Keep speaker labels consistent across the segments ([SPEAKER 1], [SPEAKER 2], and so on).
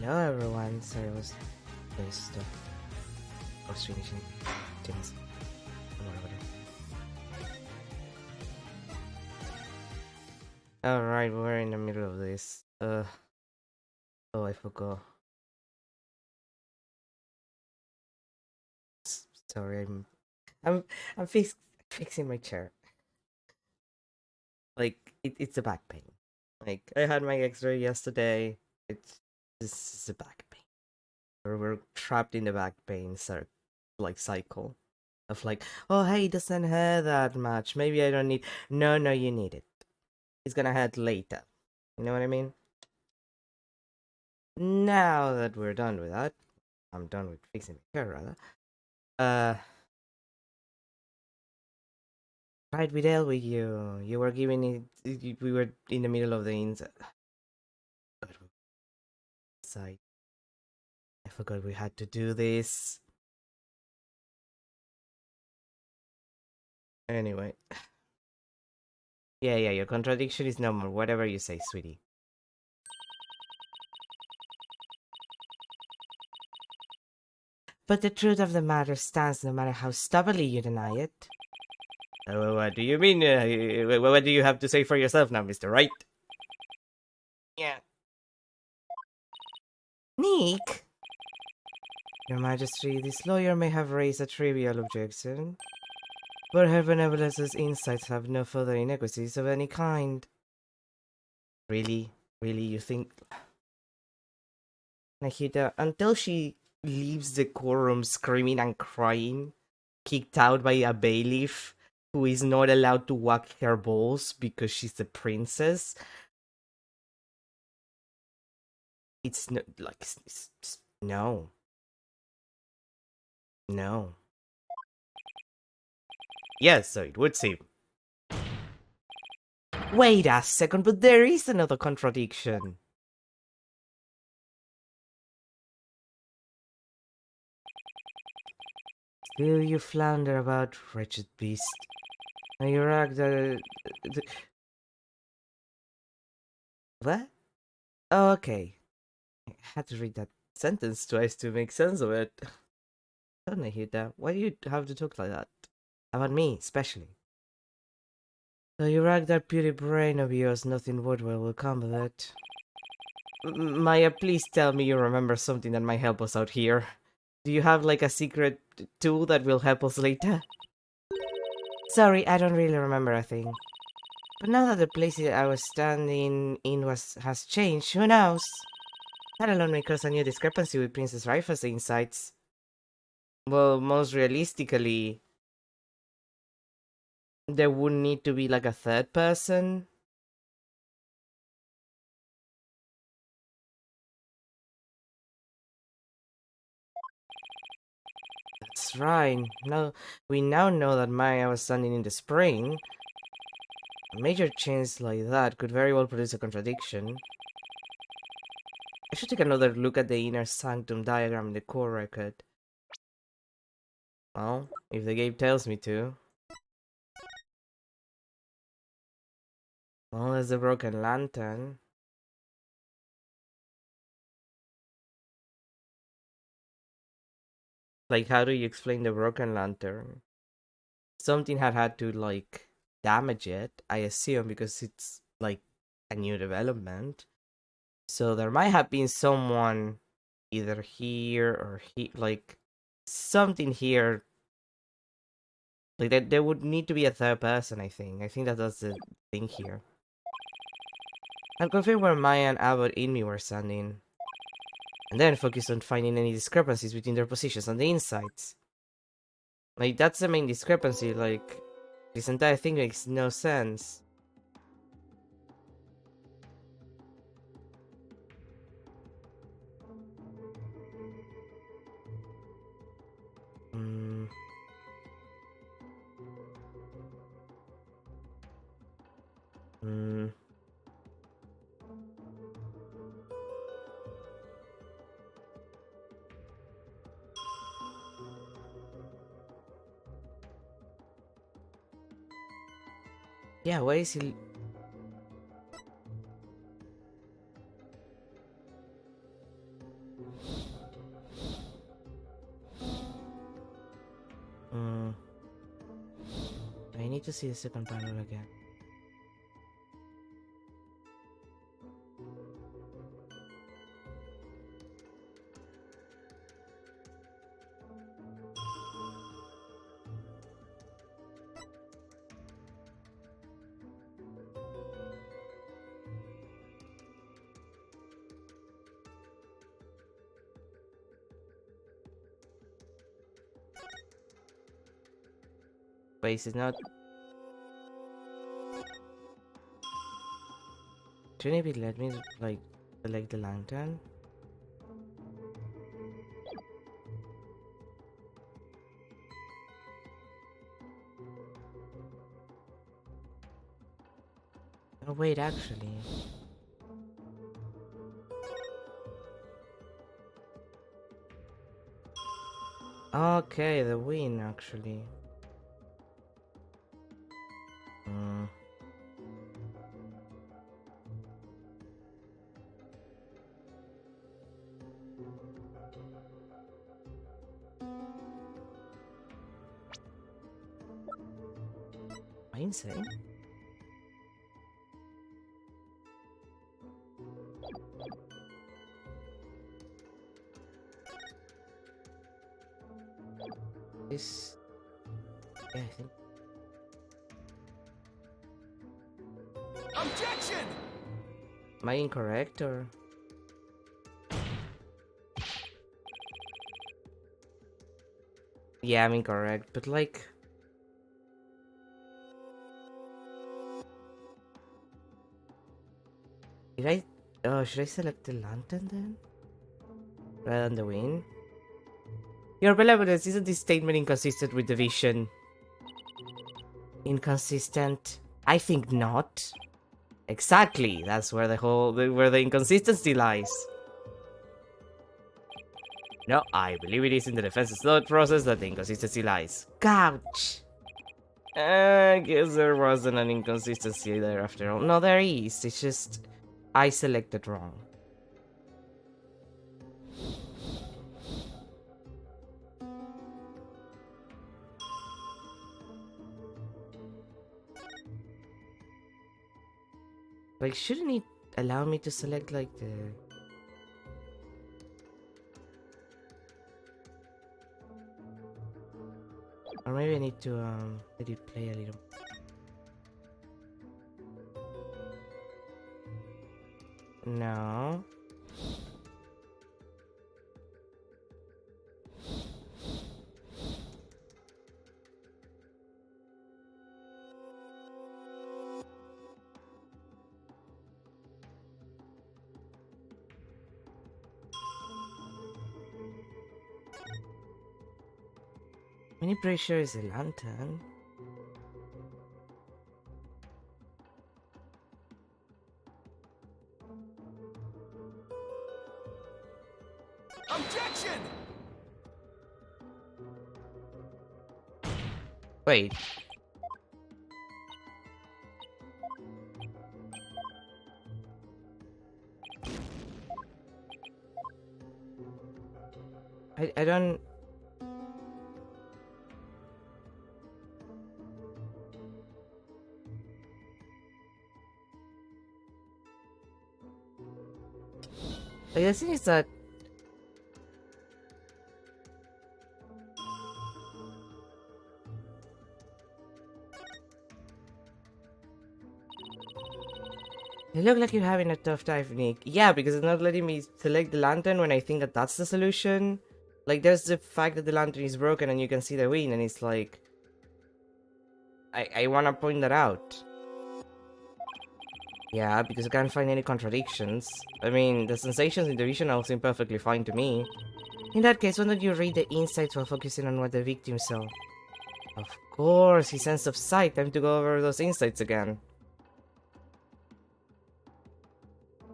[SPEAKER 1] Hello everyone, sorry I was just I was finishing things. Alright, we're in the middle of this. Oh, I forgot. Sorry, I'm I'm fixing my chair. Like it's a back pain. Like I had my X-ray yesterday. It's This is a back pain. We're trapped in the back pain cycle of like, oh hey, it doesn't hurt that much. Maybe I don't need. No, you need it. It's gonna hurt later. You know what I mean? Now that we're done with that, I'm done with fixing my chair rather. Right, we dealt with you. You were giving it. We were in the middle of the inside. I forgot we had to do this. Anyway. Yeah, your contradiction is normal. Whatever you say, sweetie. But the truth of the matter stands no matter how stubbornly you deny it. What do you mean? What do you have to say for yourself now, Mr. Wright? Yeah. Nick? Your Majesty, this lawyer may have raised a trivial objection, but Her Benevolence's insights have no further inequities of any kind. Really? Really, you think... Nahida, until she leaves the courtroom screaming and crying, kicked out by a bailiff who is not allowed to whack her balls because she's a princess, it's no, like, no. No. Yes, so it would seem. Wait a second, but there is another contradiction. Still you flounder about, wretched beast. And you act What? Oh, okay. I had to read that sentence twice to make sense of it. Don't I hear that? Why do you have to talk like that? About me, especially. So you rack that beauty brain of yours, nothing worthwhile will come of it. Maya, please tell me you remember something that might help us out here. Do you have like a secret tool that will help us later? Sorry, I don't really remember a thing. But now that the place I was standing in has changed, who knows? That alone may cause a new discrepancy with Princess Raifa's insights. Well, most realistically, there would need to be like a third person. That's right. Now we now know that Maya was standing in the spring. A major change like that could very well produce a contradiction. I should take another look at the inner sanctum diagram in the core record. Well, if the game tells me to. Well, there's the broken lantern. Like, how do you explain the broken lantern? Something had to, like, damage it, I assume, because it's, like, a new development. So there might have been someone either here or like, something here. Like, there would need to be a third person, I think. I think that's the thing here. I'll confirm where Maya and Abbott in me were standing. And then focus on finding any discrepancies between their positions on the insides. Like, that's the main discrepancy, like, this entire thing makes no sense. Hmm. Hmm. Yeah, why is he... I need to see the second panel again. Wait, it's not. Shouldn't it let me like select the lantern? Oh wait, actually. Okay, the win actually. Hmm. Am I insane? This. Yeah, I think.
[SPEAKER 2] Objection!
[SPEAKER 1] Am I incorrect or? Yeah, I'm incorrect, but like. Did I? Oh, should I select the lantern then? Rather than the win? Your benevolence, isn't this statement inconsistent with the vision? Inconsistent? I think not. Exactly. That's where where the inconsistency lies. No, I believe it is in the defense's thought process that the inconsistency lies. Couch. I guess there wasn't an inconsistency there after all. No, there is. It's just I selected wrong. Like, shouldn't it allow me to select like the? Or maybe I need to let it play a little. No. Mini pressure is a lantern.
[SPEAKER 2] Objection!
[SPEAKER 1] Wait. I don't. Like, the thing is that you look like you're having a tough time, Nick. Yeah, because it's not letting me select the lantern when I think that that's the solution. Like, there's the fact that the lantern is broken and you can see the win, and it's like... I want to point that out. Yeah, because I can't find any contradictions. I mean, the sensations in the vision all seem perfectly fine to me. In that case, why don't you read the insights while focusing on what the victim saw? Of course, his sense of sight. Time to go over those insights again.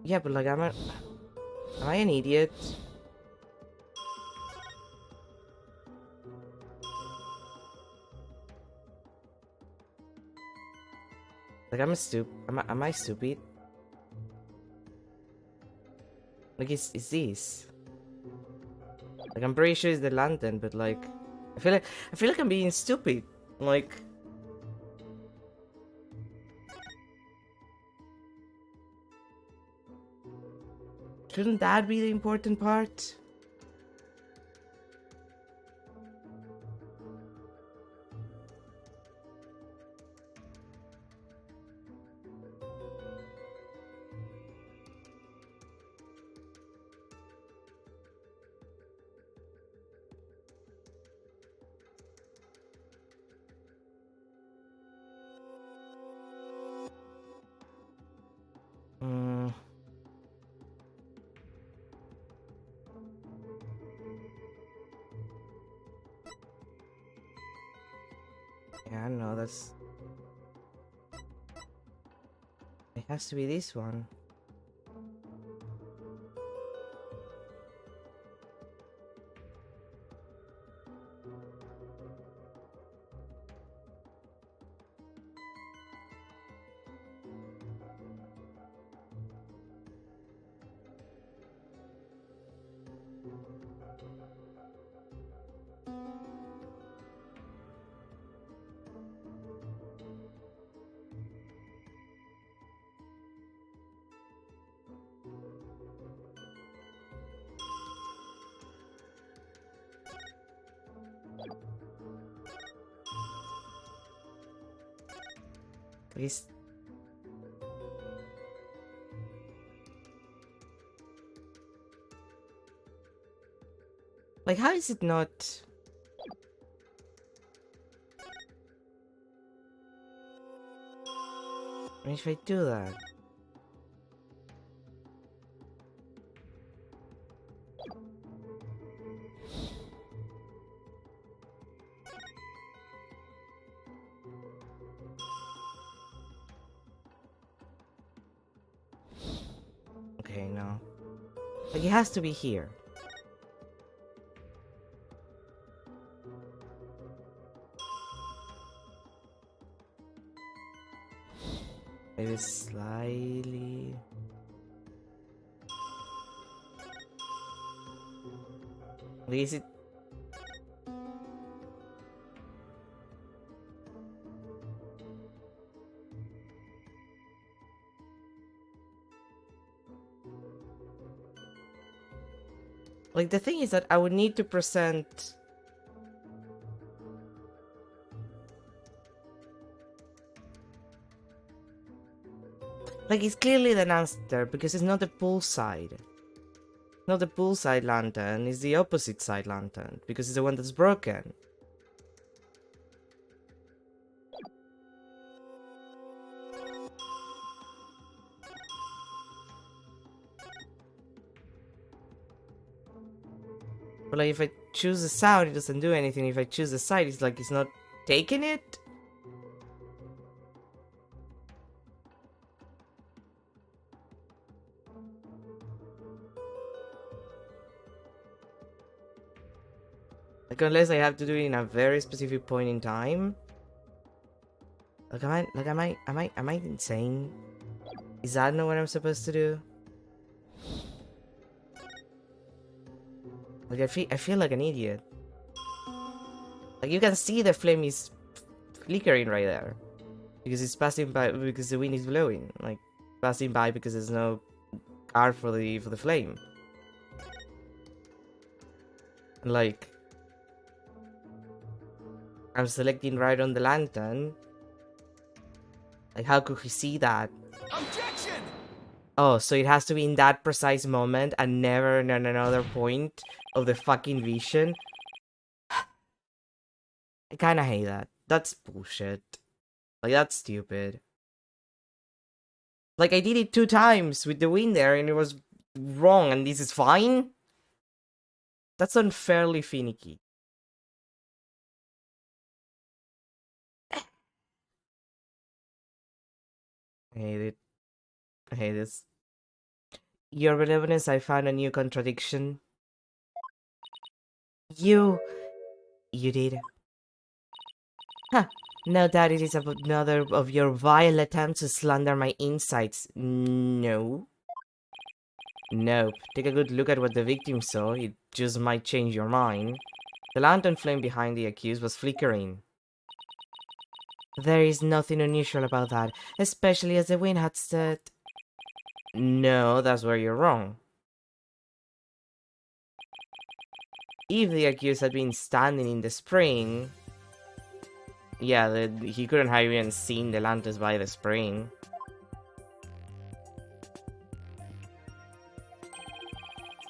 [SPEAKER 1] Yeah, but like, am I an idiot? Like, am I stupid? Like, is this? Like, I'm pretty sure it's the lantern, but like, I feel like I'm being stupid. Like, Shouldn't that be the important part? Hmm. Yeah, I know, that's... It has to be this one. Please. Like, how is it not... I mean, if I do that... Okay, no. Like, it has to be here. Maybe slightly... Like, is it... Like, the thing is that I would need to present... Like, it's clearly the answer, because it's not the poolside. Not the poolside lantern, it's the opposite side lantern, because it's the one that's broken. But like, if I choose the sound, it doesn't do anything. If I choose the side, it's like it's not taking it. Like, unless I have to do it in a very specific point in time. Like, am I insane? Is that not what I'm supposed to do? Like, I feel like an idiot. Like, you can see the flame is flickering right there. Because it's passing by, because the wind is blowing. Like, passing by because there's no car for the flame. Like, I'm selecting right on the lantern. Like, how could he see that?
[SPEAKER 2] Objection!
[SPEAKER 1] Oh, so it has to be in that precise moment and never in another point of the fucking vision? I kinda hate that. That's bullshit. Like, that's stupid. Like, I did it 2 times with the wind there and it was wrong and this is fine? That's unfairly finicky. I hate it. I hate this. Your Benevolence, I found a new contradiction. You did. Huh. No doubt it is another of your vile attempts to slander my insights. No. Nope. Take a good look at what the victim saw. It just might change your mind. The lantern flame behind the accused was flickering. There is nothing unusual about that, especially as the wind had said... No, that's where you're wrong. If the accused had been standing in the spring, yeah, he couldn't have even seen the lanterns by the spring.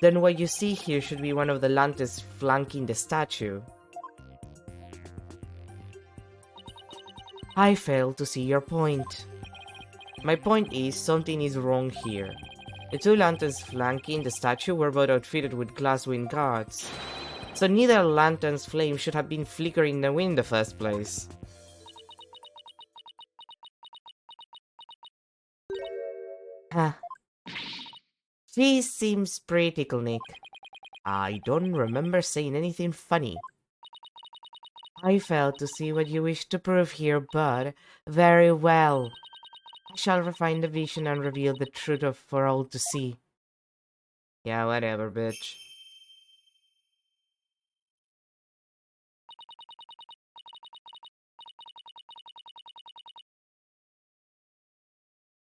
[SPEAKER 1] Then what you see here should be one of the lanterns flanking the statue. I fail to see your point. My point is, something is wrong here. The two lanterns flanking the statue were both outfitted with glass wind guards. So neither lantern's flame should have been flickering in the wind in the first place. Huh. She seems pretty clinic. I don't remember saying anything funny. I failed to see what you wish to prove here, but very well. I shall refine the vision and reveal the truth for all to see. Yeah, whatever, bitch.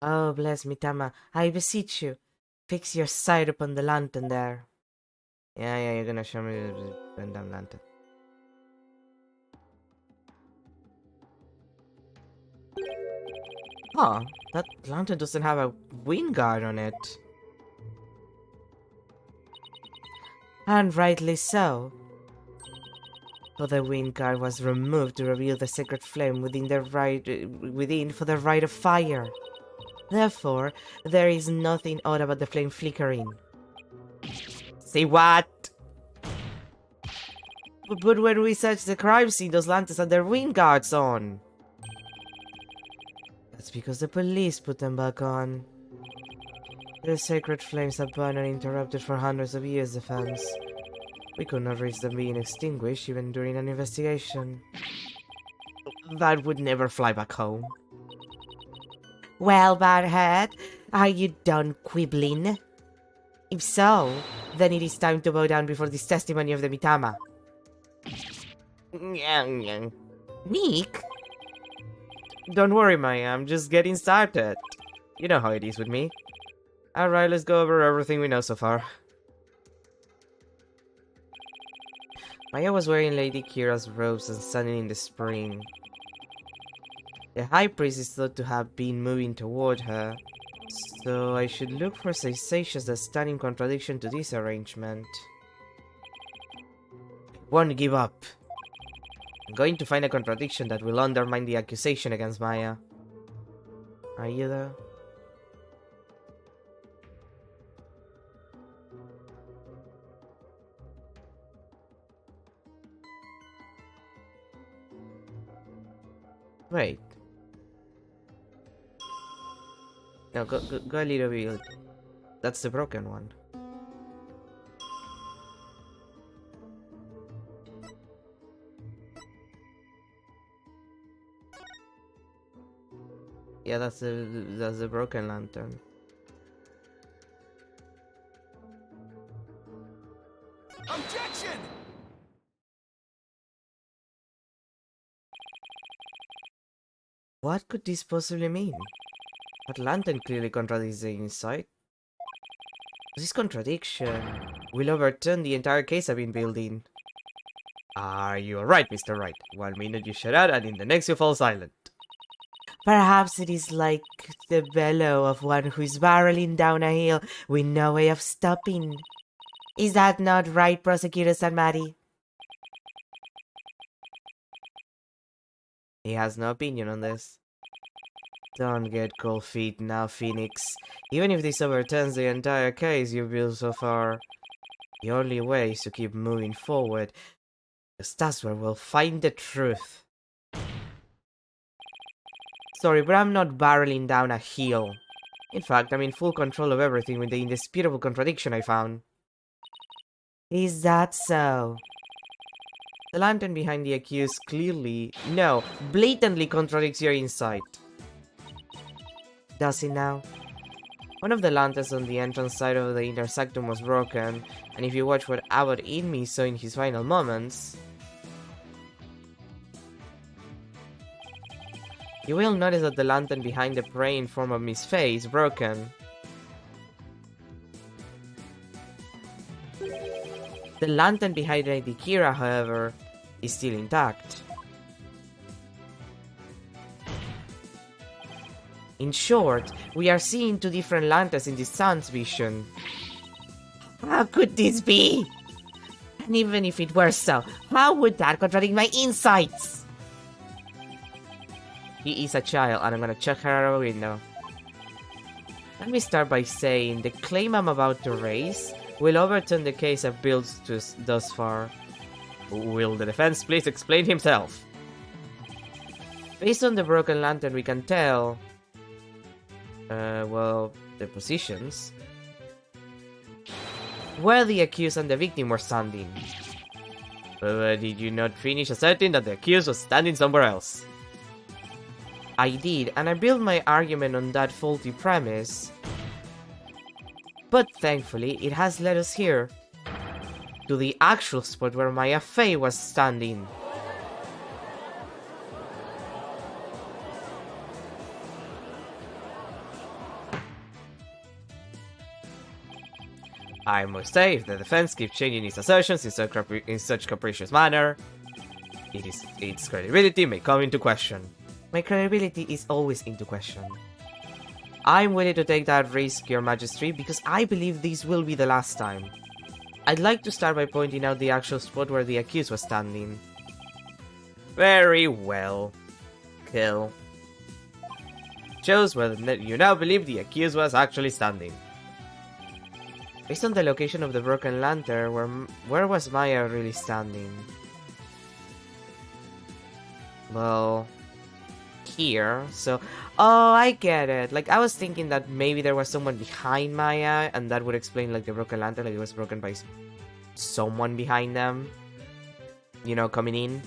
[SPEAKER 1] Oh, bless me, Tama. I beseech you. Fix your sight upon the lantern there. Yeah, you're gonna show me the random lantern. Huh, that lantern doesn't have a wind guard on it. And rightly so. But the wind guard was removed to reveal the sacred flame within for the rite of fire. Therefore, there is nothing odd about the flame flickering. Say what? But when we searched the crime scene, those lanterns had their wind guards on. That's because the police put them back on. Their sacred flames have burned uninterrupted for hundreds of years, Defense. We could not risk them being extinguished even during an investigation. That would never fly back home. Well, Badhead, are you done quibbling? If so, then it is time to bow down before this testimony of the Mitama. Meek? Don't worry, Maya, I'm just getting started. You know how it is with me. Alright, let's go over everything we know so far. Maya was wearing Lady Kira's robes and standing in the spring. The High Priest is thought to have been moving toward her, so I should look for sensations that stand in contradiction to this arrangement. Won't give up. I'm going to find a contradiction that will undermine the accusation against Maya. Are you though? Wait. No, go a little bit. That's the broken one. Yeah, that's the broken lantern.
[SPEAKER 2] Objection!
[SPEAKER 1] What could this possibly mean? That lantern clearly contradicts the inside. This contradiction will overturn the entire case I've been building. Are you alright, Mr. Wright? 1 minute you shout out and in the next you fall silent. Perhaps it is like the bellow of one who is barreling down a hill with no way of stopping. Is that not right, Prosecutor Sanmari? He has no opinion on this. Don't get cold feet now, Phoenix. Even if this overturns the entire case you've built so far, the only way is to keep moving forward, because that's where we'll find the truth. Sorry, but I'm not barreling down a hill. In fact, I'm in full control of everything with the indisputable contradiction I found. Is that so? The lantern behind the accused clearly, no, blatantly contradicts your insight. Does it now? One of the lanterns on the entrance side of the inner sanctum was broken, and if you watch what Abbot Inmi saw in his final moments, you will notice that the lantern behind the praying form of Miss Faye is broken. The lantern behind Lady Kira, however, is still intact. In short, we are seeing two different lanterns in the sun's vision. How could this be? And even if it were so, how would that contradict my insights? He is a child, and I'm gonna chuck her out a window. Let me start by saying the claim I'm about to raise will overturn the case I've built thus far. Will the defense please explain himself? Based on the broken lantern, we can tell... well, the positions... where the accused and the victim were standing. Did you not finish asserting that the accused was standing somewhere else? I did, and I built my argument on that faulty premise. But thankfully, it has led us here. To the actual spot where Maya Fey was standing. I must say, if the defense keeps changing its assertions in such capricious manner, its credibility may come into question. My credibility is always into question. I'm willing to take that risk, Your Majesty, because I believe this will be the last time. I'd like to start by pointing out the actual spot where the accused was standing. Very well. Kill. Shows whether you now believe the accused was actually standing. Based on the location of the broken lantern, where was Maya really standing? Well... here, so... Oh, I get it. Like, I was thinking that maybe there was someone behind Maya, and that would explain, like, the broken lantern, like, it was broken by someone behind them. You know, coming in,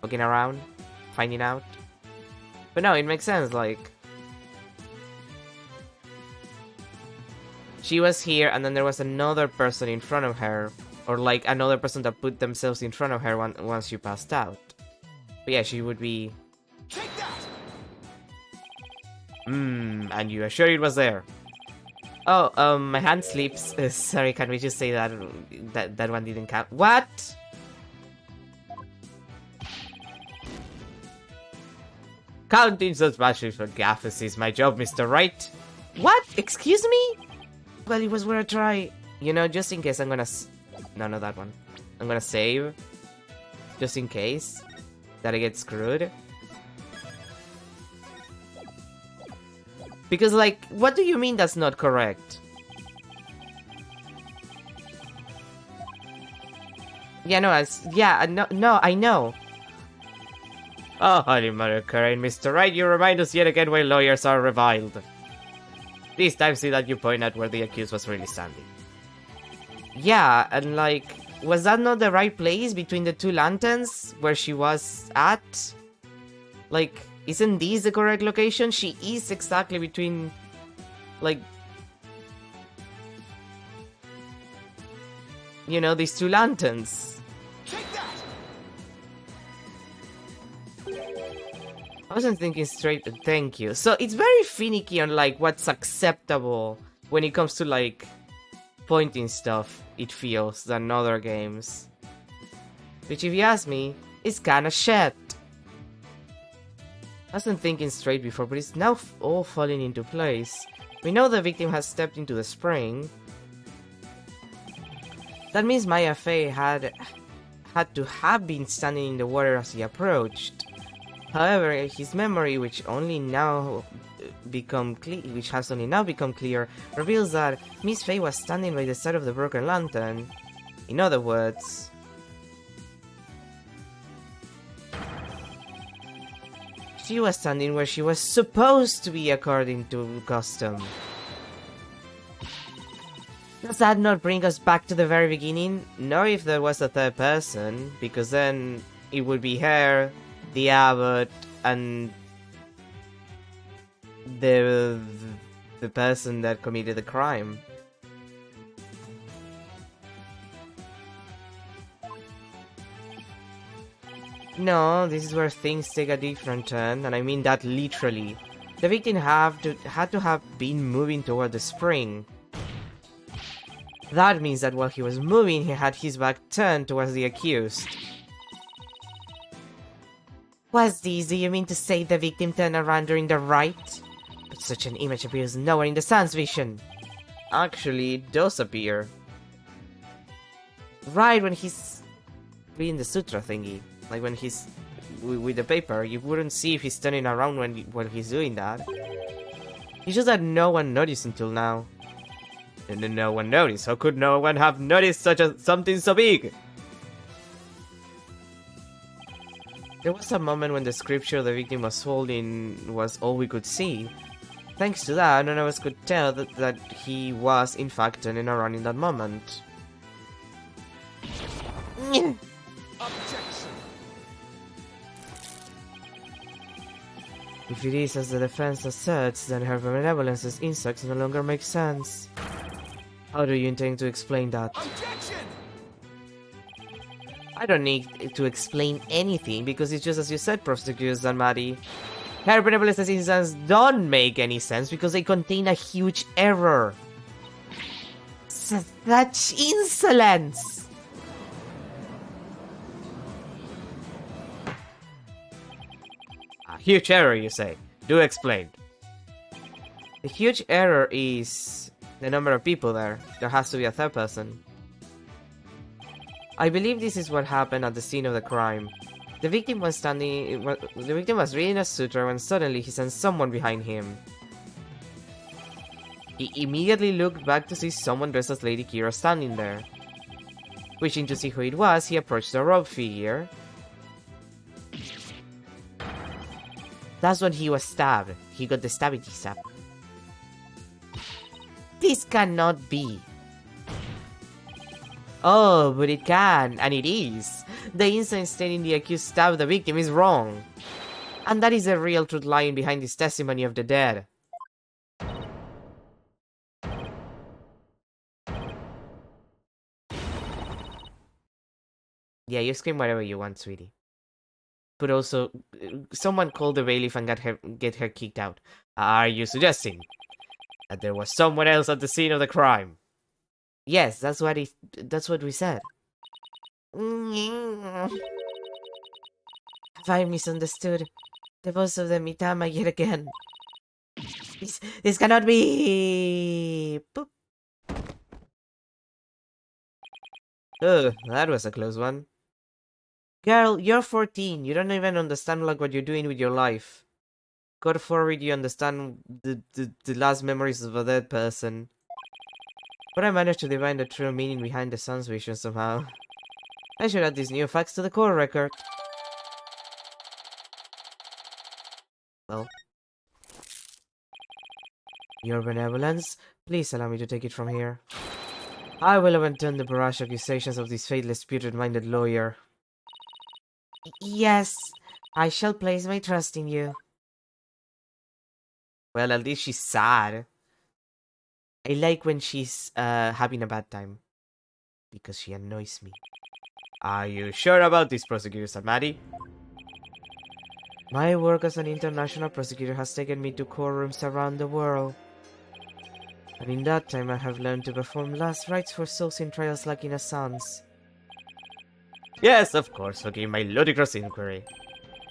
[SPEAKER 1] looking around, finding out. But no, it makes sense, like... she was here, and then there was another person in front of her, or, like, another person that put themselves in front of her once she passed out. But yeah, she would be...
[SPEAKER 2] Take that!
[SPEAKER 1] and you are sure it was there? Oh, my hand slips. Sorry, can we just say that that one didn't count? What? Counting such matches for gaffes is my job, Mr. Wright. What? Excuse me? Well, it was worth a try. You know, just in case I'm gonna... No, not that one. I'm gonna save. Just in case that I get screwed. Because, like, what do you mean that's not correct? Yeah, no, I know. Oh, Holy Mother Karen, Mr. Wright, you remind us yet again why lawyers are reviled. This time, see that you point out where the accused was really standing. Yeah, and, like, was that not the right place between the two lanterns where she was at? Like... isn't this the correct location? She is exactly between, like, you know, these two lanterns.
[SPEAKER 2] Take that!
[SPEAKER 1] I wasn't thinking straight, thank you. So it's very finicky on, like, what's acceptable when it comes to, like, pointing stuff, it feels, than other games. Which, if you ask me, is kinda shit. I wasn't thinking straight before, but it's now all falling into place. We know the victim has stepped into the spring. That means Maya Fey had to have been standing in the water as he approached. However, his memory, which has only now become clear, reveals that Miss Fey was standing by the side of the broken lantern. In other words, she was standing where she was supposed to be according to custom. Does that not bring us back to the very beginning? Nor if there was a third person, because then it would be her, the abbot, and the person that committed the crime. No, this is where things take a different turn, and I mean that literally. The victim had to have been moving toward the spring. That means that while he was moving, he had his back turned towards the accused. What's this? Do you mean to say the victim turned around during the rite? But such an image appears nowhere in the sun's vision. Actually, it does appear. Right when he's reading the sutra thingy. Like when he's with the paper, you wouldn't see if he's turning around when he's doing that. It's just that no one noticed until now. And then no one noticed. How could no one have noticed something so big? There was a moment when the scripture the victim was holding was all we could see. Thanks to that, none of us could tell that he was in fact turning around in that moment.
[SPEAKER 2] Objection.
[SPEAKER 1] If it is as the defense asserts, then her benevolence's insects no longer make sense. How do you intend to explain that?
[SPEAKER 2] Objection.
[SPEAKER 1] I don't need to explain anything because it's just as you said, Prosecutor Zanmari. Her benevolence's insects don't make any sense because they contain a huge error. Such insolence! A huge error, you say? Do explain. The huge error is the number of people there. There has to be a third person. I believe this is what happened at the scene of the crime. The victim was reading a sutra when suddenly he sensed someone behind him. He immediately looked back to see someone dressed as Lady Kira standing there. Wishing to see who it was, he approached the robed figure. That's when he was stabbed. He got the stabby stab. This cannot be. Oh, but it can, and it is. The incident stating the accused stabbed the victim is wrong. And that is the real truth lying behind this testimony of the dead. Yeah, you scream whatever you want, sweetie. But also, someone called the bailiff and get her kicked out. Are you suggesting that there was someone else at the scene of the crime? Yes, that's what we said. Have I misunderstood? The voice of the Mitama yet again. This cannot be. Boop. Ugh, that was a close one. Girl, you're 14. You don't even understand like what you're doing with your life. God forbid you understand the last memories of a dead person. But I managed to divine the true meaning behind the sun's vision somehow. I should add these new facts to the core record. Well. Your benevolence, please allow me to take it from here. I will overturn the barrage accusations of this faithless, spirit-minded lawyer. Yes, I shall place my trust in you. Well, at least she's sad. I like when she's having a bad time. Because she annoys me. Are you sure about this, Prosecutor Zanmari? My work as an international prosecutor has taken me to courtrooms around the world. And in that time I have learned to perform last rites for souls in trials like Inasan's. Yes, of course, forgive my ludicrous inquiry.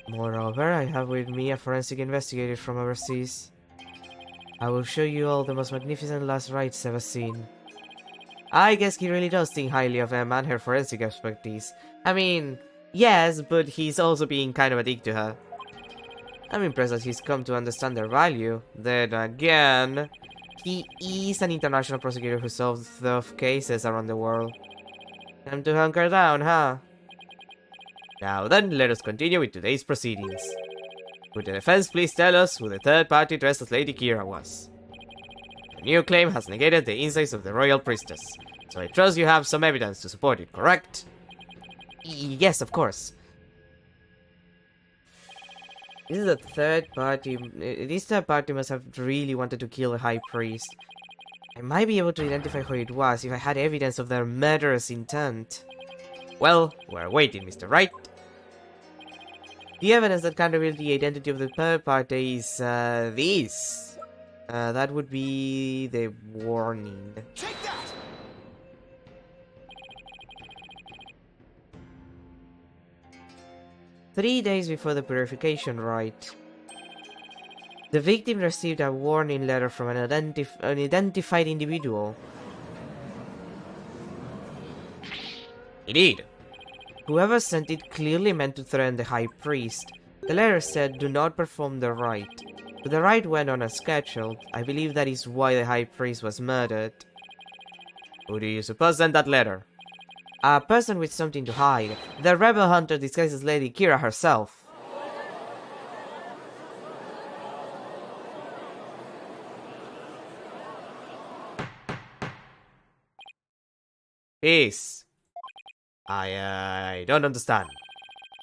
[SPEAKER 1] Moreover, I have with me a forensic investigator from overseas. I will show you all the most magnificent last rites ever seen. I guess he really does think highly of Emma and her forensic expertise. I mean, yes, but he's also being kind of a dick to her. I'm impressed that he's come to understand their value. Then again, he is an international prosecutor who solves tough cases around the world. Time to hunker down, huh? Now then, let us continue with today's proceedings. Would the defense please tell us who the third party dressed as Lady Kira was? The new claim has negated the insights of the royal priestess, so I trust you have some evidence to support it, correct? Yes, of course. This is a third party. This third party must have really wanted to kill the high priest. I might be able to identify who it was if I had evidence of their murderous intent. Well, we're waiting, Mr. Wright. The evidence that can reveal the identity of the third party is this. That would be the warning.
[SPEAKER 2] Take that!
[SPEAKER 1] 3 days before the purification rite, the victim received a warning letter from an identified individual. Indeed. Whoever sent it clearly meant to threaten the High Priest. The letter said, "Do not perform the rite." But the rite went on as scheduled. I believe that is why the High Priest was murdered. Who do you suppose sent that letter? A person with something to hide. The rebel hunter disguised as Lady Kira herself. Peace. I don't understand.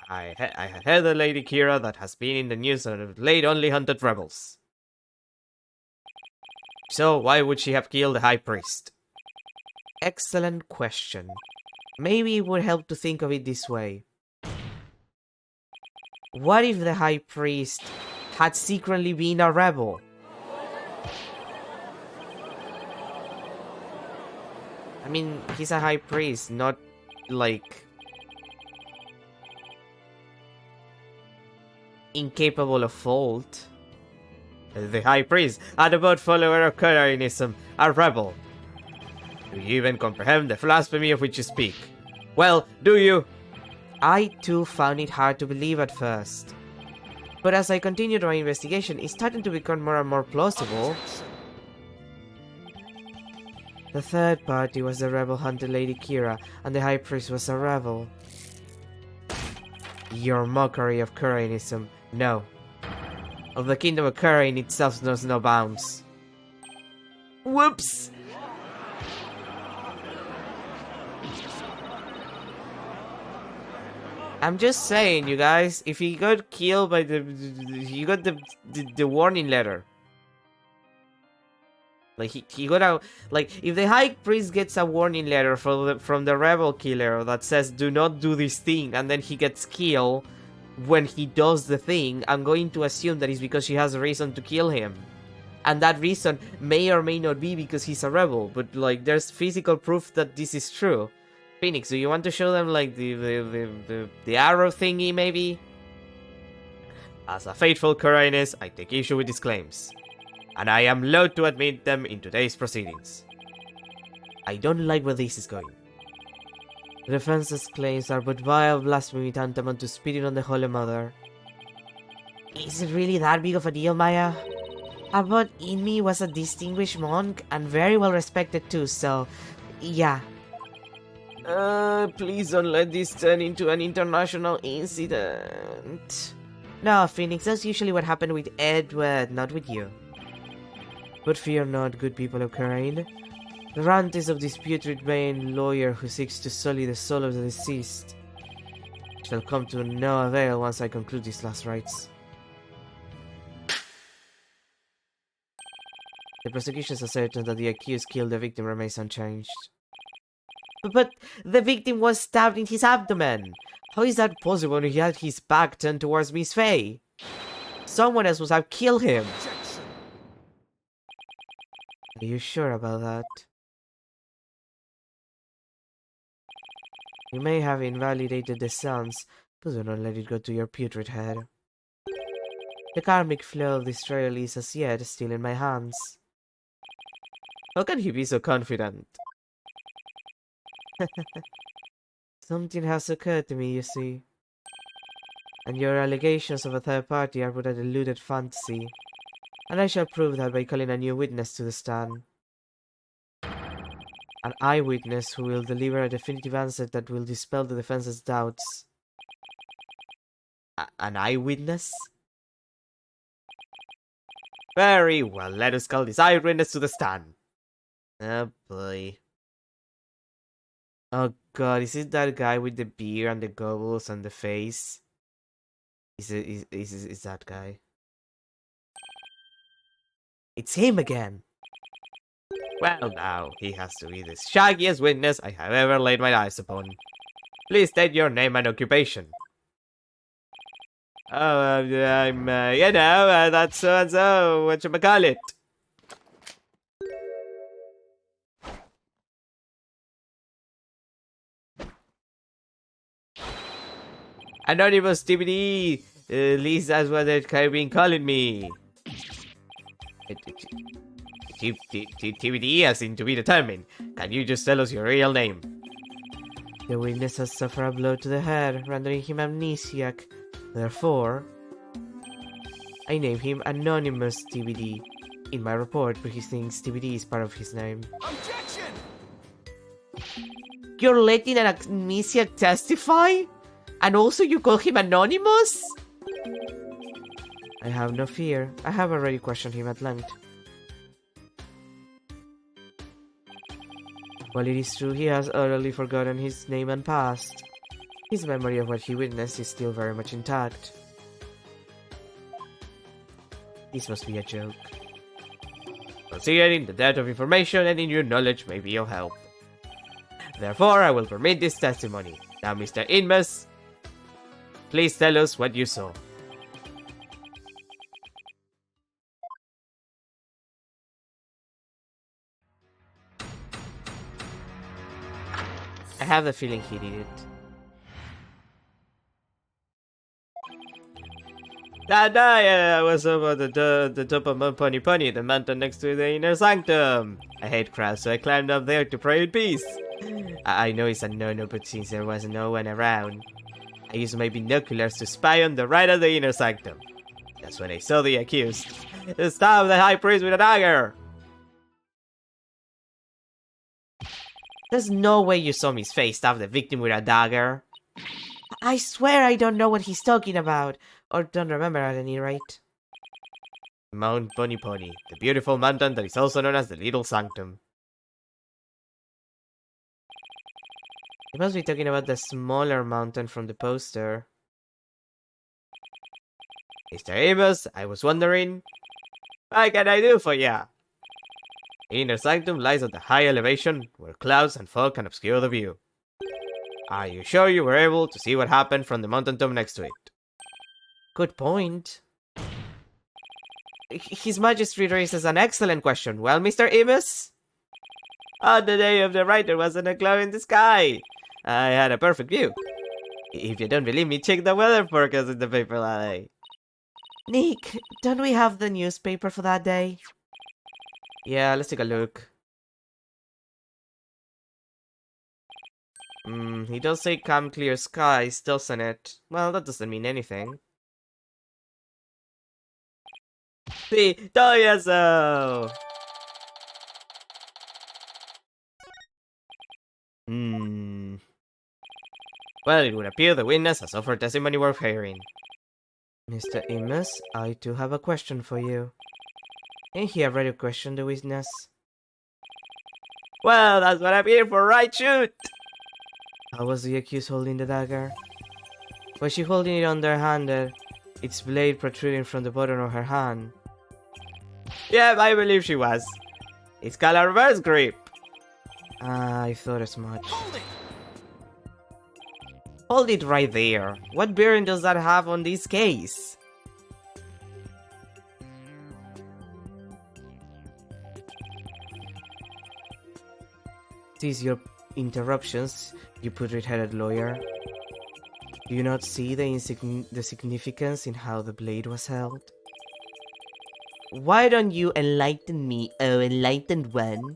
[SPEAKER 1] I had heard the Lady Kira that has been in the news and of late only hunted rebels. So why would she have killed the High Priest? Excellent question. Maybe it would help to think of it this way. What if the High Priest had secretly been a rebel? I mean, he's a High Priest, not like incapable of fault. The High Priest, a devout follower of Karanism, a rebel. Do you even comprehend the blasphemy of which you speak? Well, do you? I too found it hard to believe at first. But as I continued my investigation, it's starting to become more and more plausible. The third party was the rebel hunter Lady Kira, and the High Priest was a rebel. Your mockery of Kuranism, no. Of the kingdom of Kurain itself knows no bounds. Whoops! I'm just saying, you guys, if he got killed by he got the warning letter. Like he got out. Like if the High Priest gets a warning letter from the rebel killer that says "Do not do this thing," and then he gets killed when he does the thing, I'm going to assume that it's because she has a reason to kill him, and that reason may or may not be because he's a rebel. But like, there's physical proof that this is true. Phoenix, do you want to show them like the arrow thingy, maybe? As a faithful Kurainist, I take issue with these claims, and I am loath to admit them in today's proceedings. I don't like where this is going. The defense's claims are but vile blasphemy tantamount to spitting on the Holy Mother. Is it really that big of a deal, Maya? Abbot Inmi was a distinguished monk and very well respected too, so yeah. Please don't let this turn into an international incident. No, Phoenix, that's usually what happened with Edward, not with you. But fear not, good people of Karain. The rant is of this putrid vain lawyer who seeks to sully the soul of the deceased. It shall come to no avail once I conclude these last rites. The prosecution's assertion that the accused killed the victim remains unchanged. But the victim was stabbed in his abdomen! How is that possible when he had his back turned towards Miss Faye? Someone else must have killed him! Are you sure about that? You may have invalidated the sounds, but do not let it go to your putrid head. The karmic flow of this trial is as yet still in my hands. How can he be so confident? Something has occurred to me, you see. And your allegations of a third party are but a deluded fantasy. And I shall prove that by calling a new witness to the stand. An eyewitness who will deliver a definitive answer that will dispel the defense's doubts. An eyewitness? Very well, let us call this eyewitness to the stand. Oh boy. Oh god, is it that guy with the beard and the goggles and the face? Is that guy? It's him again! Well now, he has to be the shaggiest witness I have ever laid my eyes upon. Please state your name and occupation. Oh, I'm, that's so-and-so, whatchamacallit. Anonymous TBD! At least that's what they're been calling me. TBD has seemed to be determined. Can you just tell us your real name? The witness has suffered a blow to the head, rendering him amnesiac. Therefore, I name him Anonymous TBD in my report, but he thinks TBD is part of his name.
[SPEAKER 2] Objection!
[SPEAKER 1] You're letting an amnesiac testify? And also you call him Anonymous? I have no fear. I have already questioned him at length. While it is true he has utterly forgotten his name and past, his memory of what he witnessed is still very much intact. This must be a joke. Considering the depth of information, any new knowledge may be of help. Therefore, I will permit this testimony. Now, Mr. Inmus, please tell us what you saw. I have the feeling he did it. That night, I was up at the top of Mount Pony Pony, the mountain next to the inner sanctum. I hate crowds, so I climbed up there to pray in peace. I know it's a no-no, but since there was no one around, I used my binoculars to spy on the right of the inner sanctum. That's when I saw the accused. Stab the high priest with a dagger! There's no way you saw Miss Faye stab the victim with a dagger. I swear I don't know what he's talking about, or don't remember at any rate. Mount Pony Pony, the beautiful mountain that is also known as the Little Sanctum. You must be talking about the smaller mountain from the poster. Mr. Amos, I was wondering, what can I do for ya? The inner sanctum lies at a high elevation where clouds and fog can obscure the view. Are you sure you were able to see what happened from the mountaintop next to it? Good point. His Majesty raises an excellent question. Well, Mr. Amos? On the day of the ride, there wasn't a cloud in the sky. I had a perfect view. If you don't believe me, check the weather forecast in the paper that day. Nick, don't we have the newspaper for that day? Yeah, let's take a look. He does say calm clear skies, doesn't it? Well, that doesn't mean anything. Sí, todavía so. Well, it would appear the witness has offered testimony worth hearing. Mr. Amos, I too have a question for you. Ain't he already questioned the witness? Well, that's what I'm here for, right? Shoot! How was the accused holding the dagger? Was she holding it underhanded, its blade protruding from the bottom of her hand? Yeah, I believe she was. It's called a reverse grip. I thought as much.
[SPEAKER 2] Hold it!
[SPEAKER 1] Hold it right there. What bearing does that have on this case? Cease your interruptions, you putrid-headed lawyer. Do you not see the significance in how the blade was held? Why don't you enlighten me, oh enlightened one?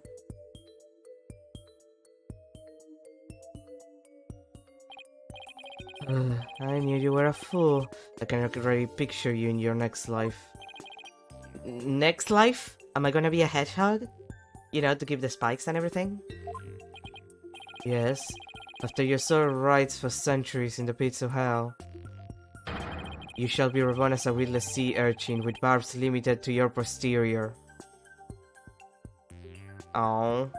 [SPEAKER 1] I knew you were a fool. I can already picture you in your next life. Next life? Am I gonna be a hedgehog? You know, to keep the spikes and everything? Yes, after you served rights for centuries in the pits of hell. You shall be reborn as a witless sea urchin with barbs limited to your posterior. Oh.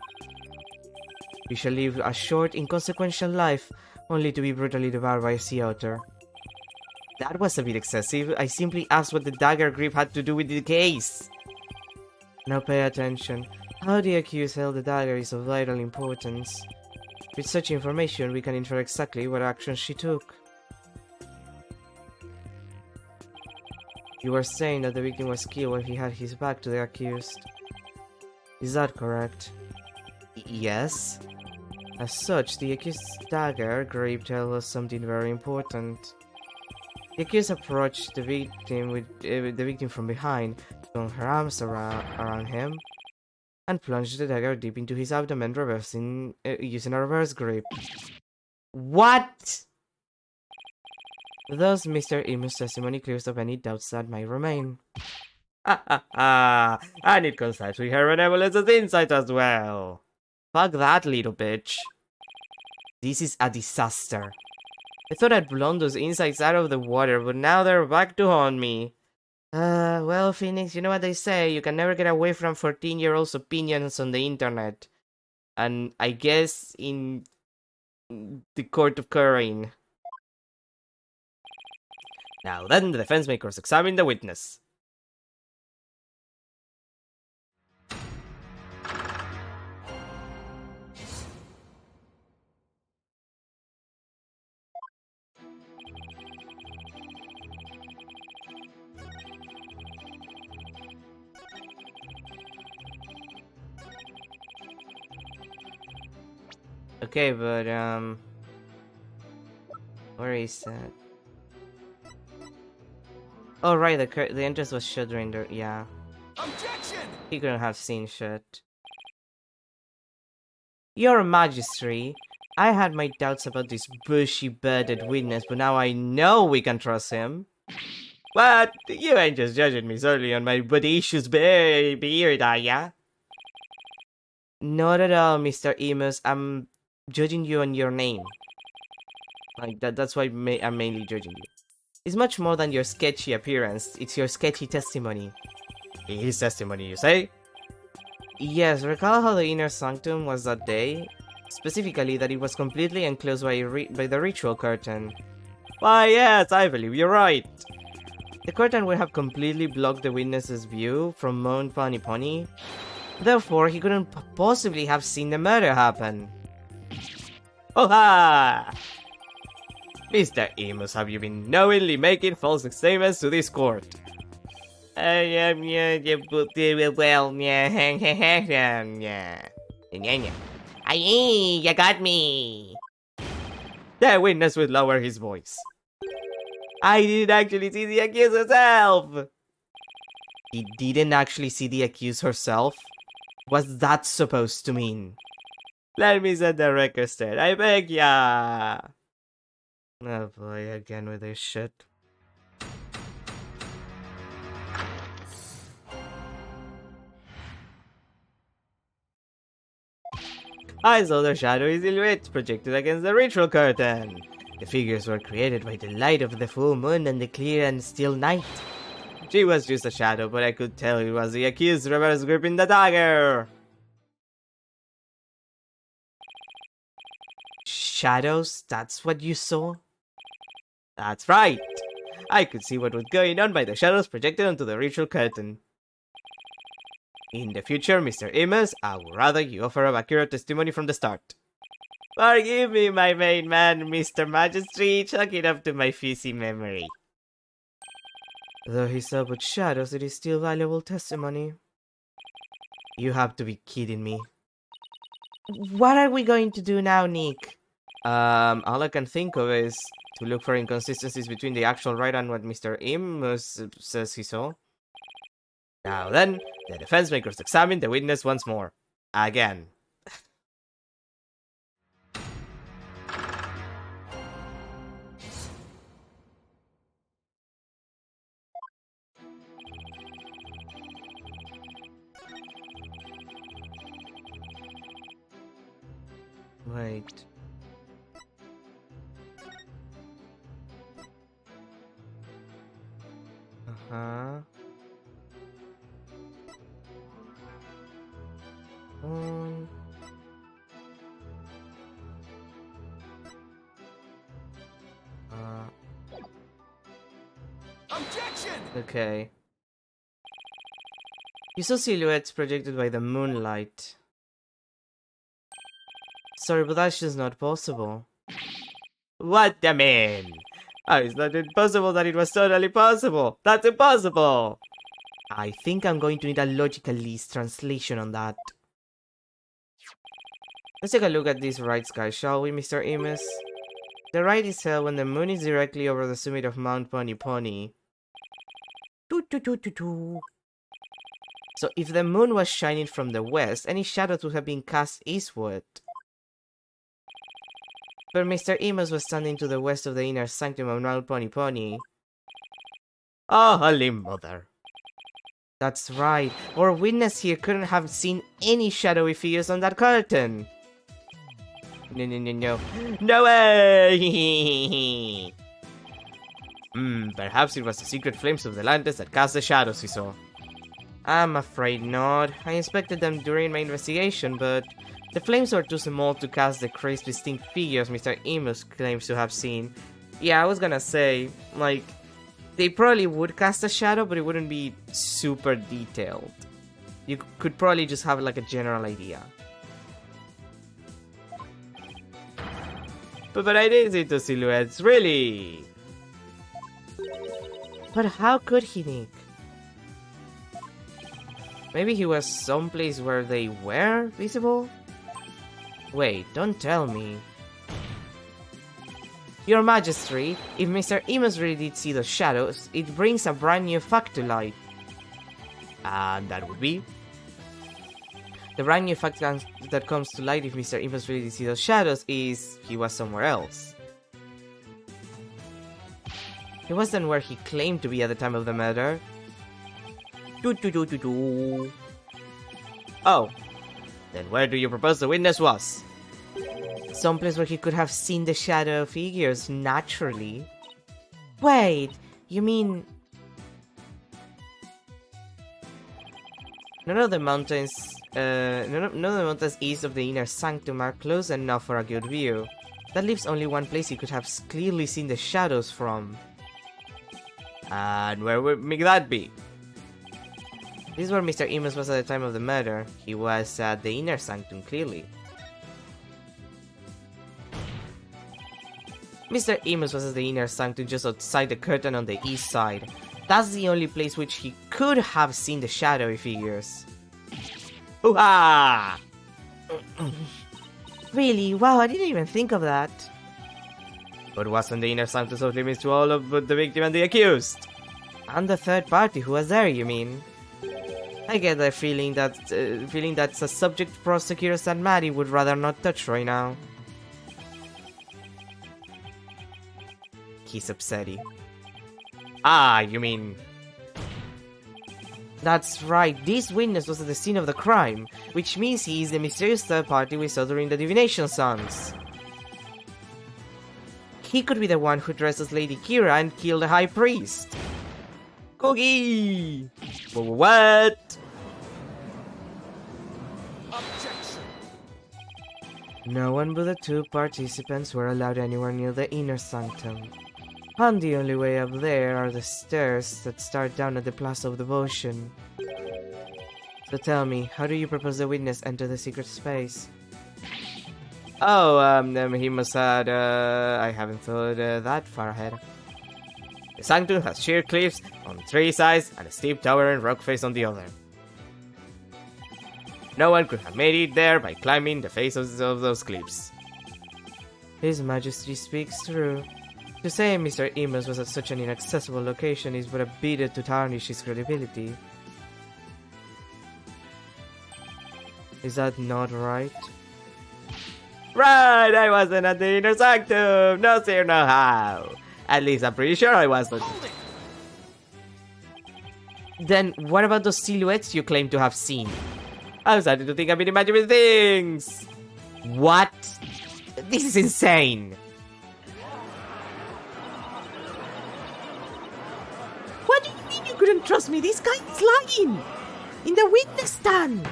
[SPEAKER 1] You shall live a short, inconsequential life, only to be brutally devoured by a sea otter. That was a bit excessive. I simply asked what the dagger grip had to do with the case. Now pay attention. How the accused held the dagger is of vital importance. With such information, we can infer exactly what actions she took. You were saying that the victim was killed when he had his back to the accused. Is that correct? Yes. As such, the accused's dagger grip tells us something very important. The accused approached the victim with the victim from behind, swung her arms around him, and plunged the dagger deep into his abdomen, using a reverse grip. What? Thus, Mr. Imu's testimony clears up any doubts that might remain. Ha ha ha! And it coincides with her benevolence's insight as well. Fuck that, little bitch. This is a disaster. I thought I'd blown those insights out of the water, but now they're back to haunt me. Well, Phoenix, you know what they say, you can never get away from 14-year-olds' opinions on the internet. And I guess in the court of Kurain. Now then, the defense makers examine the witness. Okay, but, where is that? Oh, right, the entrance was shut during the, yeah.
[SPEAKER 2] Objection!
[SPEAKER 1] He couldn't have seen shit. Your Majesty, I had my doubts about this bushy-bearded witness, but now I know we can trust him. What? You ain't just judging me solely on my bodacious beard, are ya? Not at all, Mr. Emus. I'm judging you on your name. Like, that's why I'm mainly judging you. It's much more than your sketchy appearance. It's your sketchy testimony. His testimony, you say? Yes, recall how the inner sanctum was that day? Specifically, that it was completely enclosed by the ritual curtain. Why, yes, I believe you're right. The curtain would have completely blocked the witness's view from Mount Panipani. Therefore, he couldn't possibly have seen the murder happen. Oh ha! Mr. Emus, have you been knowingly making false statements to this court? Well, yeah. Aye, you got me. The witness would lower his voice. I didn't actually see the accused herself. He didn't actually see the accused herself? What's that supposed to mean? Let me set the record straight, I beg ya. Oh boy, again with this shit. I saw the shadowy silhouettes projected against the ritual curtain. The figures were created by the light of the full moon and the clear and still night. She was just a shadow, but I could tell it was the accused reverse gripping the dagger. Shadows? That's what you saw? That's right. I could see what was going on by the shadows projected onto the ritual curtain. In the future, Mr. Imus, I would rather you offer a accurate testimony from the start. Forgive me, my main man, Mr. Majesty, chalk it up to my fuzzy memory. Though he saw but shadows, it is still valuable testimony. You have to be kidding me. What are we going to do now, Nick? All I can think of is to look for inconsistencies between the actual right and what Mr. Imus says he saw. Now then, the defense makers examine the witness once more. Again. Wait. Uh-huh.
[SPEAKER 2] Objection!
[SPEAKER 1] Okay. You saw silhouettes projected by the moonlight. Sorry, but that's just not possible. What do you mean? Oh, it's not impossible that it was totally possible. That's impossible! I think I'm going to need a logically translation on that. Let's take a look at these right skies, shall we, Mr. Imus? The ride is held when the moon is directly over the summit of Mount Pony Pony. So if the moon was shining from the west, any shadows would have been cast eastward. But Mr. Emos was standing to the west of the inner sanctum of Mount Pony Pony. Oh, holy mother. That's right. Our witness here couldn't have seen any shadowy figures on that curtain. No. No way! Perhaps it was the secret flames of the lanterns that cast the shadows he saw. I'm afraid not. I inspected them during my investigation, but the flames were too small to cast the crisp, distinct figures Mr. Emos claims to have seen. Yeah, I was gonna say, like, they probably would cast a shadow, but it wouldn't be super detailed. You could probably just have, like, a general idea. But I didn't see two silhouettes, really! But how could he, Nick? Maybe he was someplace where they were visible? Wait, don't tell me. Your Majesty, if Mr. Emos really did see those shadows, it brings a brand new fact to light. And that would be? The brand new fact that comes to light if Mr. Emos really did see those shadows is he was somewhere else. He wasn't where he claimed to be at the time of the murder. Oh, then where do you propose the witness was? Someplace where he could have seen the shadow figures naturally. Wait, you mean... None of the mountains east of the inner sanctum are close enough for a good view. That leaves only one place he could have clearly seen the shadows from. And where would that be? This is where Mr. Emos was at the time of the murder. He was at the inner sanctum, clearly. Mr. Emos was at the inner sanctum just outside the curtain on the east side. That's the only place which he could have seen the shadowy figures. Hoo-ha! Really? Wow, I didn't even think of that. But wasn't the inner sanctum off limits to all of but the victim and the accused? And the third party who was there, you mean? I get the feeling that's a subject prosecutors and Maddie would rather not touch right now. He's upsetty. Ah, you mean... That's right, this witness was at the scene of the crime, which means he is the mysterious third party we saw during the divination songs. He could be the one who dressed as Lady Kira and killed the High Priest. Cookie! What?
[SPEAKER 2] Objection.
[SPEAKER 1] No one but the two participants were allowed anywhere near the inner sanctum. And the only way up there are the stairs that start down at the Plaza of Devotion. So tell me, how do you propose the witness enter the secret space? Oh, he must have, I haven't thought that far ahead. The sanctum has sheer cliffs on 3 sides and a steep towering rock face on the other. No one could have made it there by climbing the face of those cliffs. His Majesty speaks true. To say Mr. Emos was at such an inaccessible location is but a bit to tarnish his credibility. Is that not right? Right! I wasn't at the inner sanctum! No sir, no how! At least I'm pretty sure I wasn't. Then what about those silhouettes you claim to have seen? I'm starting to think I've been imagining things! What? This is insane! What do you mean you couldn't trust me? This guy is lying! In the witness stand!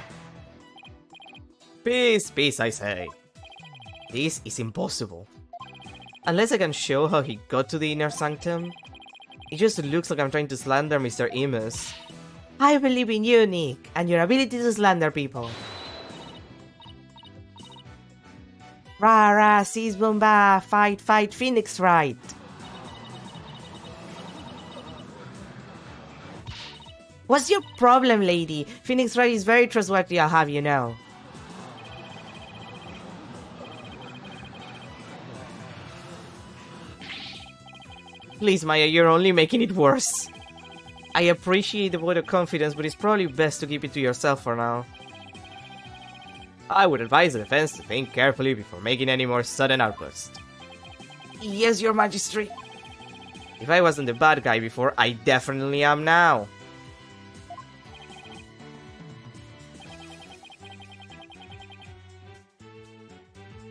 [SPEAKER 1] Peace, peace, I say. This is impossible. Unless I can show how he got to the inner sanctum, it just looks like I'm trying to slander Mr. Emos. I believe in you, Nick, and your ability to slander people. Rah rah, sis bomba, fight, fight, Phoenix Wright. What's your problem, lady? Phoenix Wright is very trustworthy, I'll have you know. Please, Maya, you're only making it worse. I appreciate the vote of confidence, but it's probably best to keep it to yourself for now. I would advise the defense to think carefully before making any more sudden outbursts. Yes, your majesty. If I wasn't the bad guy before, I definitely am now.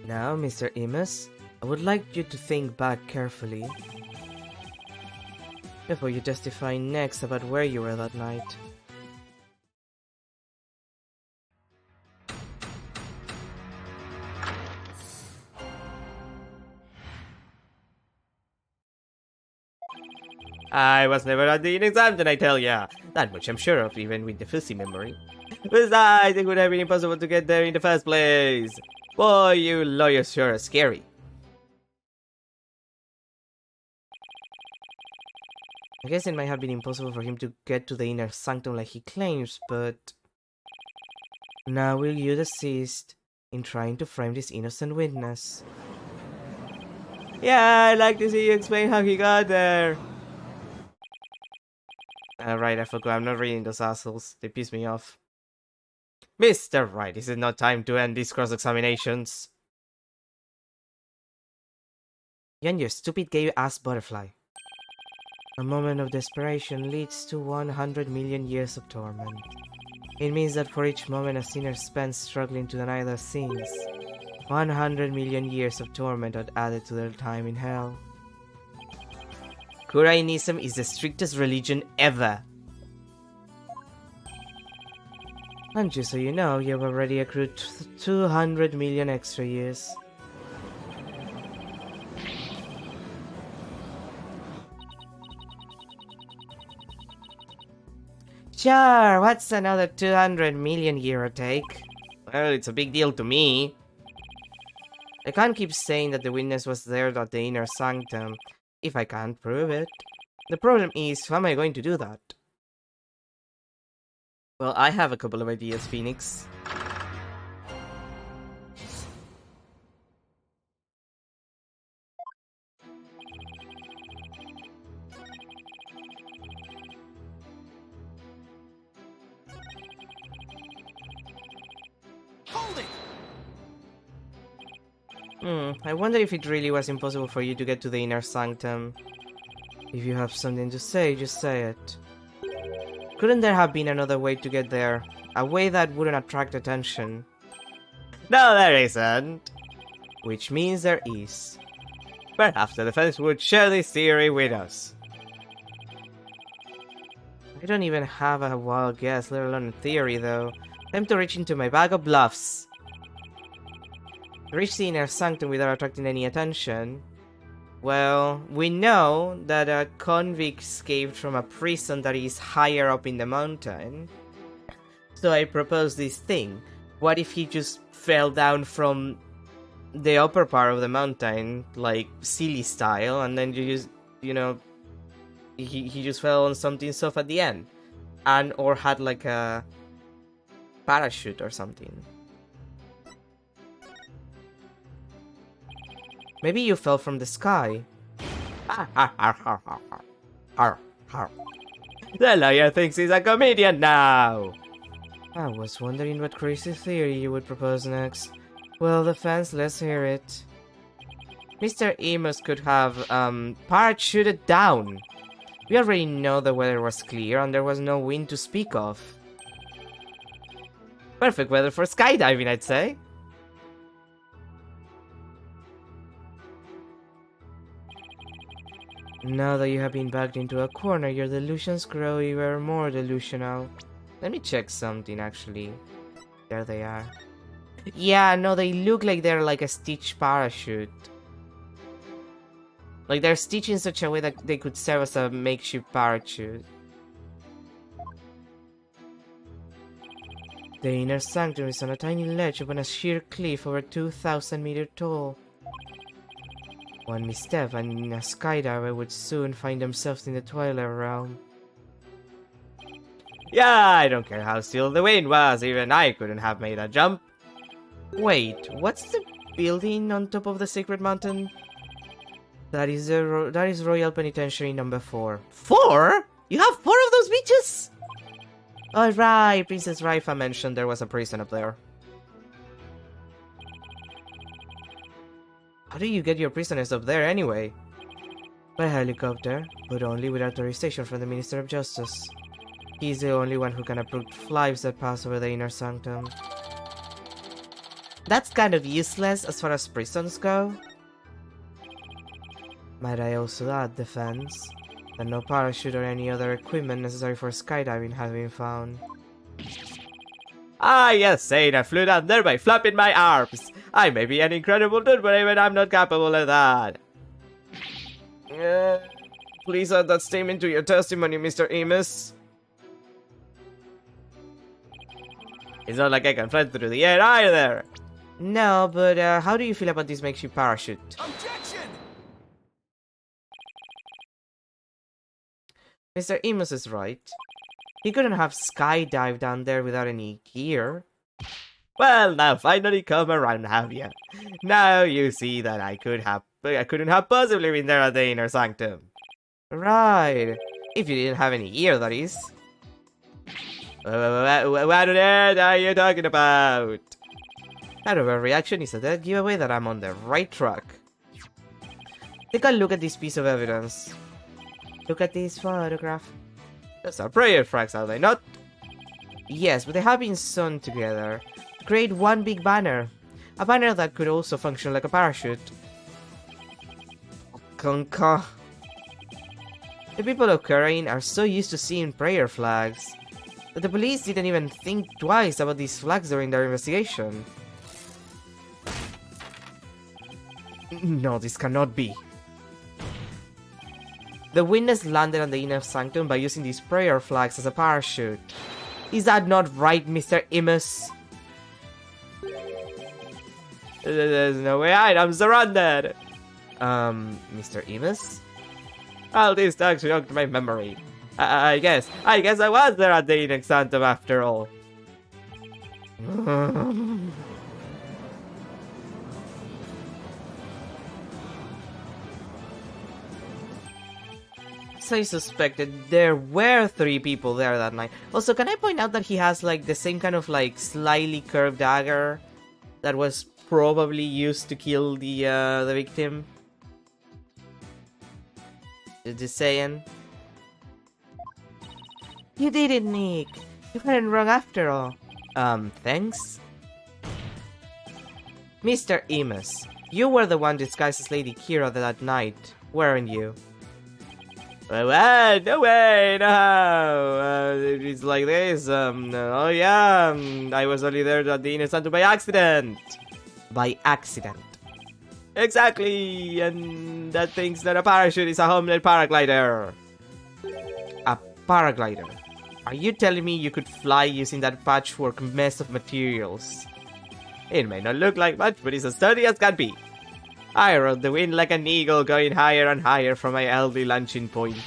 [SPEAKER 1] Now, Mr. Imus, I would like you to think back carefully before you testify next about where you were that night. I was never at the exam, then I tell ya. That much I'm sure of, even with the fuzzy memory. Besides, it would have been impossible to get there in the first place. Boy, you lawyers sure are scary. I guess it might have been impossible for him to get to the inner sanctum like he claims, but... Now will you desist in trying to frame this innocent witness? Yeah, I'd like to see you explain how he got there. Right, I forgot, I'm not reading those assholes. They piss me off. Mr. Wright, this is not time to end these cross-examinations. You and your stupid gay-ass butterfly. A moment of desperation leads to 100 million years of torment. It means that for each moment a sinner spends struggling to deny their sins, 100 million years of torment are added to their time in hell. Kurainism is the strictest religion ever. And just so you know, you've already accrued 200 million extra years. Sure, what's another 200 million give or take? Well, it's a big deal to me. I can't keep saying that the witness was there at the inner sanctum if I can't prove it. The problem is, how am I going to do that? Well, I have a couple of ideas, Phoenix.
[SPEAKER 2] Hold it!
[SPEAKER 1] I wonder if it really was impossible for you to get to the inner sanctum. If you have something to say, just say it. Couldn't there have been another way to get there? A way that wouldn't attract attention? No, there isn't. Which means there is. Perhaps the defense would share this theory with us. I don't even have a wild guess, let alone a theory though. Time to reach into my bag of bluffs. Reach the inner sanctum without attracting any attention. Well, we know that a convict escaped from a prison that is higher up in the mountain. So I propose this thing. What if he just fell down from the upper part of the mountain, like silly style, and then you just, you know, he just fell on something soft at the end, and or had like a parachute or something. Maybe you fell from the sky. The lawyer thinks he's a comedian now. I was wondering what crazy theory you would propose next. Well, defense, let's hear it. Mr. Imus could have, parachuted down. We already know the weather was clear and there was no wind to speak of. Perfect weather for skydiving, I'd say. Now that you have been backed into a corner, your delusions grow even more delusional. Let me check something, actually. There they are. Yeah, no, they look like they're like a stitched parachute. Like they're stitched in such a way that they could serve as a makeshift parachute. The inner sanctum is on a tiny ledge upon a sheer cliff over 2,000 meters tall. One misstep and a skydiver would soon find themselves in the Twilight Realm. Yeah, I don't care how still the wind was, even I couldn't have made a jump. Wait, what's the building on top of the Sacred Mountain? That is that is Royal Penitentiary number 4. 4? You have 4 of those beaches? Oh right, Princess Raifa mentioned there was a prison up there. How do you get your prisoners up there anyway? By helicopter, but only with authorization from the Minister of Justice. He's the only one who can approve flights that pass over the inner sanctum. That's kind of useless as far as prisons go. Might I also add, defense, that no parachute or any other equipment necessary for skydiving have been found.
[SPEAKER 3] Ah, yes, Zane, I flew down there by flapping my arms. I may be an incredible dude, but even I'm not capable of that.
[SPEAKER 1] Please add that statement to your testimony, Mr. Amos.
[SPEAKER 3] It's not like I can fly through the air either.
[SPEAKER 1] No, but how do you feel about this makeshift parachute?
[SPEAKER 2] Objection!
[SPEAKER 1] Mr. Amos is right. He couldn't have skydived down there without any gear.
[SPEAKER 3] Well, now finally come around, have you? Now you see that I couldn't have possibly been there at the inner sanctum.
[SPEAKER 1] Right. If you didn't have any gear, that is.
[SPEAKER 3] What on earth are you talking about?
[SPEAKER 1] That overreaction is a dead giveaway that I'm on the right track. Take a look at this piece of evidence. Look at this photograph.
[SPEAKER 3] Those are prayer flags, are they not?
[SPEAKER 1] Yes, but they have been sewn together to create one big banner. A banner that could also function like a parachute. Conca. The people of Karain are so used to seeing prayer flags that the police didn't even think twice about these flags during their investigation. No, this cannot be. The witness landed on the inner sanctum by using these prayer flags as a parachute. Is that not right, Mr. Amos?
[SPEAKER 3] There's no way out, I'm surrounded.
[SPEAKER 1] Mr. Amos?
[SPEAKER 3] All these talks shocked my memory. I guess I was there at the inner sanctum after all.
[SPEAKER 1] I suspected there were 3 people there that night. Also, can I point out that he has like the same kind of like slightly curved dagger that was probably used to kill the victim? Just saying. You did it, Nick. You weren't wrong after all. Thanks. Mr. Amos, you were the one disguised as Lady Kira that night, weren't you?
[SPEAKER 3] Well, no way, no. It's like this. Oh yeah, I was only there at the inner sanctum by accident.
[SPEAKER 1] By accident.
[SPEAKER 3] Exactly, and that thinks that a parachute is a homemade paraglider.
[SPEAKER 1] A paraglider? Are you telling me you could fly using that patchwork mess of materials?
[SPEAKER 3] It may not look like much, but it's as sturdy as can be. I rode the wind like an eagle, going higher and higher from my early launching point.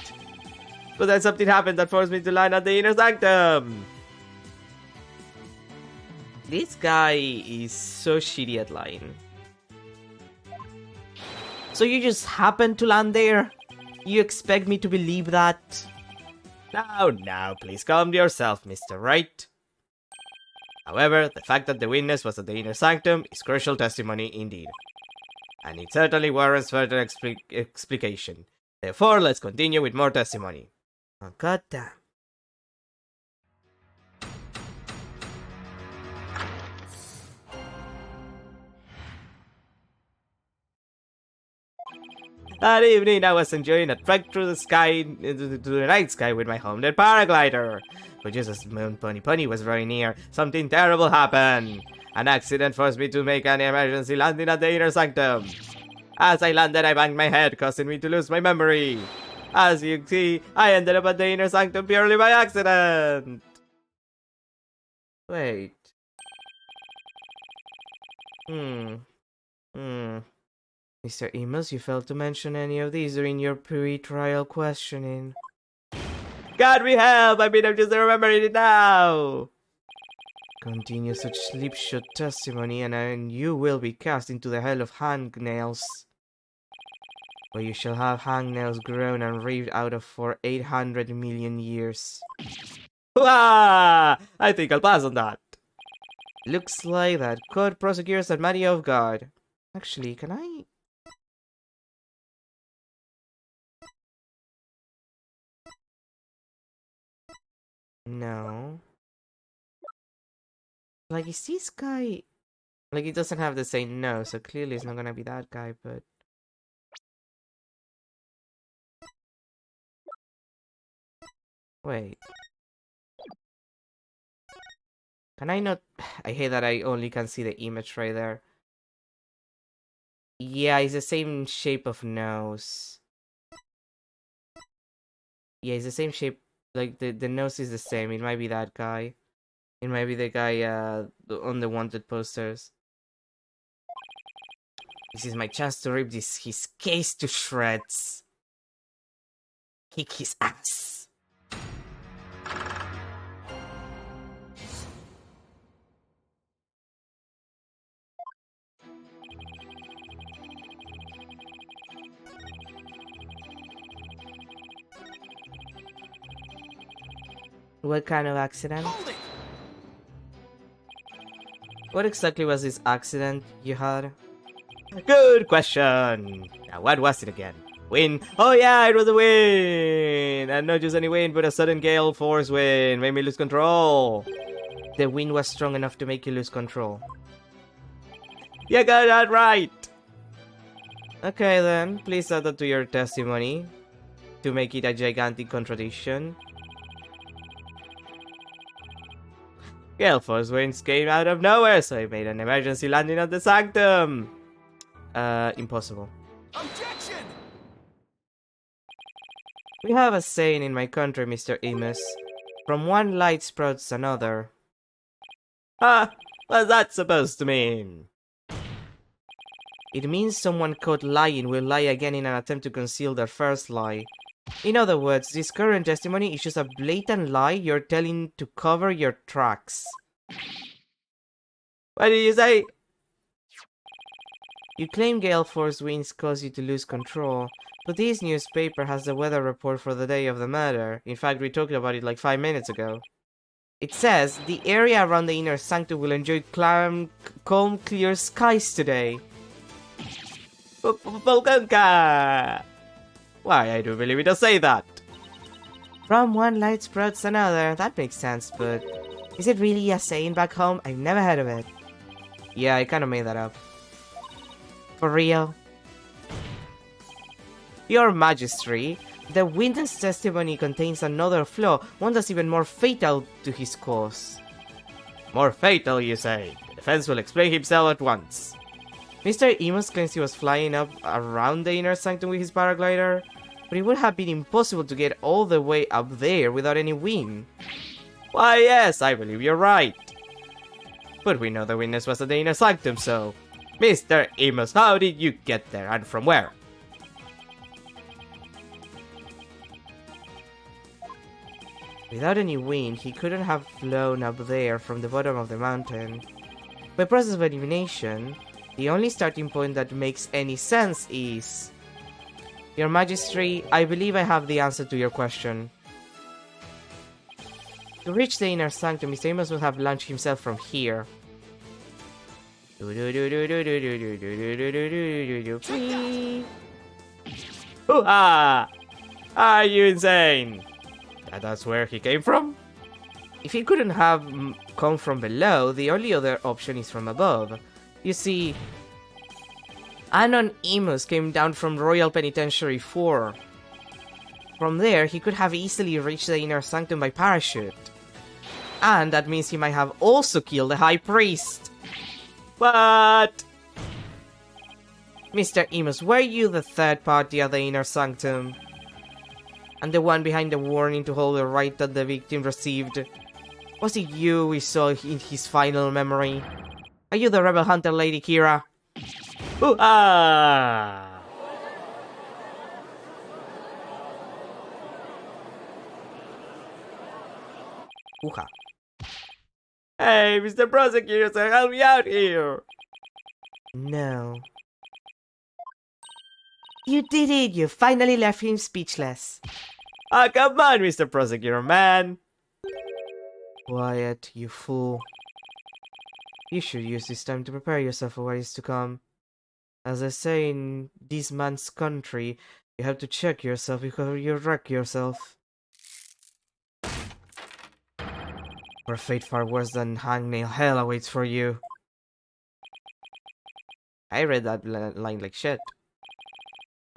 [SPEAKER 3] But then something happened that forced me to land at the inner sanctum.
[SPEAKER 1] This guy is so shitty at lying. So you just happened to land there? You expect me to believe that?
[SPEAKER 3] Now, please calm yourself, Mr. Wright. However, the fact that the witness was at the inner sanctum is crucial testimony indeed. And it certainly warrants further explication. Therefore, let's continue with more testimony.
[SPEAKER 1] Oh, goddamn.
[SPEAKER 3] That evening, I was enjoying a trek through the sky, to the night sky with my homemade paraglider. But just as Mount Pony was very near, something terrible happened. An accident forced me to make an emergency landing at the inner sanctum. As I landed, I banged my head, causing me to lose my memory. As you see, I ended up at the inner sanctum purely by accident.
[SPEAKER 1] Wait. Mr. Amos, you failed to mention any of these during your pre-trial questioning.
[SPEAKER 3] God me help! I mean, I'm just remembering it now.
[SPEAKER 1] Continue such slipshod testimony and you will be cast into the hell of hangnails.
[SPEAKER 3] where you shall have hangnails grown and reaved out of for 800 million years. Hurrah! I think I'll pass on that. Looks like that court prosecutors that Matty off guard. Actually, can I... No. Like, is this guy... Like, he doesn't have the same nose, so clearly it's not gonna be that guy, but... Wait. Can I not... I hate that I only can see the image right there. Yeah, it's the same shape of nose. Yeah, it's the same shape. Like, the nose is the same. It might be that guy. It might be the guy on the wanted posters. This is my chance to rip his case to shreds. Kick his ass. What kind of accident?
[SPEAKER 2] Hold it!
[SPEAKER 3] What exactly was this accident you had? Good question! Now what was it again? Wind? Oh yeah, it was a wind! And not just any wind, but a sudden gale force wind. Made me lose control. The wind was strong enough to make you lose control. You got that right! Okay then, please add that to your testimony. To make it a gigantic contradiction. Gale force winds came out of nowhere, so I made an emergency landing at the sanctum. Impossible.
[SPEAKER 2] Objection!
[SPEAKER 3] We have a saying in my country, Mr. Amos. From one light sprouts another. Ah, what's that supposed to mean? It means someone caught lying will lie again in an attempt to conceal their first lie. In other words, this current testimony is just a blatant lie you're telling to cover your tracks. What did you say? You claim gale force winds cause you to lose control, but this newspaper has the weather report for the day of the murder. In fact, we talked about it like 5 minutes ago. It says, the area around the inner sanctum will enjoy calm, clear skies today. Volkanka! Why, I do believe it does say that. From one light sprouts another, that makes sense, but... Is it really a saying back home? I've never heard of it. Yeah, I kinda made that up. For real? Your Majesty, the witness testimony contains another flaw, one that's even more fatal to his cause. More fatal, you say? The defense will explain himself at once. Mr. Amos claims he was flying up around the inner sanctum with his paraglider, but it would have been impossible to get all the way up there without any wind. Why yes, I believe you're right. But we know the witness was at the inner sanctum, so... Mr. Amos, how did you get there, and from where? Without any wind, he couldn't have flown up there from the bottom of the mountain. By process of elimination, the only starting point that makes any sense is... Your Majesty, I believe I have the answer to your question. To reach the inner sanctum, Mr. Amos would have launched himself from here. Hoo-ha! Are you insane? That's where he came from? If he couldn't have come from below, the only other option is from above. You see, Anon Amos came down from Royal Penitentiary 4. From there, he could have easily reached the inner sanctum by parachute. And that means he might have also killed the High Priest. What? Mr. Amos, were you the third party at the inner sanctum? And the one behind the warning to hold the right that the victim received? Was it you we saw in his final memory? Are you the rebel hunter, Lady Kira? Ooh-ah! Ooh-ha. Hey, Mr. Prosecutor, sir, help me out here! No.
[SPEAKER 1] You did it! You finally left him speechless.
[SPEAKER 3] Ah, come on, Mr. Prosecutor Man.
[SPEAKER 1] Quiet, you fool. You should use this time to prepare yourself for what is to come. As I say in this man's country, you have to check yourself before you wreck yourself. Or a fate far worse than hangnail hell awaits for you. I read that line like shit.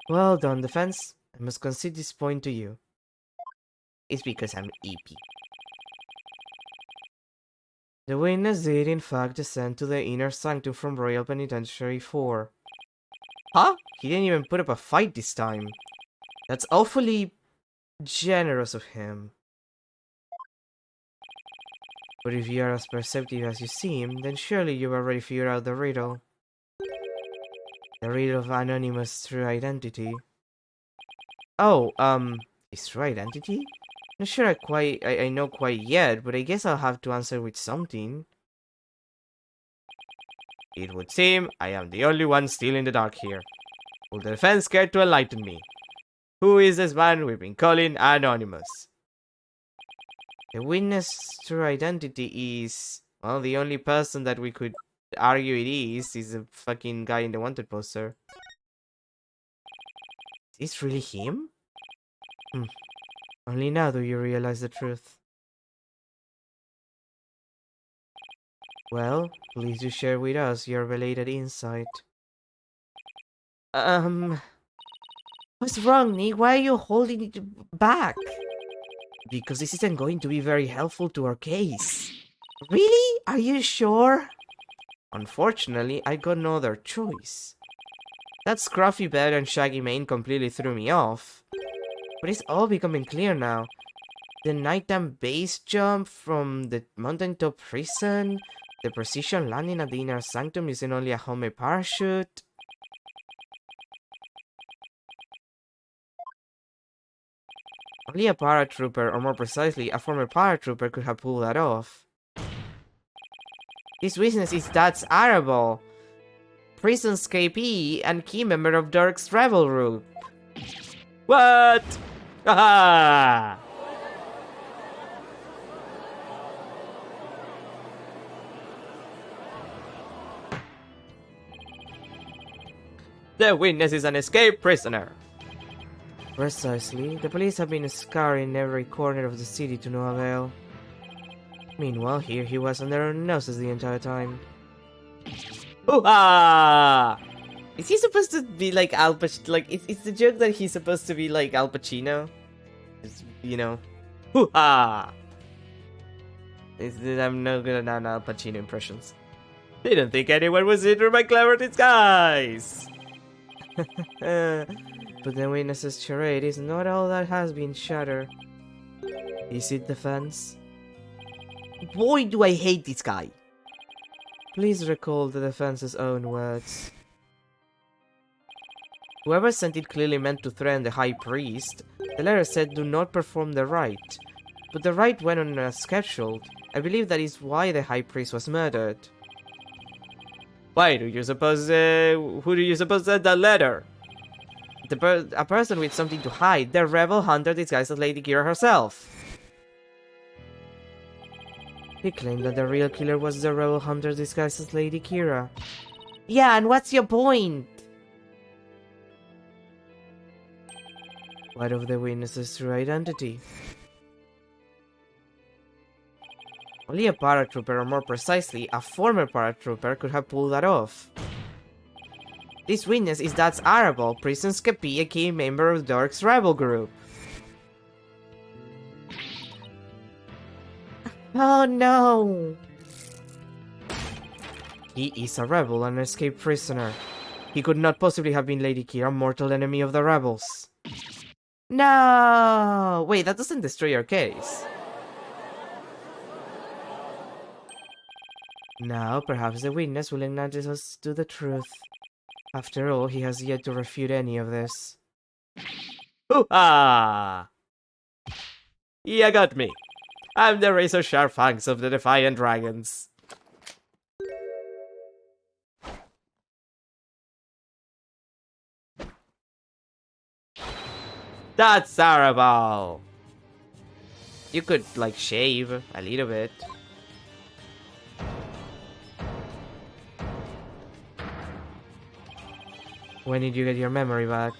[SPEAKER 1] Well done, defense. I must concede this point to you. It's because I'm EP. The witness did in fact descend to the inner sanctum from Royal Penitentiary 4. Huh? He didn't even put up a fight this time. That's awfully generous of him. But if you are as perceptive as you seem, then surely you've already figured out the riddle. The riddle of Anonymous' true identity. Oh, his true identity? Not sure I know quite yet, but I guess I'll have to answer with something.
[SPEAKER 3] It would seem I am the only one still in the dark here. Will the defense care to enlighten me? Who is this man we've been calling Anonymous?
[SPEAKER 1] The witness' true identity is... well, the only person that we could argue it is the fucking guy in the wanted poster. Is this really him? Only now do you realize the truth. Well, please do share with us your related insight. What's wrong, Nick? Why are you holding it back? Because this isn't going to be very helpful to our case. Really? Are you sure? Unfortunately, I got no other choice. That scruffy bed and shaggy mane completely threw me off. But it's all becoming clear now. The nighttime base jump from the mountaintop prison, the precision landing at the inner sanctum using only a homemade parachute. Only a paratrooper, or more precisely, a former paratrooper could have pulled that off. This witness is Dad's Arable, prison's KP, and key member of Dirk's rebel group.
[SPEAKER 3] What? Haha! The witness is an escaped prisoner.
[SPEAKER 1] Precisely. The police have been scouring every corner of the city to no avail. Meanwhile, here he was on their own noses the entire time.
[SPEAKER 3] Hoo-ha!
[SPEAKER 1] Is he supposed to be like Al Pacino? Like, it's the joke that he's supposed to be like Al Pacino? You know?
[SPEAKER 3] Hoo-ha!
[SPEAKER 1] I'm not good at Al Pacino impressions.
[SPEAKER 3] Didn't think anyone was in my clever disguise!
[SPEAKER 1] But the witness's charade is not all that has been shattered. Is it, defense?
[SPEAKER 3] Boy, do I hate this guy!
[SPEAKER 1] Please recall the defense's own words. Whoever sent it clearly meant to threaten the High Priest. The letter said, "Do not perform the rite." But the rite went on as scheduled. I believe that is why the High Priest was murdered.
[SPEAKER 3] Why do you suppose, who do you suppose sent that letter?
[SPEAKER 1] A person with something to hide, the rebel hunter disguised as Lady Kira herself. He claimed that the real killer was the rebel hunter disguised as Lady Kira. Yeah, and what's your point? What of the witness's true identity? Only a paratrooper, or more precisely, a former paratrooper, could have pulled that off. This witness is Dad's Arable, prison's KP, a key member of Dirk's rebel group. Oh no! He is a rebel and an escaped prisoner. He could not possibly have been Lady Kira, mortal enemy of the rebels. No! Wait, that doesn't destroy your case. Now, perhaps the witness will enlighten us to the truth. After all, he has yet to refute any of this.
[SPEAKER 3] Hoo-ha! You got me. I'm the razor-sharp fangs of the Defiant Dragons. That's terrible. You could, like, shave a little bit.
[SPEAKER 1] When did you get your memory back?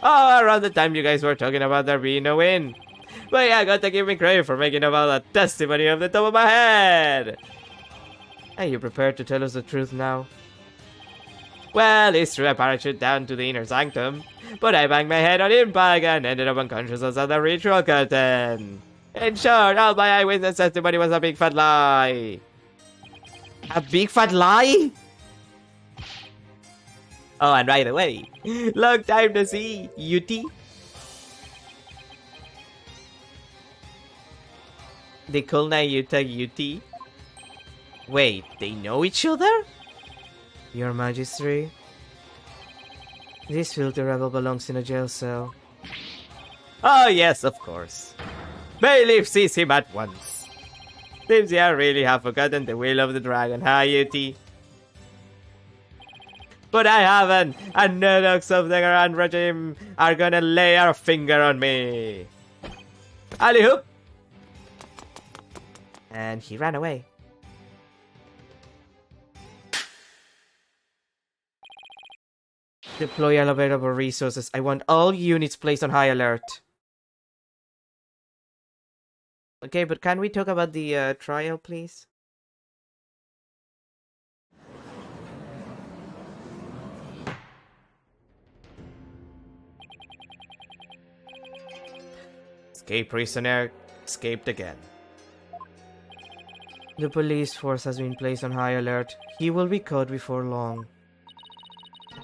[SPEAKER 3] Oh, around the time you guys were talking about there being a win. But yeah, got to give me credit for making about a testimony off the top of my head.
[SPEAKER 1] Are you prepared to tell us the truth now?
[SPEAKER 3] Well, it's true I parachuted down to the inner sanctum, but I banged my head on impact and ended up unconscious outside the ritual curtain. In short, all my eyewitness testimony was a big fat lie.
[SPEAKER 1] A big fat lie?
[SPEAKER 3] Oh, and by the way, long time to see, UT. They call Nayuta UT. Wait, they know each other?
[SPEAKER 1] Your Majesty? This filthy rebel belongs in a jail cell.
[SPEAKER 3] Oh yes, of course. Bailiff sees him at once. Seems you really have forgotten the will of the dragon, huh, UT? But I haven't, and the dogs of the Grand Regime are gonna lay our finger on me. Alley-hoop!
[SPEAKER 1] And he ran away. Deploy available resources. I want all units placed on high alert. Okay, but can we talk about the trial, please?
[SPEAKER 3] Escape prisoner escaped again.
[SPEAKER 1] The police force has been placed on high alert. He will be caught before long.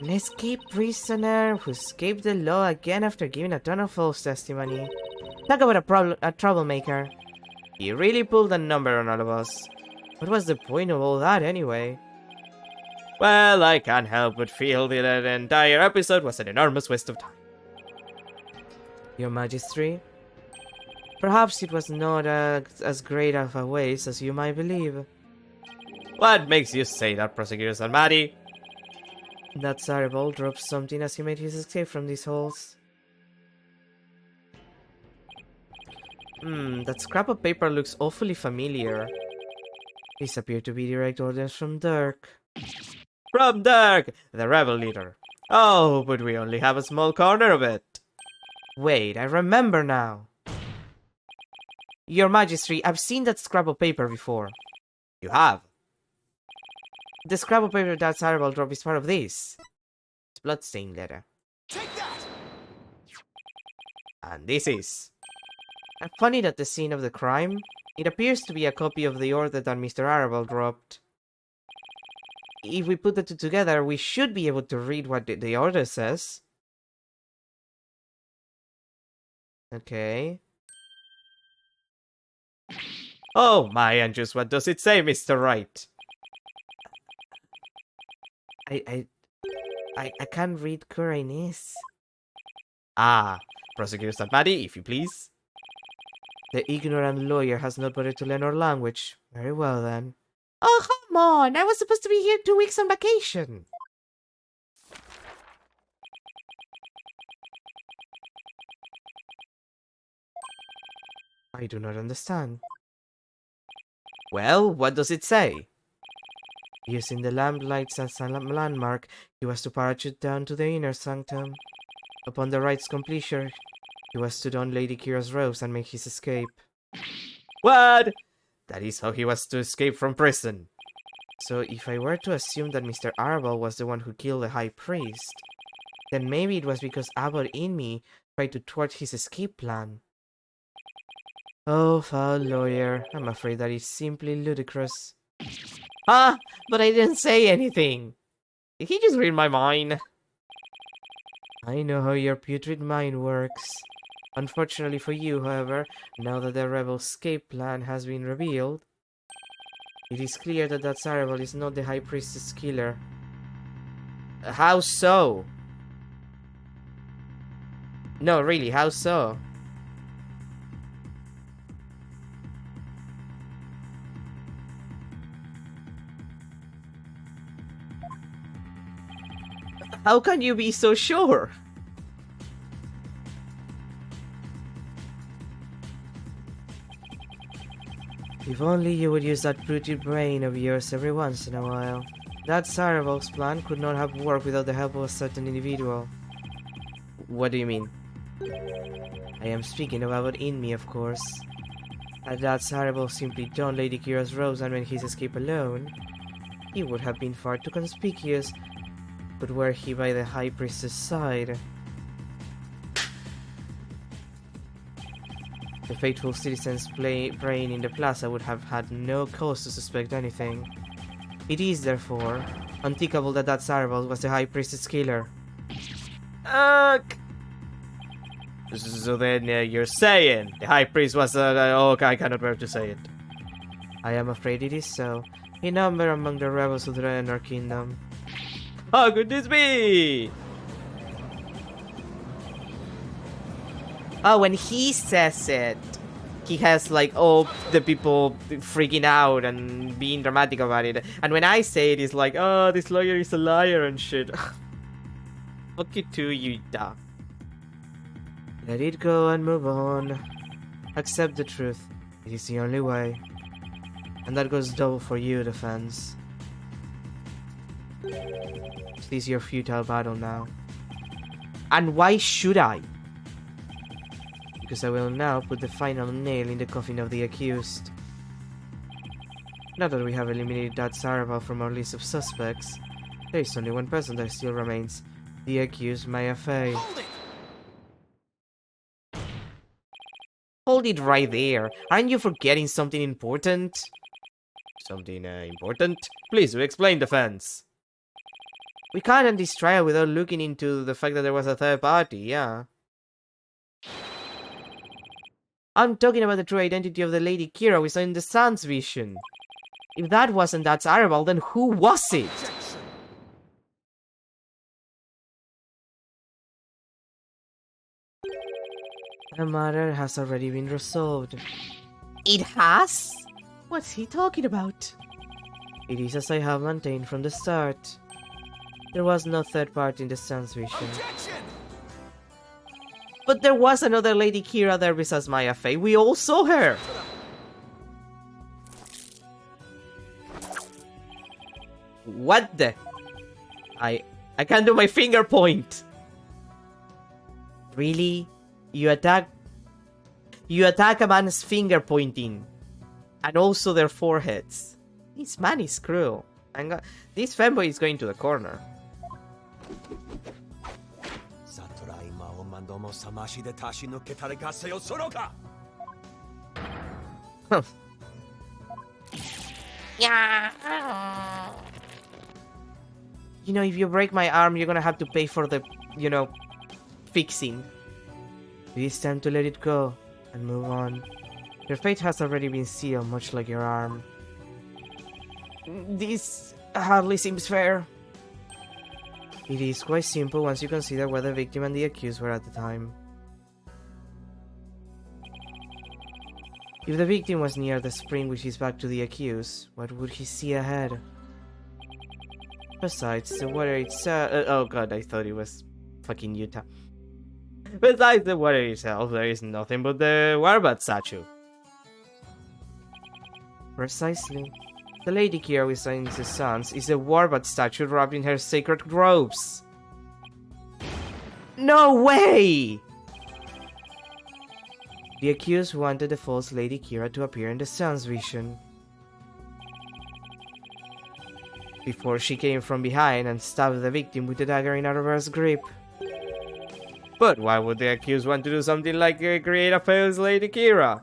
[SPEAKER 1] An escaped prisoner who escaped the law again after giving a ton of false testimony. Talk about a troublemaker.
[SPEAKER 3] He really pulled a number on all of us.
[SPEAKER 1] What was the point of all that anyway?
[SPEAKER 3] Well, I can't help but feel that the entire episode was an enormous waste of time.
[SPEAKER 1] Your Majesty? Perhaps it was not as great of a waste as you might believe.
[SPEAKER 3] What makes you say that, Prosecutor Salmati?
[SPEAKER 1] That Zaribal dropped something as he made his escape from these halls. That scrap of paper looks awfully familiar. These appear to be direct orders from Dirk.
[SPEAKER 3] From Dirk, the rebel leader. Oh, but we only have a small corner of it.
[SPEAKER 1] Wait, I remember now. Your Majesty, I've seen that scrap of paper before.
[SPEAKER 3] You have?
[SPEAKER 1] The scrap of paper that Zaribal dropped is part of this. It's bloodstained letter.
[SPEAKER 2] Take that!
[SPEAKER 3] And this is...
[SPEAKER 1] Funny that the scene of the crime, it appears to be a copy of the order that Mr. Arabel dropped. If we put the two together, we should be able to read what the order says. Okay.
[SPEAKER 3] Oh my, and just what does it say, Mr. Wright?
[SPEAKER 1] I can't read Kuranese.
[SPEAKER 3] Ah, Prosecutor Salmati, if you please.
[SPEAKER 1] The ignorant lawyer has not bothered to learn our language. Very well then.
[SPEAKER 3] Oh, come on! I was supposed to be here 2 weeks on vacation.
[SPEAKER 1] I do not understand.
[SPEAKER 3] Well, what does it say?
[SPEAKER 1] Using the lamplights as a landmark, he was to parachute down to the inner sanctum. Upon the rite's completion, he was to don Lady Kira's robes and make his escape.
[SPEAKER 3] What? That is how he was to escape from prison.
[SPEAKER 1] So if I were to assume that Mr. Arabal was the one who killed the High Priest, then maybe it was because Abbot in me tried to thwart his escape plan. Oh, foul lawyer, I'm afraid that is simply ludicrous.
[SPEAKER 3] Huh? But I didn't say anything. Did he just read my mind?
[SPEAKER 1] I know how your putrid mind works. Unfortunately for you, however, now that the rebel escape plan has been revealed, it is clear that Zaribal is not the High Priestess killer.
[SPEAKER 3] How so?
[SPEAKER 1] No, really, how so?
[SPEAKER 3] How can you be so sure?
[SPEAKER 1] If only you would use that pretty brain of yours every once in a while. That Cyberbolt's plan could not have worked without the help of a certain individual. What do you mean? I am speaking about Inmi, of course. Had that Cyberbolt simply donned Lady Kira's robes and made his escape alone, he would have been far too conspicuous. But were he by the High Priestess' side? The faithful citizens praying in the plaza would have had no cause to suspect anything. It is, therefore, unthinkable that Cyberbolt was the High Priestess' killer.
[SPEAKER 3] So then you're saying the High Priest was oh, I cannot bear to say it.
[SPEAKER 1] I am afraid it is so. A number among the rebels who threaten our kingdom.
[SPEAKER 3] How could this be?
[SPEAKER 1] Oh, when he says it, he has like all the people freaking out and being dramatic about it. And when I say it, it's like, oh, this lawyer is a liar and shit.
[SPEAKER 3] Fuck you too, you duck.
[SPEAKER 1] Let it go and move on. Accept the truth. It is the only way. And that goes double for you, the fans. This is your futile battle now. And why should I? Because I will now put the final nail in the coffin of the accused. Now that we have eliminated that Cyberbolt from our list of suspects, there is only one person that still remains. The accused, Maya Fey. Hold it right there. Aren't you forgetting something important?
[SPEAKER 3] Something important? Please explain the fence.
[SPEAKER 1] We can't end this trial without looking into the fact that there was a third party, yeah. I'm talking about the true identity of the Lady Kira we saw in the Sun's vision. If that wasn't that Cyberbolt, then who was it?
[SPEAKER 2] Objection.
[SPEAKER 1] The matter has already been resolved.
[SPEAKER 3] It has?
[SPEAKER 1] What's he talking about? It is as I have maintained from the start. There was no third party in the Sun's vision.
[SPEAKER 2] Objection.
[SPEAKER 1] But there was another Lady Kira there besides Maya Fey. We all saw her! What the? I can't do my finger point! Really? You attack a man's finger pointing. And also their foreheads. This man is cruel. This fanboy is going to the corner. You know, if you break my arm, you're gonna have to pay for the, fixing. It is time to let it go and move on. Your fate has already been sealed, much like your arm. This hardly seems fair. It is quite simple once you consider where the victim and the accused were at the time. If the victim was near the spring which is back to the accused, what would he see ahead? Besides, the water itself... oh god, I thought it was fucking Utah. Besides the water itself, there is nothing but the Warbat statue. Precisely. The Lady Kira we saw in the Suns is a Warbat statue wrapped in her sacred robes. No way! The accused wanted the false Lady Kira to appear in the Sun's vision. Before she came from behind and stabbed the victim with the dagger in a reverse grip.
[SPEAKER 3] But why would the accused want to do something like create a false Lady Kira?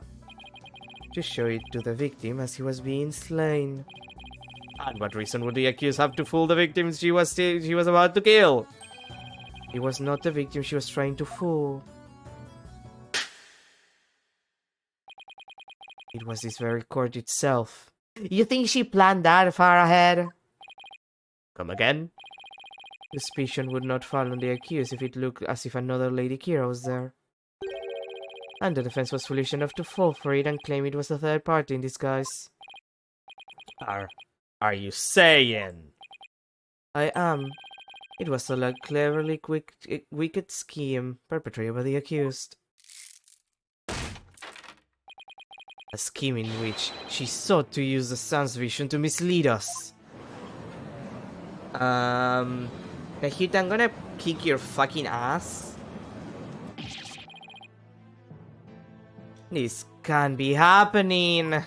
[SPEAKER 1] To show it to the victim as he was being slain.
[SPEAKER 3] And what reason would the accused have to fool the victim she was about to kill?
[SPEAKER 1] It was not the victim she was trying to fool. It was this very court itself. You think she planned that far ahead?
[SPEAKER 3] Come again?
[SPEAKER 1] Suspicion would not fall on the accused if it looked as if another Lady Kira was there. And the defense was foolish enough to fall for it and claim it was a third party in disguise.
[SPEAKER 3] Are you saying?
[SPEAKER 1] I am. It was a cleverly wicked scheme perpetrated by the accused.
[SPEAKER 3] a scheme in which she sought to use the sun's vision to mislead us. Nahida, I'm gonna kick your fucking ass. This can't be happening.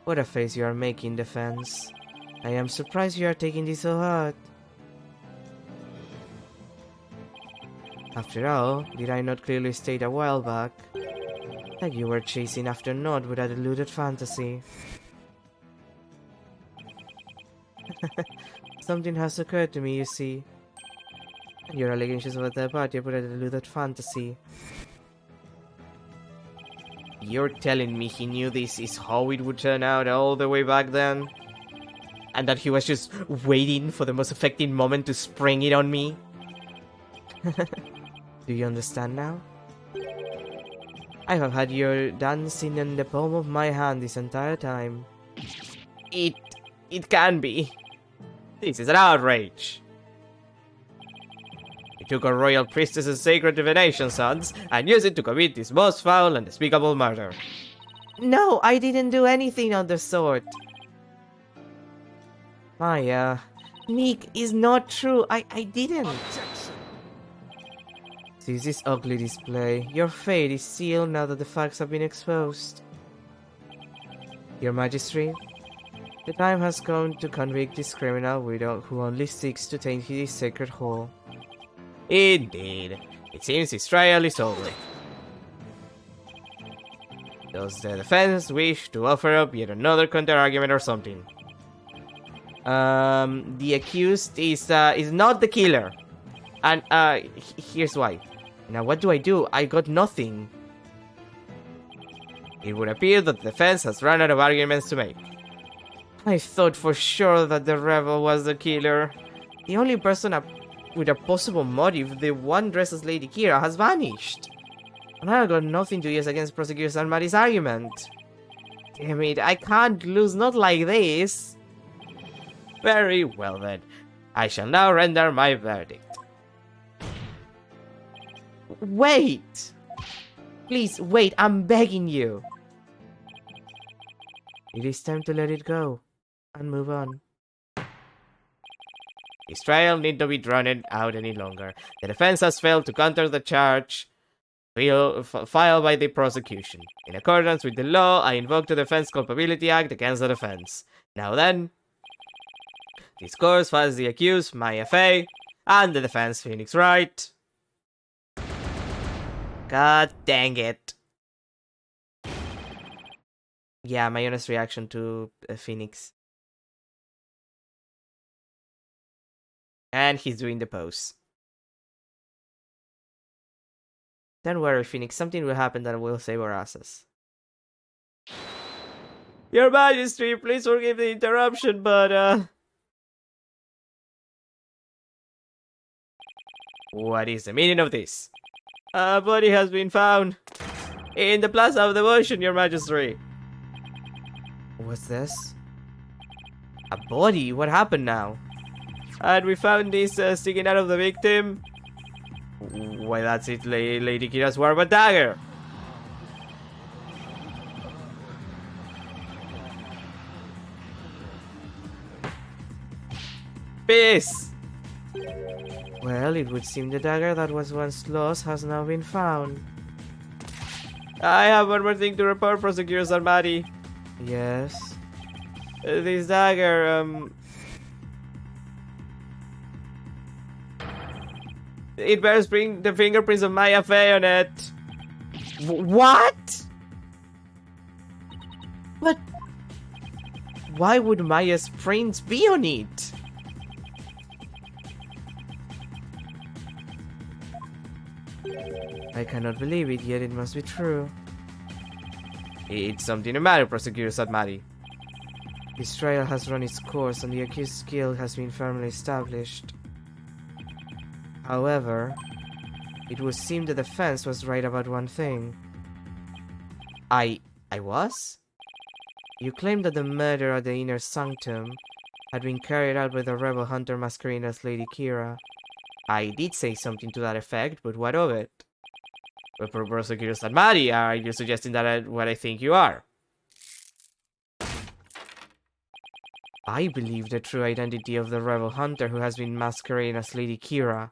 [SPEAKER 3] What a face you are making, Defense. I am surprised you are taking this so hard. After all, did I not clearly state a while back that you were chasing after Nod with a deluded fantasy? Something has occurred to me, you see. Your allegations about the party were a deluded fantasy. You're telling me he knew this is how it would turn out all the way back then? And that he was just waiting for the most effective moment to spring it on me? Do you understand now? I have had your dancing in the palm of my hand this entire time. It can be. This is an outrage. You took a royal priestess's sacred divination, sons, and used it to commit this most foul and despicable murder. No, I didn't do anything of the sort. Maya, Meek is not true. I didn't.
[SPEAKER 2] Objection.
[SPEAKER 3] See this ugly display. Your fate is sealed now that the facts have been exposed. Your Majesty, the time has come to convict this criminal widow who only seeks to taint his sacred hall. Indeed. It seems his trial is over. Does the defense wish to offer up yet another counter-argument or something? The accused is not the killer. And, here's why. Now, what do? I got nothing. It would appear that the defense has run out of arguments to make. I thought for sure that the rebel was the killer. The only person with a possible motive, the one dressed as Lady Kira, has vanished. And I got nothing to use against Prosecutor Sanmari's argument. Damn it, I can't lose, not like this. Very well then. I shall now render my verdict. Wait! Please, wait, I'm begging you. It is time to let it go and move on. This trial need not be drawn out any longer. The defense has failed to counter the charge filed by the prosecution. In accordance with the law, I invoke the Defense Culpability Act against the defense. Now then, this court finds the accused, Maya Fey, and the defense, Phoenix Wright. God dang it. Yeah, my honest reaction to Phoenix. And he's doing the pose. Don't worry, Phoenix. Something will happen that will save our asses. Your Majesty, please forgive the interruption, but, what is the meaning of this? A body has been found in the Plaza of Devotion, Your Majesty. What's this? A body? What happened now? And we found this sticking out of the victim. Why, that's it, Lady Kira's Warba dagger. Peace! Well, it would seem the dagger that was once lost has now been found. I have one more thing to report, Prosecutor Sarmati. Yes? This dagger, it bears the fingerprints of Maya Fey on it. What? But why would Maya's prints be on it? I cannot believe it, yet it must be true. It's something the matter, Prosecutor Sadmari. This trial has run its course and the accused's guilt has been firmly established. However, it would seem the defense was right about one thing. I was? You claimed that the murder at the Inner Sanctum had been carried out by the rebel hunter masquerading as Lady Kira. I did say something to that effect, but what of it? But for prosecutors that Maddie, are you suggesting that what I think you are? I believe the true identity of the rebel hunter who has been masquerading as Lady Kira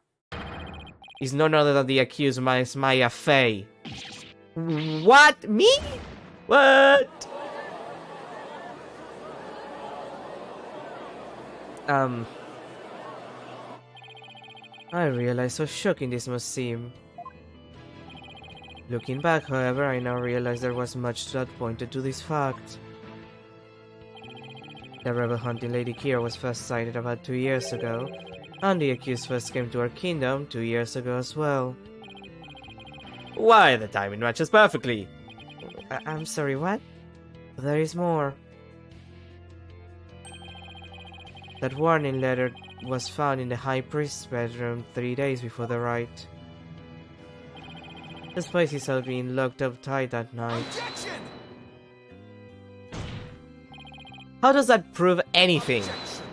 [SPEAKER 3] is none other than the accused Miss Maya Fey. What? Me? What? I realize how shocking this must seem. Looking back, however, I now realize there was much that pointed to this fact. The rebel hunting Lady Kira was first sighted about 2 years ago, and the accused first came to our kingdom 2 years ago as well. Why, the timing matches perfectly. I'm sorry, what? There is more. That warning letter was found in the High Priest's bedroom 3 days before the rite. Despite himself being locked up tight that night.
[SPEAKER 2] Objection!
[SPEAKER 3] How does that prove anything?
[SPEAKER 2] Objection!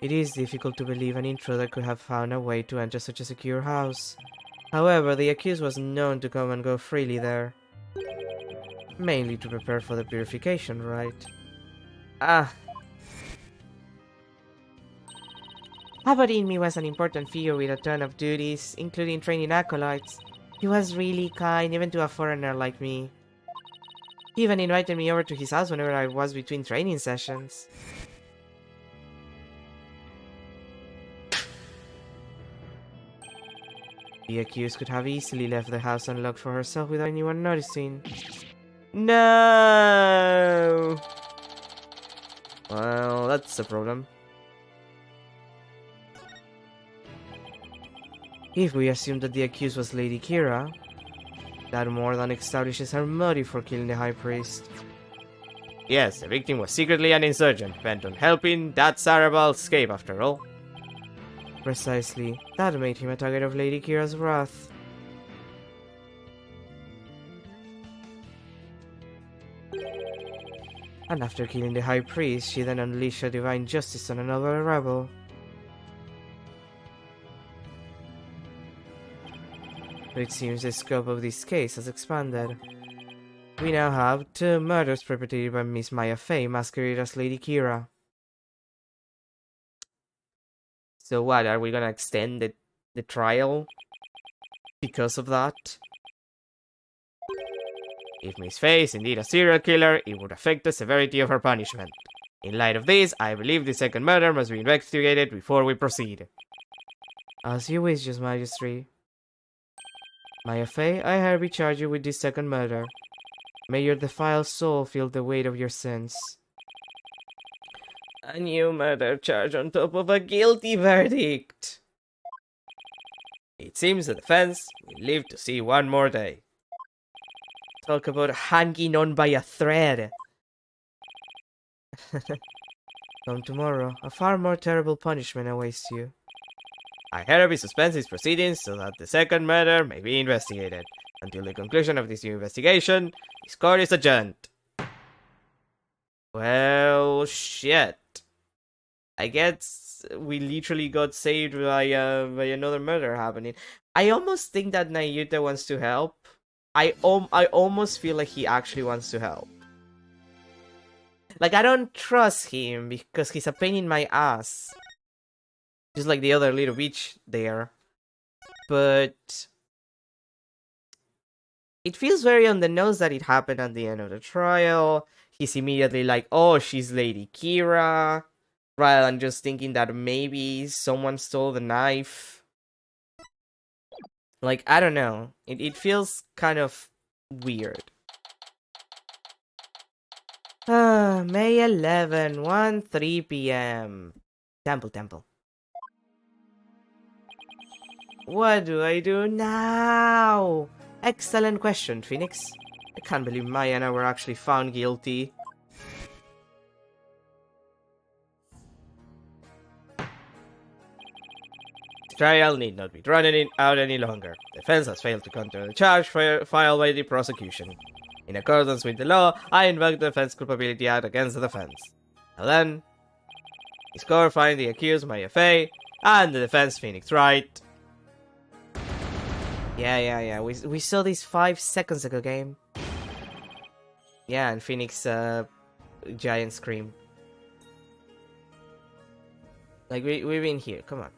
[SPEAKER 1] It is difficult to believe an intruder could have found a way to enter such a secure house. However, the accused was known to come and go freely there. Mainly to prepare for the purification rite. Abarinmi was an important figure with a ton of duties, including training acolytes. He was really kind, even to a foreigner like me. He even invited me over to his house whenever I was between training sessions. The accused could have easily left the house unlocked for herself without anyone noticing. No! Well, that's a problem. If we assume that the accused was Lady Kira, that more than establishes her motive for killing the High Priest. Yes, the victim was secretly an insurgent, bent on helping that Sarabal escape after all. Precisely. That made him a target of Lady Kira's wrath. And after killing the High Priest, she then unleashed her divine justice on another rebel. But it seems the scope of this case has expanded. We now have 2 murders perpetrated by Miss Maya Fey, masqueraded as Lady Kira. So what, are we gonna extend the trial because of that? If Miss Fey is indeed a serial killer, it would affect the severity of her punishment. In light of this, I believe the second murder must be investigated before we proceed. As you wish, Your Majesty. Maya Fey, I hereby charge you with this second murder. May your defiled soul feel the weight of your sins. A new murder charge on top of a guilty verdict. It seems the defense will live to see one more day. Talk about hanging on by a thread. Come tomorrow, a far more terrible punishment awaits you. I hereby suspend these proceedings so that the second murder may be investigated. Until the conclusion of this new investigation, this court is adjourned. Well, shit. I guess we literally got saved by another murder happening. I almost think that Nayuta wants to help. I almost feel like he actually wants to help. Like, I don't trust him because he's a pain in my ass. Just like the other little bitch there. But it feels very on the nose that it happened at the end of the trial. He's immediately like, oh, she's Lady Kira. Rather than just thinking that maybe someone stole the knife. Like, I don't know. It feels kind of weird. May 11, 1:03 p.m. Temple. What do I do now? Excellent question, Phoenix. I can't believe Maya and I were actually found guilty. The trial need not be drawn out any longer. Defense has failed to counter the charge filed by the prosecution. In accordance with the law, I invoke the Defense Culpability Act against the defense. Now then, the score find the accused Maya Fey and the defense Phoenix Wright. Yeah. We saw this 5 seconds ago, game. Yeah, and Phoenix giant scream. Like we've been here. Come on.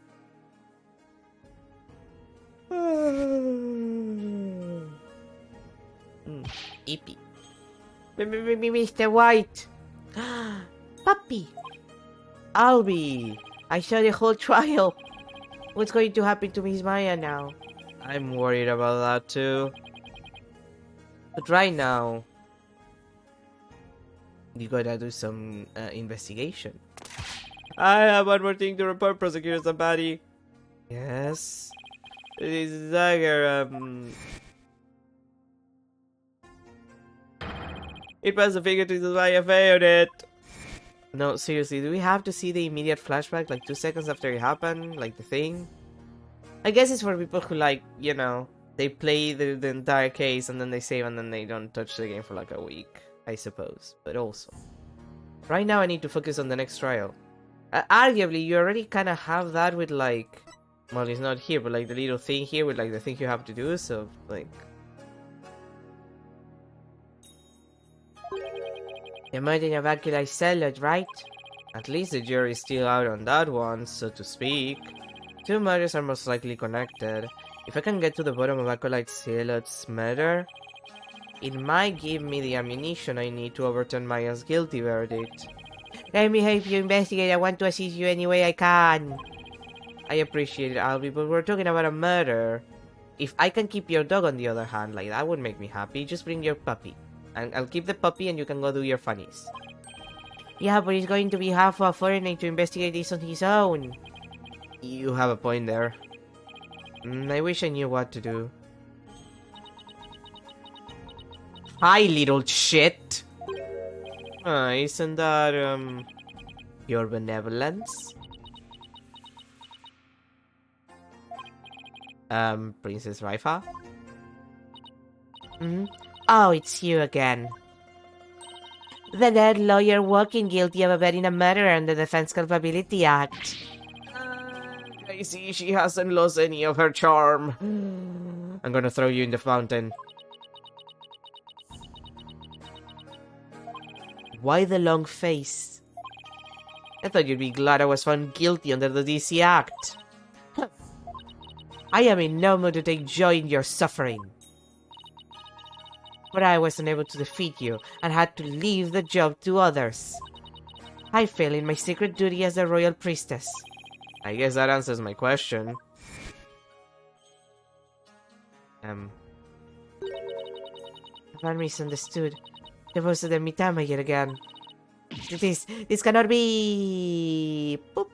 [SPEAKER 1] Eepy. Mr. White. Puppy. Albie. I saw the whole trial. What's going to happen to Miss Maya now? I'm worried about that too. But right now, you gotta do some investigation.
[SPEAKER 3] I have one more thing to report, Prosecutor Somebody.
[SPEAKER 1] Yes.
[SPEAKER 3] This dagger, it was a figure to why I failed it.
[SPEAKER 1] No, seriously, do we have to see the immediate flashback, like 2 seconds after it happened, like the thing? I guess it's for people who, like, you know, they play the entire case and then they save and then they don't touch the game for like a week, I suppose. But also, right now I need to focus on the next trial. Arguably, you already kind of have that with, like, well, it's not here, but like the little thing here with like the thing you have to do, so like... You murdered an evacuate salad, right? At least the jury's still out on that one, so to speak. 2 murders are most likely connected. If I can get to the bottom of Acolyte Zealot's murder, it might give me the ammunition I need to overturn Maya's guilty verdict. Let me help you investigate. I want to assist you any way I can. I appreciate it, Albie, but we're talking about a murder. If I can keep your dog on the other hand, like that would make me happy. Just bring your puppy. And I'll keep the puppy and you can go do your funnies. Yeah, but he's going to be half a foreigner to investigate this on his own. You have a point there. I wish I knew what to do. Hi, little shit! Isn't that, your benevolence? Princess Raifa? Oh, it's you again. The dead lawyer walking guilty of abetting a murder under the Defense Culpability Act. I see she hasn't lost any of her charm. I'm gonna throw you in the fountain. Why the long face? I thought you'd be glad I was found guilty under the DC Act. I am in no mood to take joy in your suffering. But I was unable to defeat you and had to leave the job to others. I failed in my secret duty as a royal priestess. I guess that answers my question. I've misunderstood. Devoted to the Mitama yet again. This cannot be... Boop.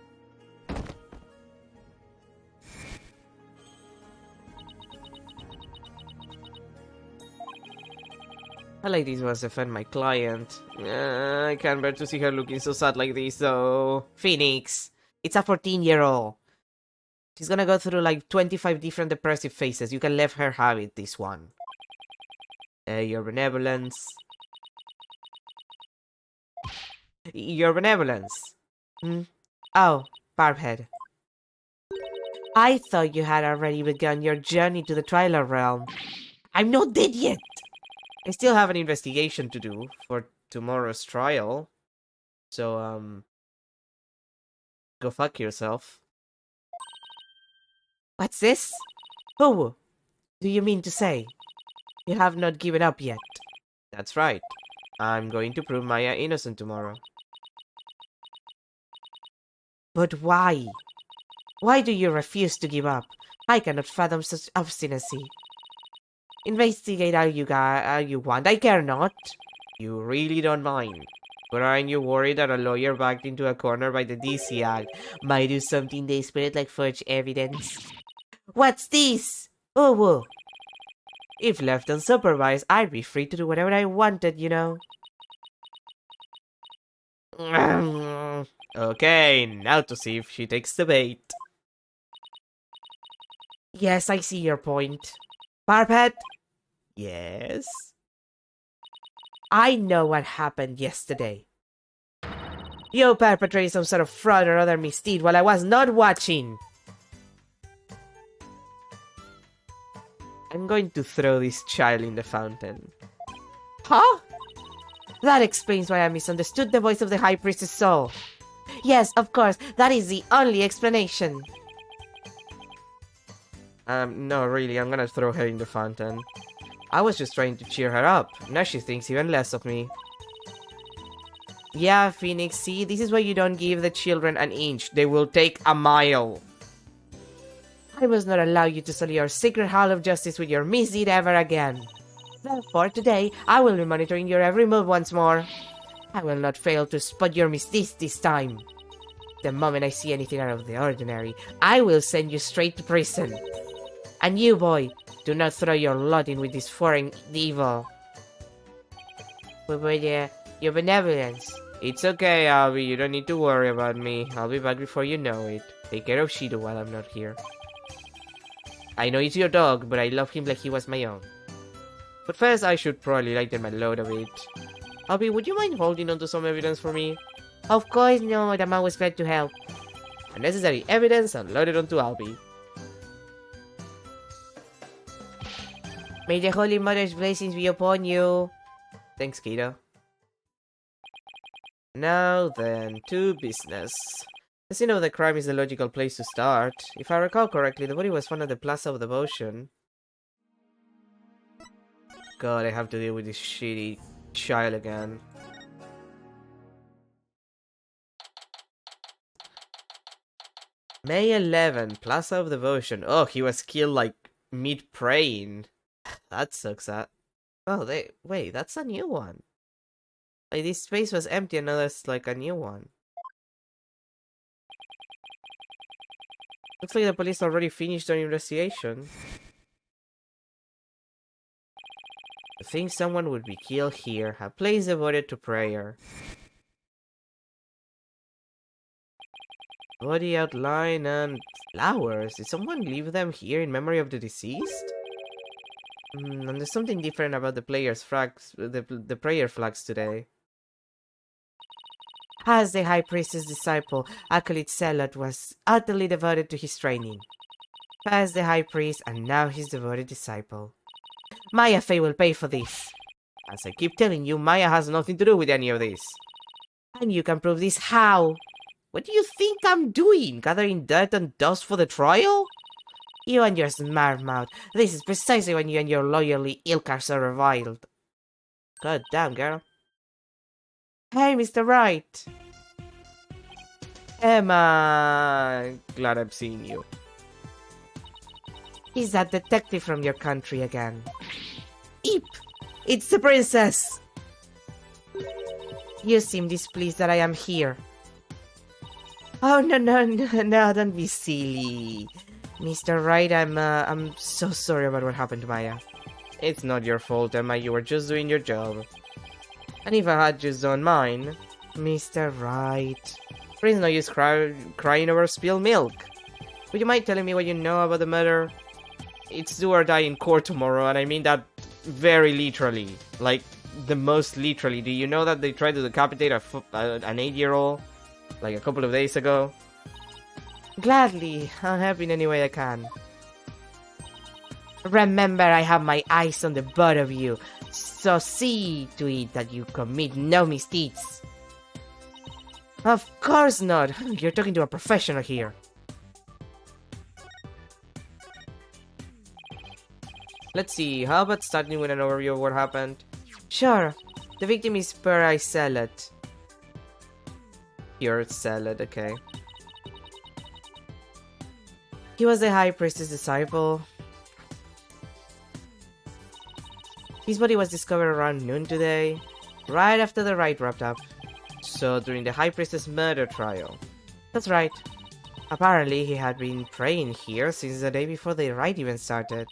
[SPEAKER 1] I like these ones to defend my client. I can't bear to see her looking so sad like this, though. Phoenix, it's a 14-year-old. She's gonna go through like 25 different depressive phases. You can let her have it, this one. Your benevolence. Your benevolence. Oh, Barbhead. I thought you had already begun your journey to the Twilight Realm. I'm not dead yet! I still have an investigation to do for tomorrow's trial. So, go fuck yourself. What's this? Who do you mean to say? You have not given up yet. That's right. I'm going to prove Maya innocent tomorrow. But why? Why do you refuse to give up? I cannot fathom such obstinacy. Investigate all you want, I care not. You really don't mind. But aren't you worried that a lawyer backed into a corner by the DC Act might do something desperate like forge evidence? What's this? Oh, if left unsupervised, I'd be free to do whatever I wanted, you know. Okay, now to see if she takes the bait. Yes, I see your point. Barbhead? Yes? I know what happened yesterday. You perpetrated some sort of fraud or other misdeed while I was not watching.
[SPEAKER 3] I'm going to throw this child in the fountain.
[SPEAKER 1] Huh? That explains why I misunderstood the voice of the High Priestess soul. Yes, of course, that is the only explanation.
[SPEAKER 3] No, really, I'm gonna throw her in the fountain. I was just trying to cheer her up. Now she thinks even less of me. Yeah, Phoenix, see, this is why you don't give the children an inch. They will take a mile.
[SPEAKER 1] I must not allow you to sully your sacred hall of justice with your misdeed ever again. Therefore, today, I will be monitoring your every move once more. I will not fail to spot your misdeeds this time. The moment I see anything out of the ordinary, I will send you straight to prison. And you, boy, do not throw your lot in with this foreign evil. With your benevolence.
[SPEAKER 3] It's okay, Albie. You don't need to worry about me. I'll be back before you know it. Take care of Shido while I'm not here. I know it's your dog, but I love him like he was my own. But first, I should probably lighten my load a bit. Albie, would you mind holding onto some evidence for me?
[SPEAKER 1] Of course not, I'm always glad to help.
[SPEAKER 3] Unnecessary evidence unloaded onto Albie.
[SPEAKER 1] May the Holy Mother's blessings be upon you.
[SPEAKER 3] Thanks, Kita. Now then, to business. The scene of the crime is the logical place to start. If I recall correctly, the body was found at the Plaza of Devotion. God, I have to deal with this shitty child again. May 11, Plaza of Devotion. Oh, he was killed like mid-praying. That sucks. Oh, wait, that's a new one. Like, this space was empty and now there's like a new one. Looks like the police already finished their investigation. I think someone would be killed here. A place devoted to prayer. Body outline and flowers. Did someone leave them here in memory of the deceased? And there's something different about the players' flags, the prayer flags today.
[SPEAKER 1] As the High Priestess' disciple, Acolyte Zealot was utterly devoted to his training. As the High Priest, and now his devoted disciple. Maya Fey will pay for this.
[SPEAKER 3] As I keep telling you, Maya has nothing to do with any of this.
[SPEAKER 1] And you can prove this how?
[SPEAKER 3] What do you think I'm doing? Gathering dirt and dust for the trial?
[SPEAKER 1] You and your smart mouth. This is precisely when you and your loyally ilk are so reviled.
[SPEAKER 3] God damn, girl.
[SPEAKER 1] Hey, Mr. Wright.
[SPEAKER 3] Emma, glad I've seen you.
[SPEAKER 1] Is that detective from your country again? Eep! It's the princess! You seem displeased that I am here. Oh, no, don't be silly. Mr. Wright, I'm so sorry about what happened to Maya.
[SPEAKER 3] It's not your fault, Emma. You were just doing your job. And if I had just done mine...
[SPEAKER 1] Mr. Wright...
[SPEAKER 3] There's no use crying over spilled milk. Would you mind telling me what you know about the murder? It's do or die in court tomorrow, and I mean that very literally. Like, the most literally. Do you know that they tried to decapitate an 8-year-old? Like, a couple of days ago?
[SPEAKER 1] Gladly. I'll help in any way I can. Remember, I have my eyes on the both of you. So see to it that you commit no misdeeds. Of course not. You're talking to a professional here.
[SPEAKER 3] Let's see, how about starting with an overview of what happened?
[SPEAKER 1] Sure. The victim is Pure Zealot.
[SPEAKER 3] Pure Zealot, okay.
[SPEAKER 1] He was the High Priestess' disciple. His body was discovered around noon today, right after the rite wrapped up.
[SPEAKER 3] So, during the High Priestess murder trial?
[SPEAKER 1] That's right.
[SPEAKER 3] Apparently, he had been praying here since the day before the rite even started.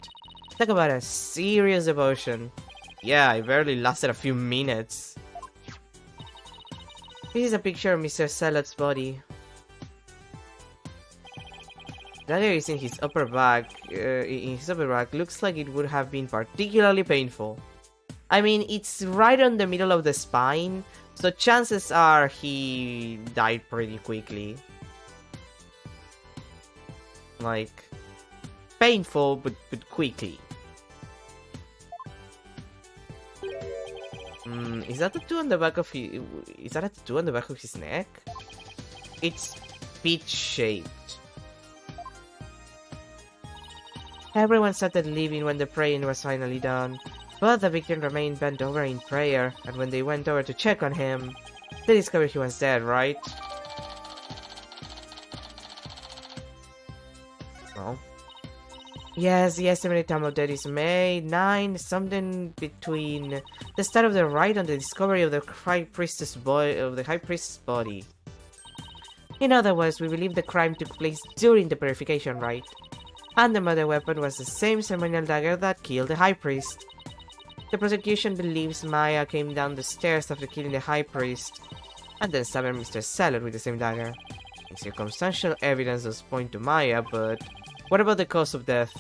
[SPEAKER 3] Talk about a serious devotion. Yeah, it barely lasted a few minutes.
[SPEAKER 1] This is a picture of Mr. Zealot's body.
[SPEAKER 3] That area is in his upper back. Looks like it would have been particularly painful. I mean, it's right on the middle of the spine, so chances are he died pretty quickly. Like, painful, but quickly. Is that a tattoo on the back of his... Is that a tattoo on the back of his neck? It's peach-shaped.
[SPEAKER 1] Everyone started leaving when the praying was finally done, but the victim remained bent over in prayer, and when they went over to check on him, they discovered he was dead, right?
[SPEAKER 3] Oh.
[SPEAKER 1] Yes, the estimated time of death is May 9, something between the start of the rite and the discovery of the High Priestess body. In other words, we believe the crime took place during the purification rite, and the murder weapon was the same ceremonial dagger that killed the High Priest. The prosecution believes Maya came down the stairs after killing the High Priest, and then stabbed Mr. Salad with the same dagger. Circumstantial evidence does point to Maya, but what about the cause of death?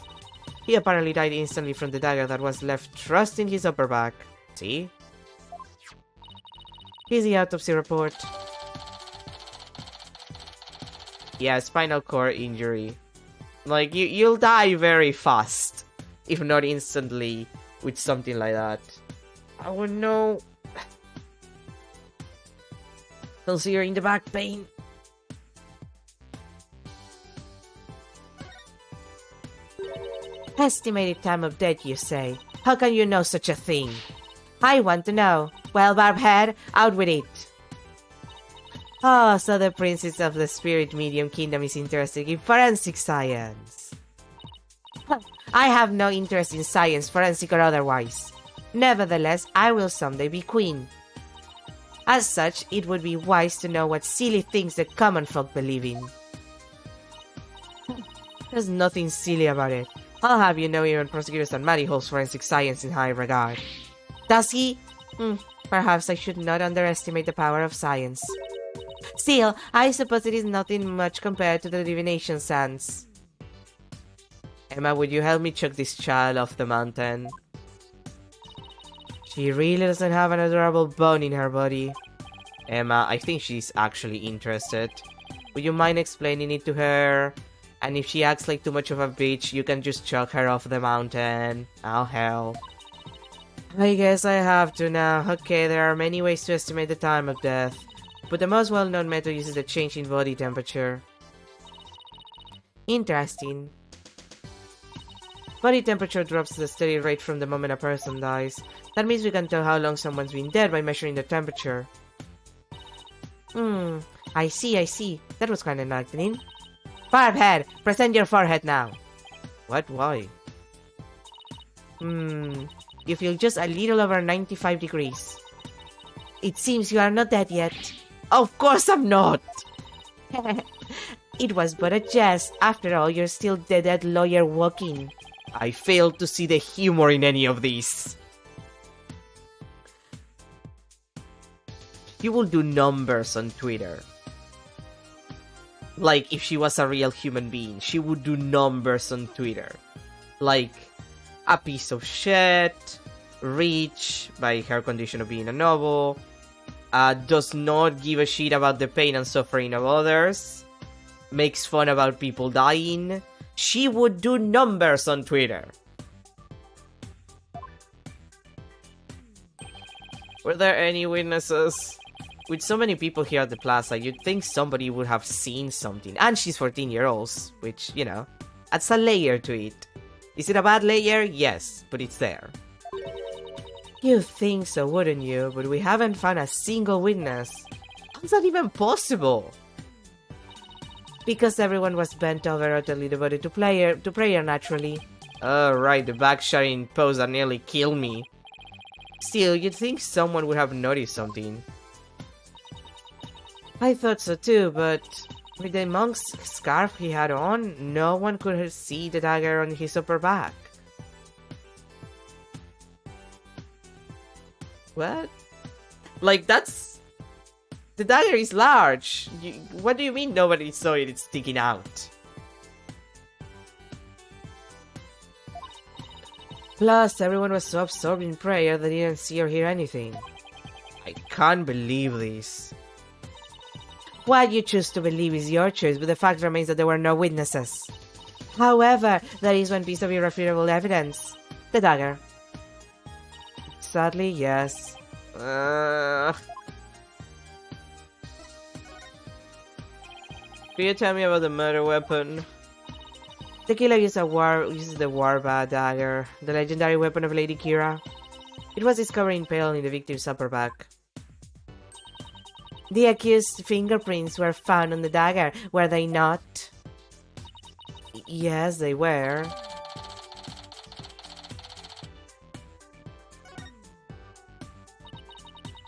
[SPEAKER 1] He apparently died instantly from the dagger that was left thrust in his upper back. See? Here's the autopsy report.
[SPEAKER 3] Yeah, spinal cord injury. Like, you'll die very fast, if not instantly, with something like that.
[SPEAKER 1] Oh no. Consider in the back pain. Estimated time of death, you say? How can you know such a thing? I want to know. Well, Barbhead, out with it. Oh, so the princess of the spirit medium kingdom is interested in forensic science. I have no interest in science, forensic or otherwise. Nevertheless, I will someday be queen. As such, it would be wise to know what silly things the common folk believe in. There's nothing silly about it. I'll have you know even Prosecutor Stanmari holds forensic science in high regard. Does he? Perhaps I should not underestimate the power of science. Still, I suppose it is nothing much compared to the divination science.
[SPEAKER 3] Emma, would you help me chuck this child off the mountain?
[SPEAKER 1] She really doesn't have an adorable bone in her body.
[SPEAKER 3] Emma, I think she's actually interested.
[SPEAKER 1] Would you mind explaining it to her? And if she acts like too much of a bitch, you can just chuck her off the mountain. I'll help. I guess I have to now. Okay, there are many ways to estimate the time of death, but the most well-known method uses the change in body temperature. Interesting. Body temperature drops at a steady rate from the moment a person dies. That means we can tell how long someone's been dead by measuring the temperature. I see. That was kind of enlightening. Barbhead, present your forehead now.
[SPEAKER 3] What? Why?
[SPEAKER 1] You feel just a little over 95 degrees. It seems you are not dead yet.
[SPEAKER 3] Of course I'm not!
[SPEAKER 1] It was but a jest. After all, you're still the dead lawyer walking.
[SPEAKER 3] I failed to see the humor in any of these. You will do numbers on Twitter. Like, if she was a real human being, she would do numbers on Twitter. Like, a piece of shit, rich by her condition of being a noble, does not give a shit about the pain and suffering of others, makes fun about people dying. She would do numbers on Twitter. Were there any witnesses? With so many people here at the plaza, you'd think somebody would have seen something. And she's 14-year-old, which, you know, adds a layer to it. Is it a bad layer? Yes, but it's there.
[SPEAKER 1] You'd think so, wouldn't you? But we haven't found a single witness.
[SPEAKER 3] How's that even possible?
[SPEAKER 1] Because everyone was bent over utterly devoted to prayer naturally.
[SPEAKER 3] Oh, right, the back-shutting pose that nearly killed me. Still, you'd think someone would have noticed something.
[SPEAKER 1] I thought so too, but with the monk's scarf he had on, no one could see the dagger on his upper back.
[SPEAKER 3] What? Like, that's... The dagger is large. What do you mean nobody saw it? It's sticking out.
[SPEAKER 1] Plus, everyone was so absorbed in prayer that they didn't see or hear anything.
[SPEAKER 3] I can't believe this.
[SPEAKER 1] What you choose to believe is your choice, but the fact remains that there were no witnesses. However, there is one piece of irrefutable evidence. The dagger. Sadly, yes.
[SPEAKER 3] Uh, Can you tell me about the murder weapon?
[SPEAKER 1] The killer uses the Warba dagger, the legendary weapon of Lady Kira. It was discovered impaled in the victim's upper back. The accused's fingerprints were found on the dagger, were they not? Yes, they were.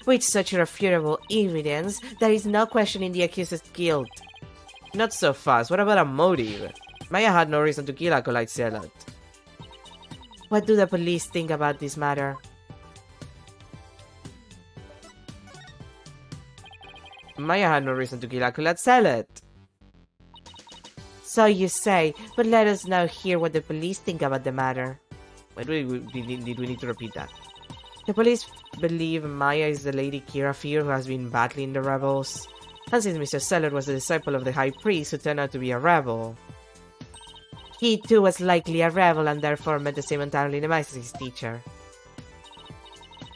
[SPEAKER 1] With such irrefutable evidence, there is no questioning the accused's guilt.
[SPEAKER 3] Not so fast. What about a motive? Maya had no reason to kill Acolyte Zealot.
[SPEAKER 1] What do the police think about this matter?
[SPEAKER 3] Maya had no reason to kill Acolyte Zealot.
[SPEAKER 1] So you say, but let us now hear what the police think about the matter.
[SPEAKER 3] Why did we need to repeat that?
[SPEAKER 1] The police believe Maya is the Lady Kira figure who has been battling the rebels. And since Mr. Zealot was a disciple of the High Priest who turned out to be a rebel, he too was likely a rebel and therefore met the same untimely demise as his teacher.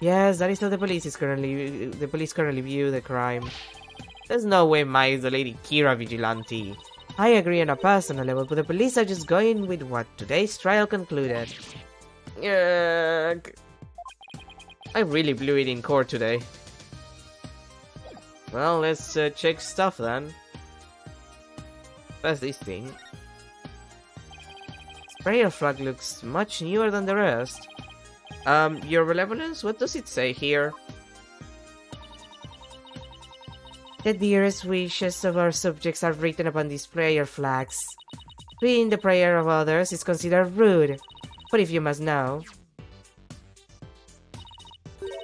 [SPEAKER 1] Yes, that is how the police currently view the crime.
[SPEAKER 3] There's no way Maya is the Lady Kira vigilante.
[SPEAKER 1] I agree on a personal level, but the police are just going with what today's trial concluded.
[SPEAKER 3] Yuck. I really blew it in court today. Well, let's check stuff then. What's this thing?
[SPEAKER 1] Sprayer flag looks much newer than the rest.
[SPEAKER 3] Your Malevolence, what does it say here?
[SPEAKER 1] The dearest wishes of our subjects are written upon these prayer flags. Reading the prayer of others is considered rude, but if you must know,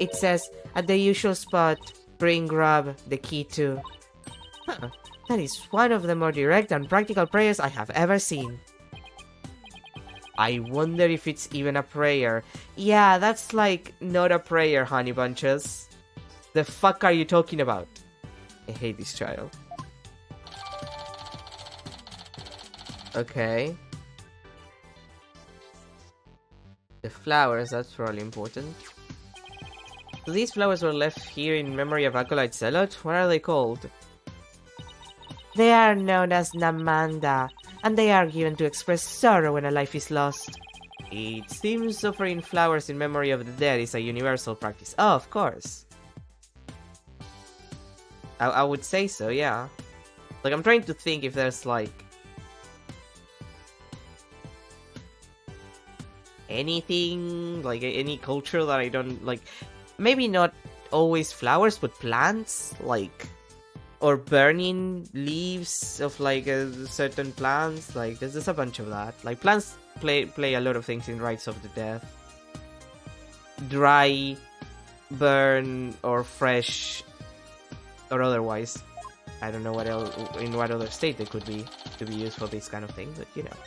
[SPEAKER 1] it says, at the usual spot, bring grub, the key to. Huh, that is one of the more direct and practical prayers I have ever seen.
[SPEAKER 3] I wonder if it's even a prayer.
[SPEAKER 1] Yeah, that's like
[SPEAKER 3] Not a prayer, honey bunches. The fuck are you talking about? I hate this child. Okay. The flowers, that's probably important. So these flowers were left here in memory of Acolyte Zealot? What are they called?
[SPEAKER 1] They are known as Namanda, and they are given to express sorrow when a life is lost.
[SPEAKER 3] It seems offering flowers in memory of the dead is a universal practice. Oh, of course. I would say so, yeah. Like, I'm trying to think if there's, like, anything, like, any culture that I don't, like, maybe not always flowers, but plants, like, or burning leaves of, like, certain plants, like, there's a bunch of that. Like, plants play a lot of things in Rites of the Death. Dry, burn, or fresh, or otherwise. I don't know what else, in what other state they could be to be used for this kind of thing, but you know.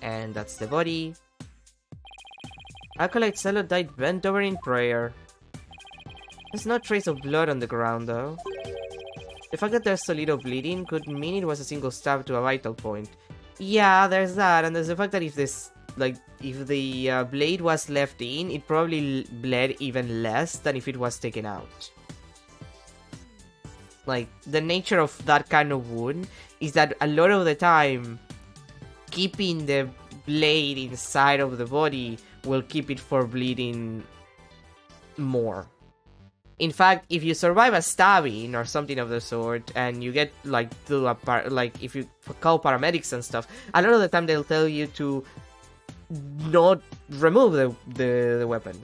[SPEAKER 3] And that's the body. Acolyte Zealot died bent over in prayer. There's no trace of blood on the ground though. The fact that there's so little bleeding could mean it was a single stab to a vital point. Yeah, there's that, and there's the fact that if this, like, if the blade was left in, it probably bled even less than if it was taken out. Like, the nature of that kind of wound is that a lot of the time, keeping the blade inside of the body will keep it from bleeding more. In fact, if you survive a stabbing or something of the sort, and you get, like, to a like, if you call paramedics and stuff, a lot of the time they'll tell you to not remove the weapon,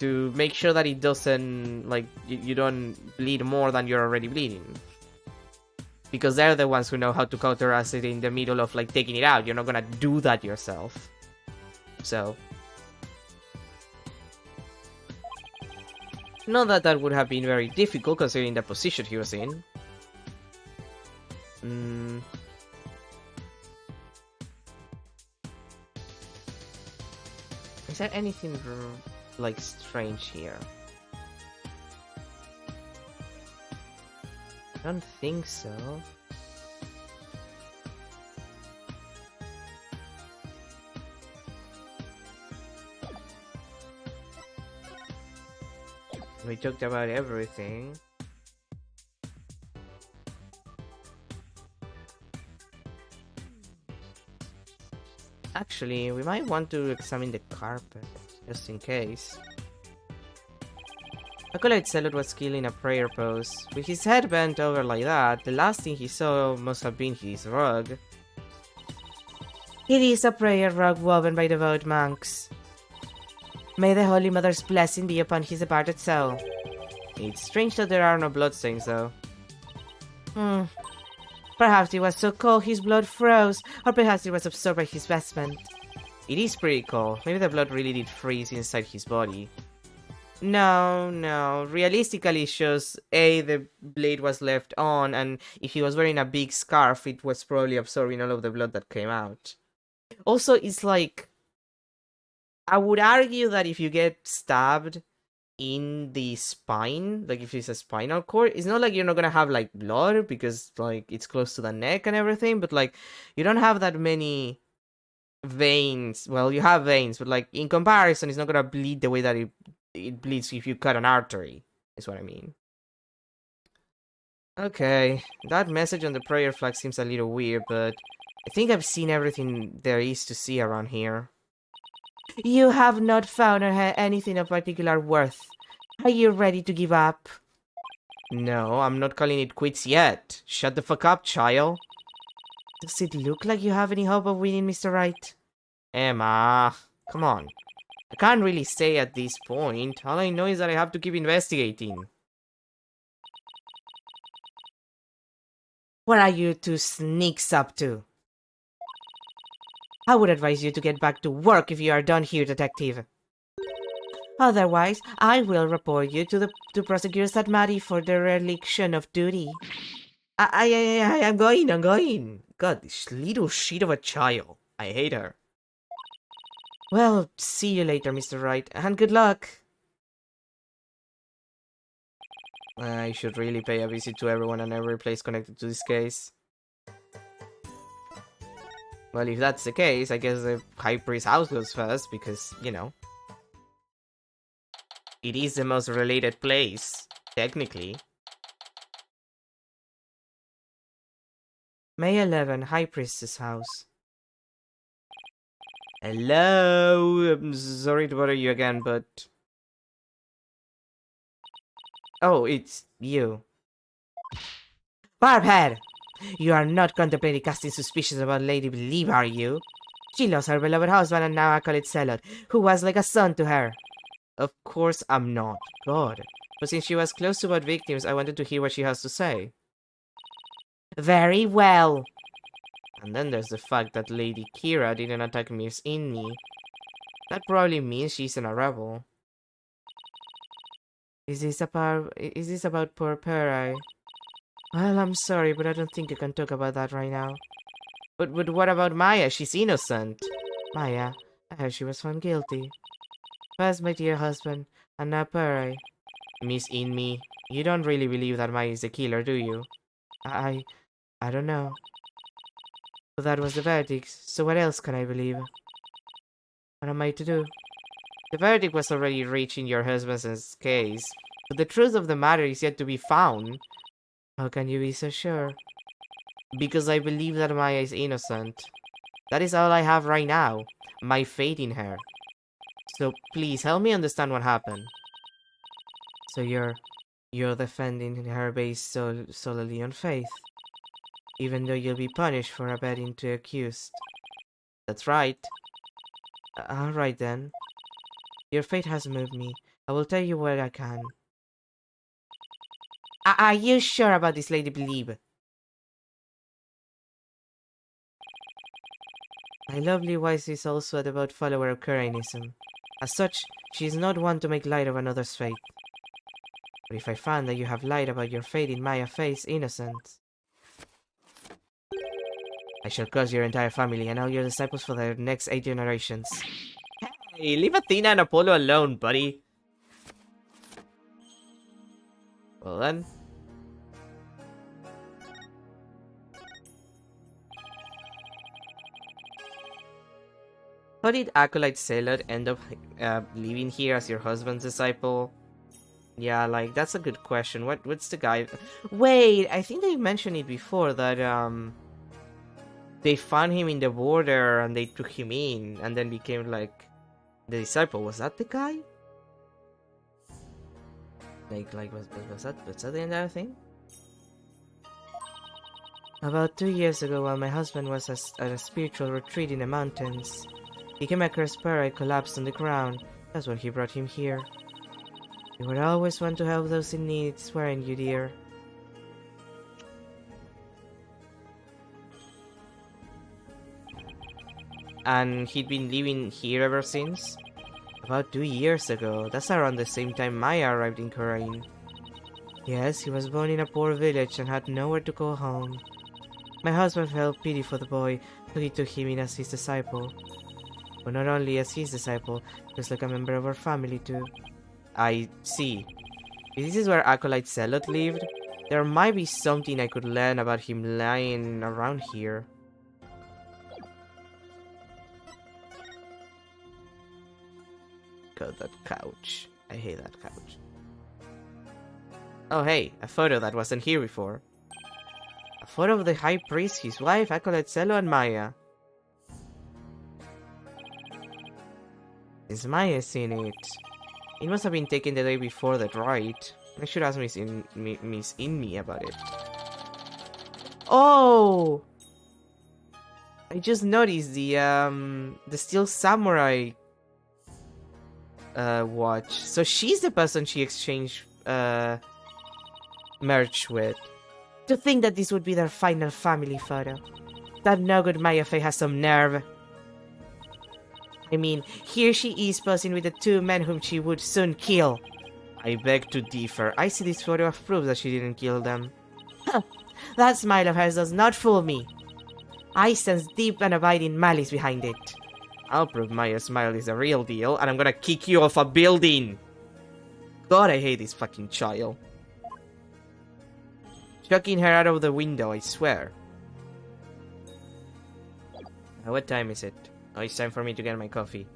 [SPEAKER 3] to make sure that it doesn't, like, you don't bleed more than you're already bleeding. Because they're the ones who know how to counter acid in the middle of, like, taking it out. You're not gonna do that yourself. So, not that that would have been very difficult considering the position he was in. Is there anything like strange here? I don't think so. We talked about everything. Actually, we might want to examine the carpet, just in case. Acolyte Zealot was killed in a prayer pose. With his head bent over like that, the last thing he saw must have been his rug. It is a prayer rug woven by devout monks. May the Holy Mother's blessing be upon his departed soul. It's strange that there are no bloodstains, though. Perhaps it was so cold his blood froze, or perhaps it was absorbed by his vestment. It is pretty cold. Maybe the blood really did freeze inside his body. No. Realistically, it shows A, the blade was left on, and if he was wearing a big scarf, it was probably absorbing all of the blood that came out. Also, it's like, I would argue that if you get stabbed in the spine, like if it's a spinal cord, it's not like you're not gonna have like blood because like it's close to the neck and everything, but like you don't have that many veins. Well, you have veins, but like in comparison, it's not gonna bleed the way that it bleeds if you cut an artery, is what I mean. Okay, that message on the prayer flag seems a little weird, but I think I've seen everything there is to see around here. You have not found or had anything of particular worth. Are you ready to give up? No, I'm not calling it quits yet. Shut the fuck up, child. Does it look like you have any hope of winning, Mr. Wright? Emma, come on. I can't really say at this point. All I know is that I have to keep investigating. What are you two sneaks up to? I would advise you to get back to work if you are done here, detective. Otherwise, I will report you to prosecutors at Maddie for dereliction of duty. I'm going. God, this little shit of a child. I hate her. Well, see you later, Mr. Wright, and good luck. I should really pay a visit to everyone and every place connected to this case. Well, if that's the case, I guess the High Priest's house goes first, because, you know, it is the most related place, technically. May 11, High Priestess house. Hello? I'm sorry to bother you again, but... Oh, it's you. Barbhead! You are not contemplating casting suspicions about Lady Believe, are you? She lost her beloved husband and now Acolyte Zealot, who was like a son to her. Of course I'm not. God. But since she was close to both victims, I wanted to hear what she has to say. Very well. And then there's the fact that Lady Kira didn't attack Miss Inni. That probably means she's in a rebel. Is this about poor Perai? Well, I'm sorry, but I don't think you can talk about that right now. But what about Maya? She's innocent. Maya? I heard she was found guilty. First my dear husband, and now Perai. Miss Inni, you don't really believe that Maya is the killer, do you? I don't know. But that was the verdict, so what else can I believe? What am I to do? The verdict was already reached in your husband's case, but the truth of the matter is yet to be found. How can you be so sure? Because I believe that Maya is innocent. That is all I have right now. My faith in her. So please help me understand what happened. So you're defending her based solely on faith, even though you'll be punished for abetting the accused. That's right. Alright then. Your fate has moved me. I will tell you what I can. Are you sure about this, Lady Believe? My lovely wife is also a devout follower of Kuranism. As such, she is not one to make light of another's fate. But if I find that you have lied about your fate in Maya Faith's innocence, I shall curse your entire family and all your disciples for the next 8 generations. Hey, leave Athena and Apollo alone, buddy. Well then. How did Acolyte Zealot end up living here as your husband's disciple? Yeah, like that's a good question. What's the guy? Wait, I think they mentioned it before that they found him in the border and they took him in and then became like the disciple. Was that the guy? Like was that the entire thing? About 2 years ago, while my husband was at a spiritual retreat in the mountains, he came across Para collapsed on the ground. That's when he brought him here. You would always want to help those in need, weren't you, dear? And he'd been living here ever since? About 2 years ago. That's around the same time Maya arrived in Khura'in. Yes, he was born in a poor village and had nowhere to call home. My husband felt pity for the boy, so he took him in as his disciple. But not only as his disciple, he was like a member of our family too. I see. If this is where Acolyte Zealot lived, there might be something I could learn about him lying around here. God, that couch. I hate that couch. Oh hey, a photo that wasn't here before. A photo of the High Priest, his wife, Acolyte Zelo, and Maya. Is Maya seen it? It must have been taken the day before that, right? I should ask Miss Inmi about it. Oh! I just noticed the Steel Samurai watch. So she's the person she exchanged merch with. To think that this would be their final family photo. That no good Maya Fey has some nerve. I mean, here she is posing with the two men whom she would soon kill. I beg to differ. I see this photo of proof that she didn't kill them. That smile of hers does not fool me. I sense deep and abiding malice behind it. I'll prove Maya's smile is the real deal, and I'm gonna kick you off a building! God, I hate this fucking child. Chucking her out of the window, I swear. Now, what time is it? Oh, it's time for me to get my coffee.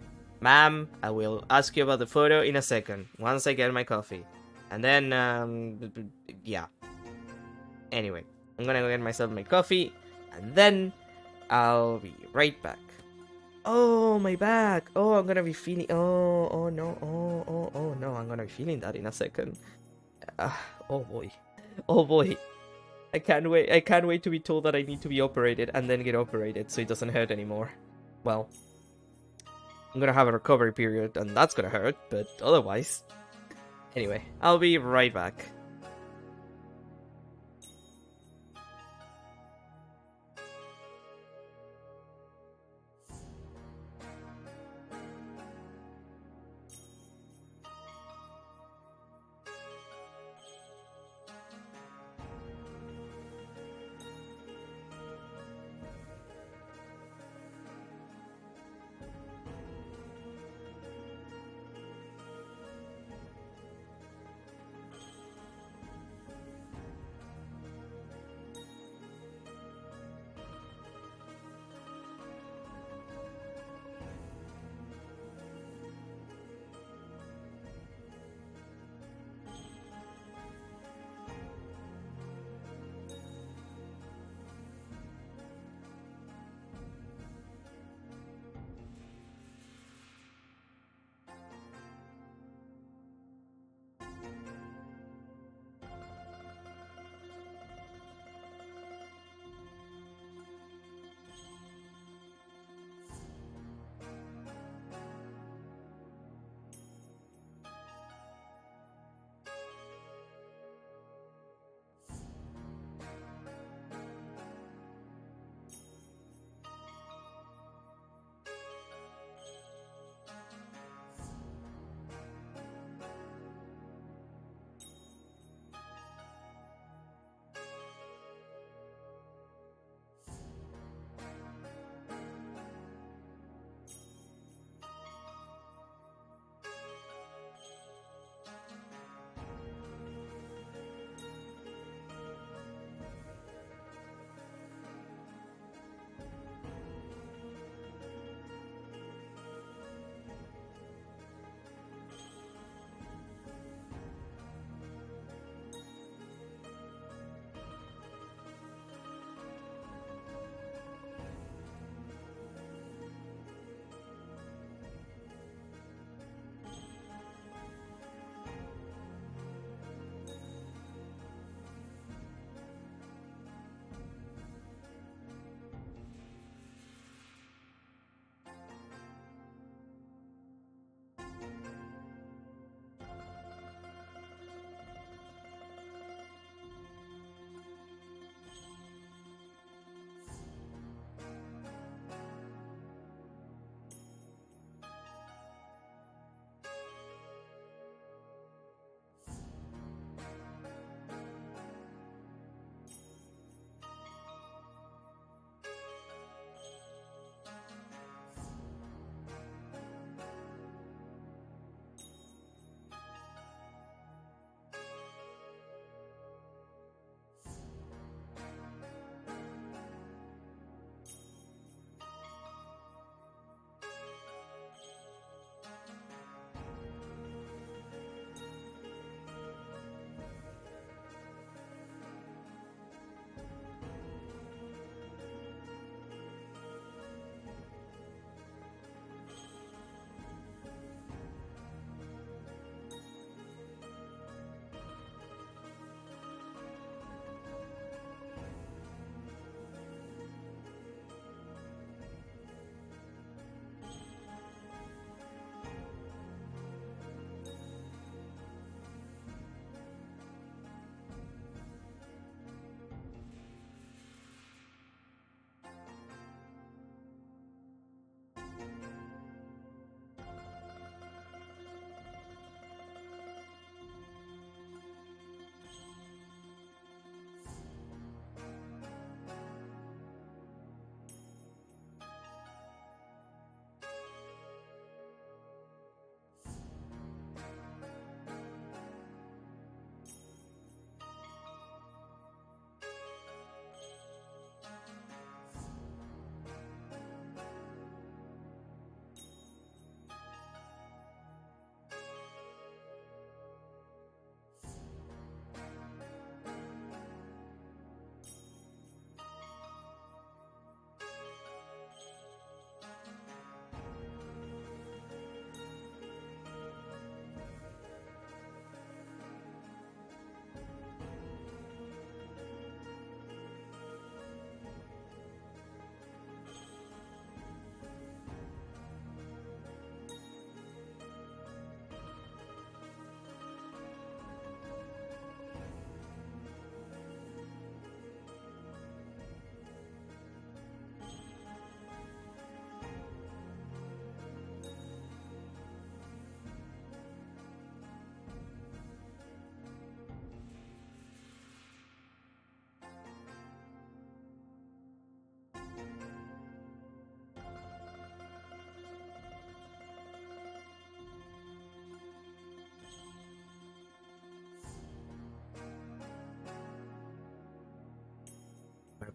[SPEAKER 3] Ma'am, I will ask you about the photo in a second, once I get my coffee. And then, yeah. Anyway, I'm gonna go get myself my coffee, and then I'll be right back. Oh, my back! Oh, I'm gonna be feeling... Oh no, oh no, I'm gonna be feeling that in a second. Oh boy. Oh boy. I can't wait to be told that I need to be operated and then get operated so it doesn't hurt anymore. Well, I'm gonna have a recovery period and that's gonna hurt, but otherwise... Anyway, I'll be right back.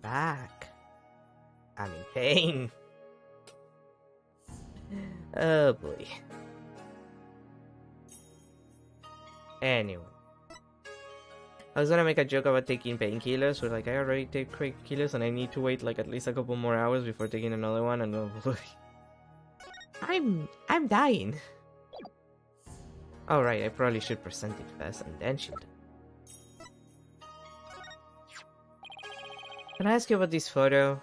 [SPEAKER 3] back. I'm in pain. Oh boy. Anyway. I was gonna make a joke about taking painkillers, but like I already take painkillers and I need to wait like at least a couple more hours before taking another one, and oh boy. I'm dying. Alright, I probably should present it first and then shoot. Can I ask you about this photo?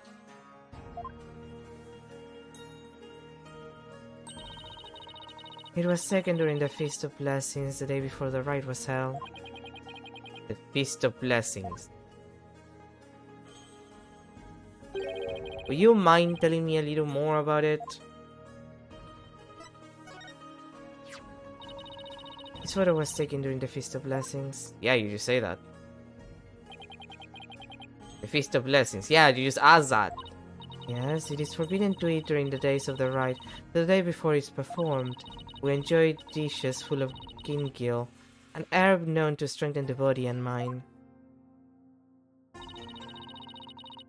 [SPEAKER 3] It was taken during the Feast of Blessings, the day before the rite was held. The Feast of Blessings. Would you mind telling me a little more about it? This photo was taken during the Feast of Blessings. Yeah, you just say that. The Feast of Blessings. Yeah, you just ask that. Yes, it is forbidden to eat during the days of the rite. The day before it's performed, we enjoy dishes full of gingill, an herb known to strengthen the body and mind.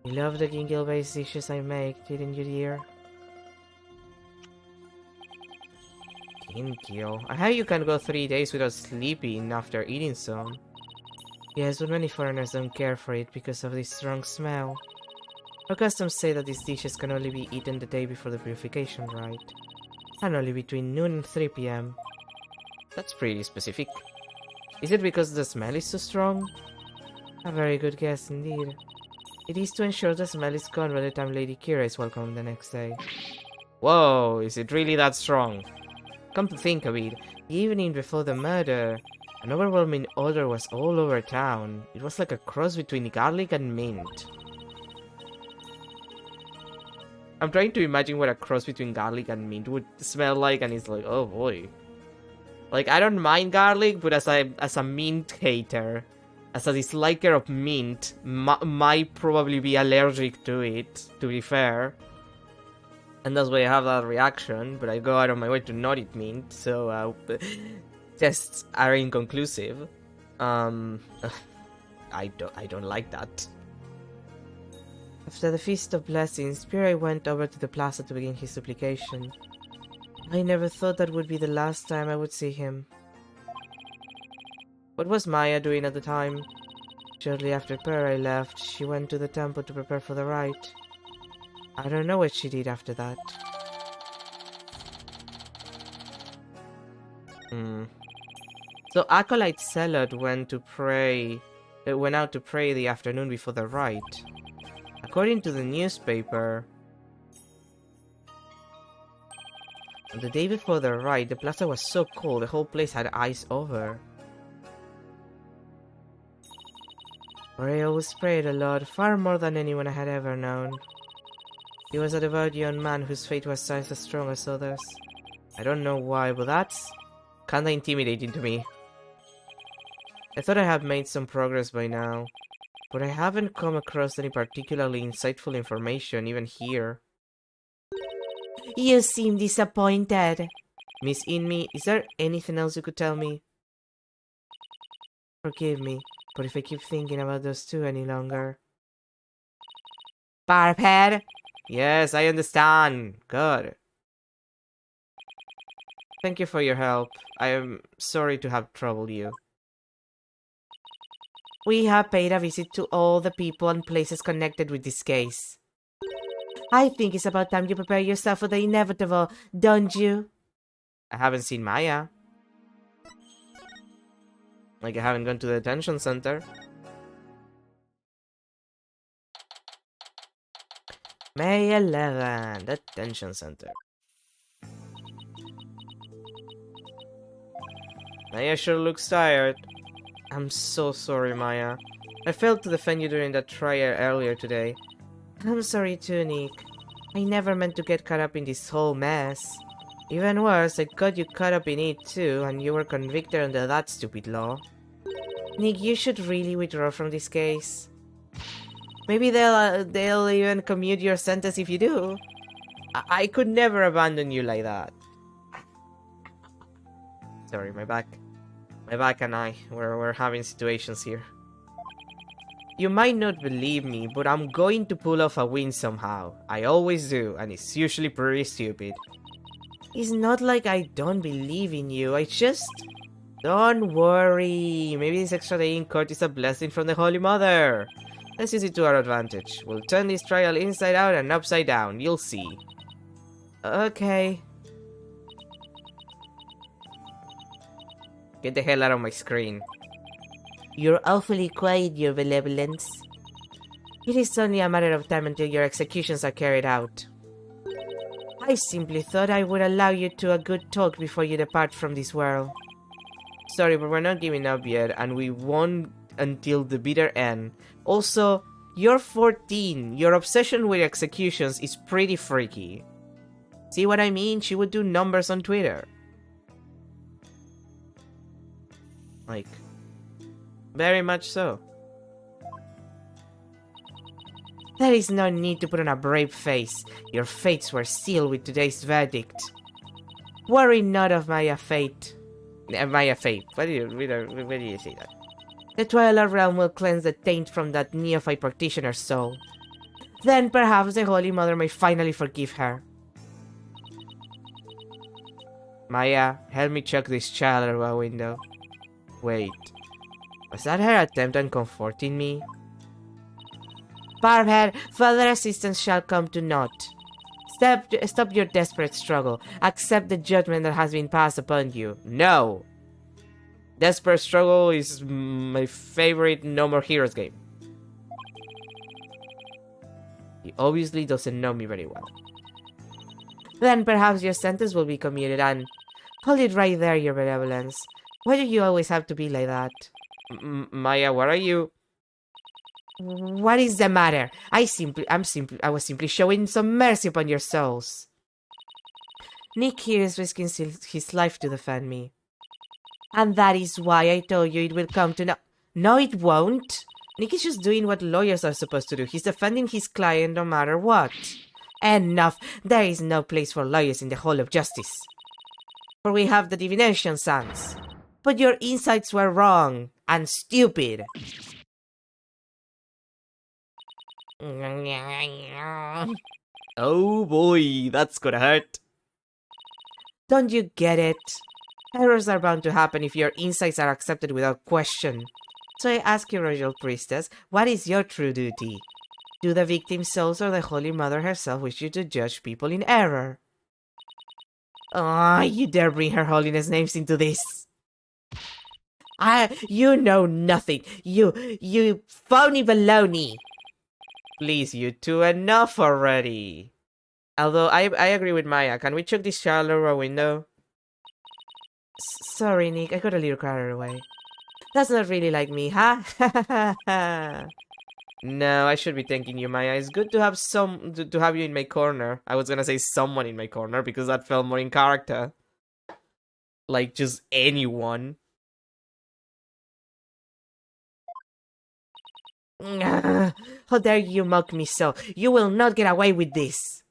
[SPEAKER 3] You love the gingill-based dishes I make, didn't you, dear? Gingill? I heard you can go 3 days without sleeping after eating some. Yes, but many foreigners don't care for it because of the strong smell. Our customs say that these dishes can only be eaten the day before the purification rite, and only between noon and 3 p.m. That's pretty specific. Is it because the smell is so strong? A very good guess indeed. It is to ensure the smell is gone by the time Lady Kira is welcome the next day. Whoa, is it really that strong? Come to think of it, the evening before the murder, an overwhelming odor was all over town. It was like a cross between garlic and mint. I'm trying to imagine what a cross between garlic and mint would smell like, and it's like, oh boy. Like, I don't mind garlic, but as a mint hater, as a disliker of mint, might probably be allergic to it, to be fair. And that's why I have that reaction, but I go out of my way to not eat mint, so tests are inconclusive. I don't like that. After the Feast of Blessings, Pyrrha went over to the plaza to begin his supplication. I never thought that would be the last time I would see him. What was Maya doing at the time? Shortly after Pyrrha left, she went to the temple to prepare for the rite. I don't know what she did after that. So Acolyte Zealot went out to pray the afternoon before the rite. According to the newspaper, on the day before the rite, the plaza was so cold the whole place had ice over. Ray always prayed a lot, far more than anyone I had ever known. He was a devout young man whose faith was twice as strong as others. I don't know why, but that's kinda intimidating to me. I thought I had made some progress by now, but I haven't come across any particularly insightful information even here. You seem disappointed. Miss Inmi, is there anything else you could tell me? Forgive me, but if I keep thinking about those two any longer... Barbhead? Yes, I understand. Good. Thank you for your help. I am sorry to have troubled you. We have paid a visit to all the people and places connected with this case. I think it's about time you prepare yourself for the inevitable, don't you? I haven't seen Maya. Like I haven't gone to the detention center. May 11, the detention center. Maya sure looks tired. I'm so sorry, Maya. I failed to defend you during that trial earlier today. I'm sorry too, Nick. I never meant to get caught up in this whole mess. Even worse, I got you caught up in it too, and you were convicted under that stupid law. Nick, you should really withdraw from this case. Maybe they'll even commute your sentence if you do. I could never abandon you like that. Sorry, my back and I, we're having situations here. You might not believe me, but I'm going to pull off a win somehow. I always do, and it's usually pretty stupid. It's not like I don't believe in you, I just... Don't worry, maybe this extra day in court is a blessing from the Holy Mother. Let's use it to our advantage. We'll turn this trial inside out and upside down, you'll see. Okay. Get the hell out of my screen. You're awfully quiet, Your Benevolence. It is only a matter of time until your executions are carried out. I simply thought I would allow you to a good talk before you depart from this world. Sorry, but we're not giving up yet, and we won't until the bitter end. Also, you're 14. Your obsession with executions is pretty freaky. See what I mean? She would do numbers on Twitter. Like, very much so. There is no need to put on a brave face. Your fates were sealed with today's verdict. Worry not of Maya fate. Maya fate. Where do you say that? The Twilight Realm will cleanse the taint from that neophyte practitioner's soul. Then perhaps the Holy Mother may finally forgive her. Maya, help me check this child out of a window. Wait. Was that her attempt on comforting me? Barbhead, further assistance shall come to naught. Stop your desperate struggle. Accept the judgment that has been passed upon you. No! Desperate Struggle is my favorite No More Heroes game. He obviously doesn't know me very well. Then perhaps your sentence will be commuted and... Hold it right there, Your Benevolence. Why do you always have to be like that? Maya, what are you... What is the matter? I was simply showing some mercy upon your souls. Nick here is risking his life to defend me. And that is why I told you it will come to No, it won't. Nick is just doing what lawyers are supposed to do. He's defending his client no matter what. Enough. There is no place for lawyers in the Hall of Justice. For we have the divination sons. But your insights were wrong and stupid. Oh boy, that's gonna hurt. Don't you get it? Errors are bound to happen if your insights are accepted without question. So I ask you, Royal Priestess, what is your true duty? Do the victim's souls or the Holy Mother herself wish you to judge people in error? Ah, you dare bring Her Holiness names into this? You know nothing. You phony baloney. Please, you two, enough already. Although, I agree with Maya. Can we check this child over a window? Sorry, Nick. I got a little carried away. That's not really like me, huh? No, I should be thanking you, Maya. It's good to have to have you in my corner. I was gonna say someone in my corner because that felt more in character. Like, just anyone. How dare you mock me so? You will not get away with this.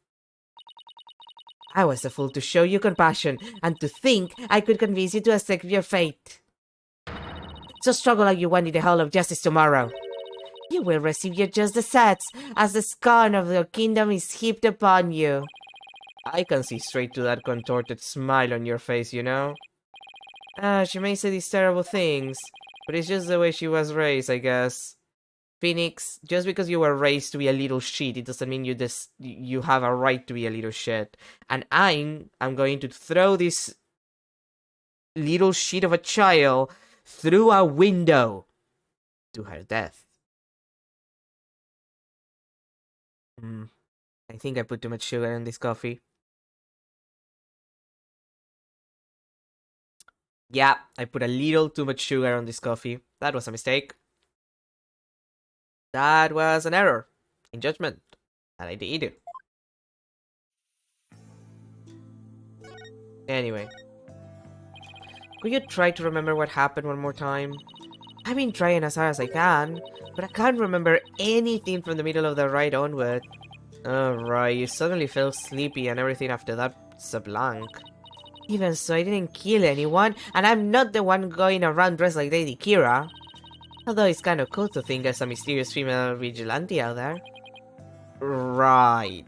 [SPEAKER 3] I was a fool to show you compassion and to think I could convince you to accept your fate. So struggle like you want in the Hall of Justice tomorrow. You will receive your just desserts as the scorn of your kingdom is heaped upon you. I can see straight to that contorted smile on your face, you know? She may say these terrible things, but it's just the way she was raised, I guess. Phoenix, just because you were raised to be a little shit, it doesn't mean you have a right to be a little shit. And I'm going to throw this little shit of a child through a window to her death. I think I put too much sugar in this coffee. Yeah, I put a little too much sugar on this coffee. That was a mistake. That was an error in judgment that I did. Anyway, could you try to remember what happened one more time? I've been trying as hard as I can, but I can't remember anything from the middle of the ride onward. Alright, you suddenly felt sleepy and everything after that's a blank. Even so, I didn't kill anyone, and I'm not the one going around dressed like Lady Kira.
[SPEAKER 1] Although it's kind of cool to think there's a mysterious female vigilante out there.
[SPEAKER 3] Right.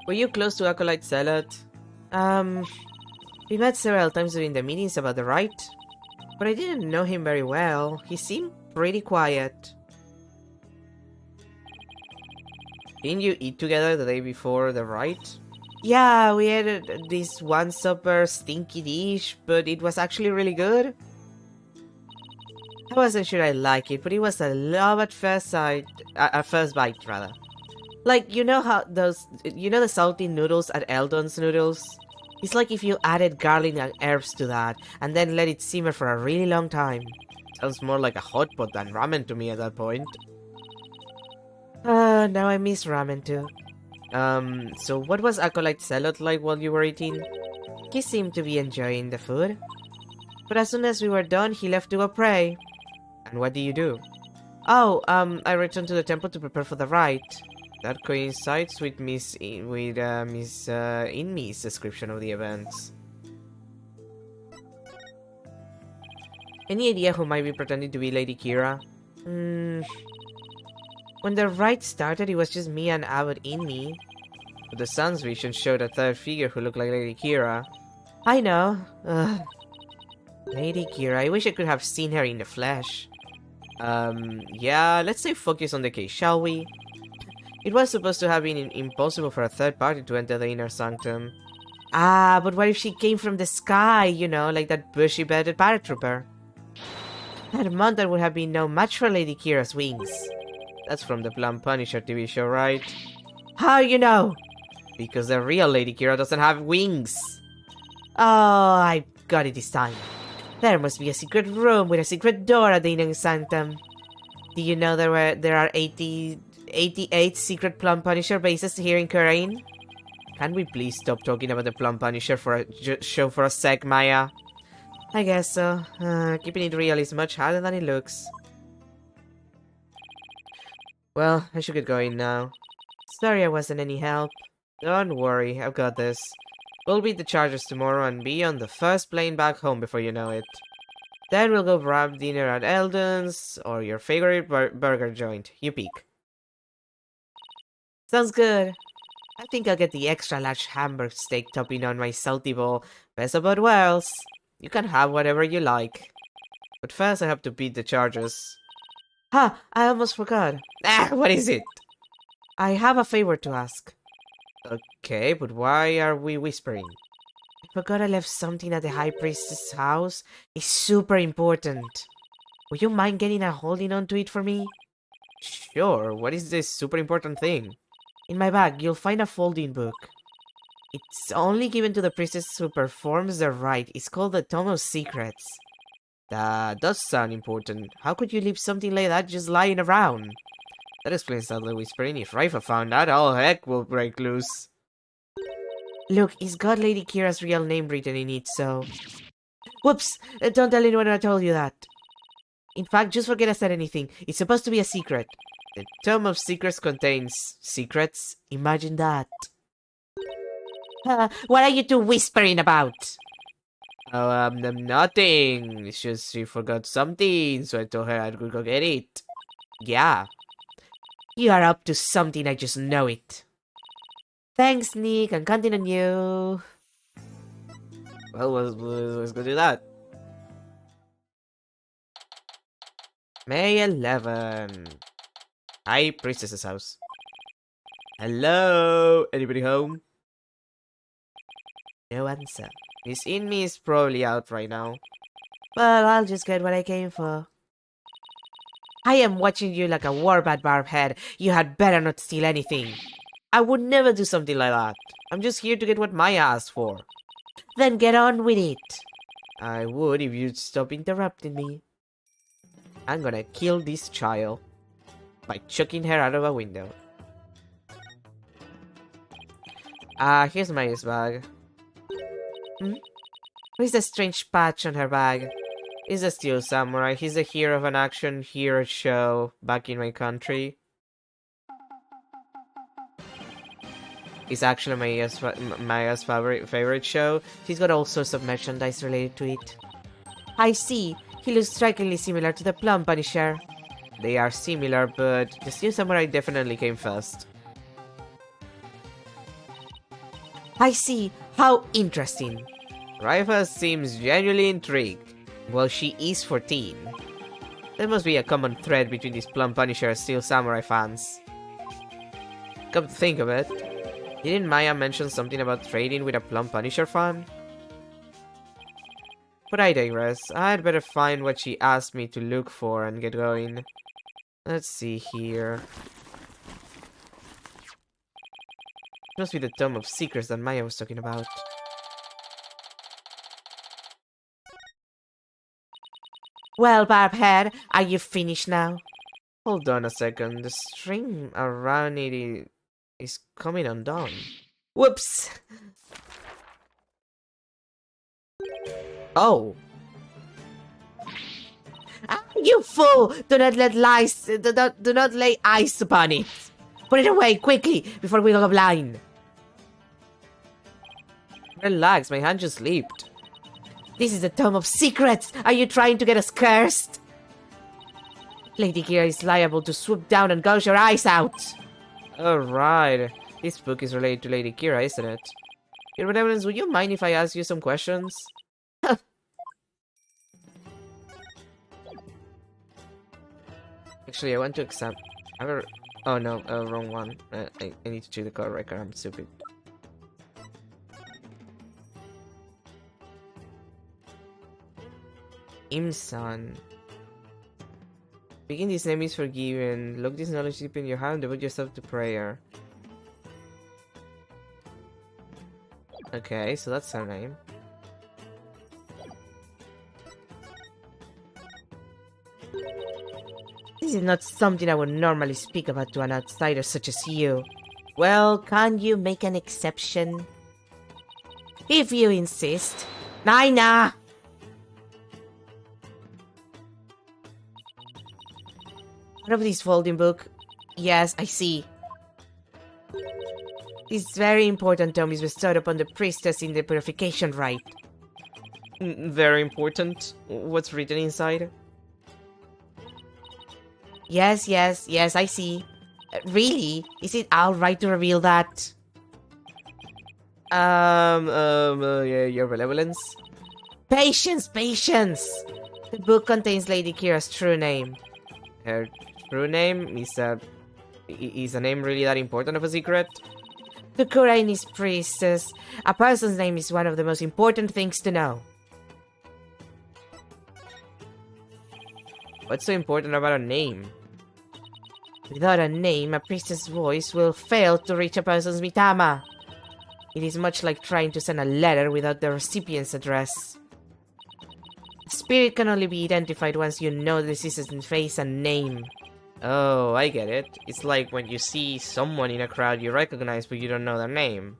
[SPEAKER 1] Were you close to Acolyte Zealot? We met several times during the meetings about the rite, but I didn't know him very well. He seemed pretty quiet. Didn't you eat together the day before the rite? Yeah, we had this one super stinky dish, but it was actually really good. I wasn't sure I like it, but it was a love at first sight, at first bite rather. Like, you know how the salty noodles at Eldon's Noodles? It's like if you added garlic and herbs to that, and then let it simmer for a really long time.
[SPEAKER 3] Sounds more like a hot pot than ramen to me at that point.
[SPEAKER 1] Now I miss ramen too. So what was Acolyte Zealot like while you were eating? He seemed to be enjoying the food. But as soon as we were done, he left to go pray.
[SPEAKER 3] And what do you do?
[SPEAKER 1] Oh, I returned to the temple to prepare for the rite.
[SPEAKER 3] That coincides with Miss Inmi's description of the events.
[SPEAKER 1] Any idea who might be pretending to be Lady Kira? When the rite started, it was just me and Abbot Inmi.
[SPEAKER 3] But the sun's vision showed a third figure who looked like Lady Kira.
[SPEAKER 1] I know. Lady Kira, I wish I could have seen her in the flesh.
[SPEAKER 3] Yeah, let's say focus on the case, shall we?
[SPEAKER 1] It was supposed to have been impossible for a third party to enter the inner sanctum. Ah, but what if she came from the sky, you know, like that bushy-bearded paratrooper? That mountain would have been no match for Lady Kira's wings.
[SPEAKER 3] That's from the Plum Punisher TV show, right?
[SPEAKER 1] How you know?
[SPEAKER 3] Because the real Lady Kira doesn't have wings.
[SPEAKER 1] Oh, I got it this time. There must be a secret room with a secret door at the inner sanctum. Do you know there are 88 secret Plum Punisher bases here in Khura'in?
[SPEAKER 3] Can we please stop talking about the Plum Punisher for a show for a sec, Maya?
[SPEAKER 1] I guess so. Keeping it real is much harder than it looks.
[SPEAKER 3] Well, I should get going now.
[SPEAKER 1] Sorry I wasn't any help.
[SPEAKER 3] Don't worry, I've got this. We'll beat the Chargers tomorrow and be on the first plane back home before you know it. Then we'll go grab dinner at Eldon's or your favorite burger joint. You pick.
[SPEAKER 1] Sounds good. I think I'll get the extra large hamburger steak topping on my salty bowl. Best of both worlds.
[SPEAKER 3] You can have whatever you like. But first I have to beat the Chargers.
[SPEAKER 1] Ha! I almost forgot.
[SPEAKER 3] What is it?
[SPEAKER 1] I have a favor to ask.
[SPEAKER 3] Okay, but why are we whispering?
[SPEAKER 1] I forgot I left something at the High Priestess' house. It's super important. Would you mind getting a holding on to it for me?
[SPEAKER 3] Sure, what is this super important thing?
[SPEAKER 1] In my bag, you'll find a folding book. It's only given to the priestess who performs the rite. It's called the Tome of Secrets.
[SPEAKER 3] That does sound important. How could you leave something like that just lying around? That explains the whispering. If Raifa found out, all heck will break loose.
[SPEAKER 1] Look, it's got Lady Kira's real name written in it, so... Whoops! Don't tell anyone I told you that. In fact, just forget I said anything. It's supposed to be a secret.
[SPEAKER 3] The Tome of Secrets contains secrets?
[SPEAKER 1] Imagine that. What are you two whispering about?
[SPEAKER 3] Oh, nothing. It's just she forgot something, so I told her I'd go get it. Yeah.
[SPEAKER 1] You are up to something, I just know it. Thanks, Nick. I'm counting on you.
[SPEAKER 3] Well, let's go do that. May 11. High Priestess's house. Hello? Anybody home?
[SPEAKER 1] No answer.
[SPEAKER 3] Miss Inmi is probably out right now.
[SPEAKER 1] Well, I'll just get what I came for. I am watching you like a warbat barbhead. You had better not steal anything.
[SPEAKER 3] I would never do something like that. I'm just here to get what Maya asked for.
[SPEAKER 1] Then get on with it.
[SPEAKER 3] I would if you'd stop interrupting me. I'm gonna kill this child by chucking her out of a window. Here's Maya's bag.
[SPEAKER 1] What is the strange patch on her bag?
[SPEAKER 3] He's a steel samurai. He's the hero of an action hero show back in my country. It's actually Maya's favorite show.
[SPEAKER 1] She's got all sorts of merchandise related to it. I see. He looks strikingly similar to the Plum Punisher.
[SPEAKER 3] They are similar, but this new samurai definitely came first.
[SPEAKER 1] I see. How interesting.
[SPEAKER 3] Raifa seems genuinely intrigued. Well, she is 14. There must be a common thread between these Plum Punisher and Steel Samurai fans. Come to think of it, didn't Maya mention something about trading with a Plum Punisher fan? But I digress. I'd better find what she asked me to look for and get going. Let's see here. It must be the Tome of Secrets that Maya was talking about.
[SPEAKER 1] Well, Barbhead, are you finished now?
[SPEAKER 3] Hold on a second. The string around it is coming undone.
[SPEAKER 1] Whoops!
[SPEAKER 3] Oh!
[SPEAKER 1] Ah, you fool! Do not let lies. Do not lay eyes upon it. Put it away quickly before we go blind.
[SPEAKER 3] Relax, my hand just leaped.
[SPEAKER 1] This is the Tome of Secrets. Are you trying to get us cursed? Lady Kira is liable to swoop down and gouge your eyes out.
[SPEAKER 3] Alright. This book is related to Lady Kira, isn't it? Your Benevolence, would you mind if I ask you some questions? Actually, I want to examine... Oh no, wrong one. I need to check the card record, I'm stupid. Imsan. Begin this name is forgiven. Look this knowledge deep in your heart and devote yourself to prayer. Okay, so that's her name.
[SPEAKER 1] This is not something I would normally speak about to an outsider such as you. Well, can you make an exception? If you insist. Naina! Out of this folding book. Yes, I see. This very important tome is bestowed upon the priestess in the purification rite.
[SPEAKER 3] Very important. What's written inside?
[SPEAKER 1] Yes, I see. Really? Is it alright to reveal that?
[SPEAKER 3] Yeah, your Benevolence?
[SPEAKER 1] Patience! The book contains Lady Kira's true name.
[SPEAKER 3] Her true name is a name really that important of a secret?
[SPEAKER 1] To Kuraini's priestess, a person's name is one of the most important things to know.
[SPEAKER 3] What's so important about a name?
[SPEAKER 1] Without a name, a priestess' voice will fail to reach a person's mitama. It is much like trying to send a letter without the recipient's address. A spirit can only be identified once you know the deceased's face and name.
[SPEAKER 3] Oh, I get it. It's like when you see someone in a crowd you recognize but you don't know their name.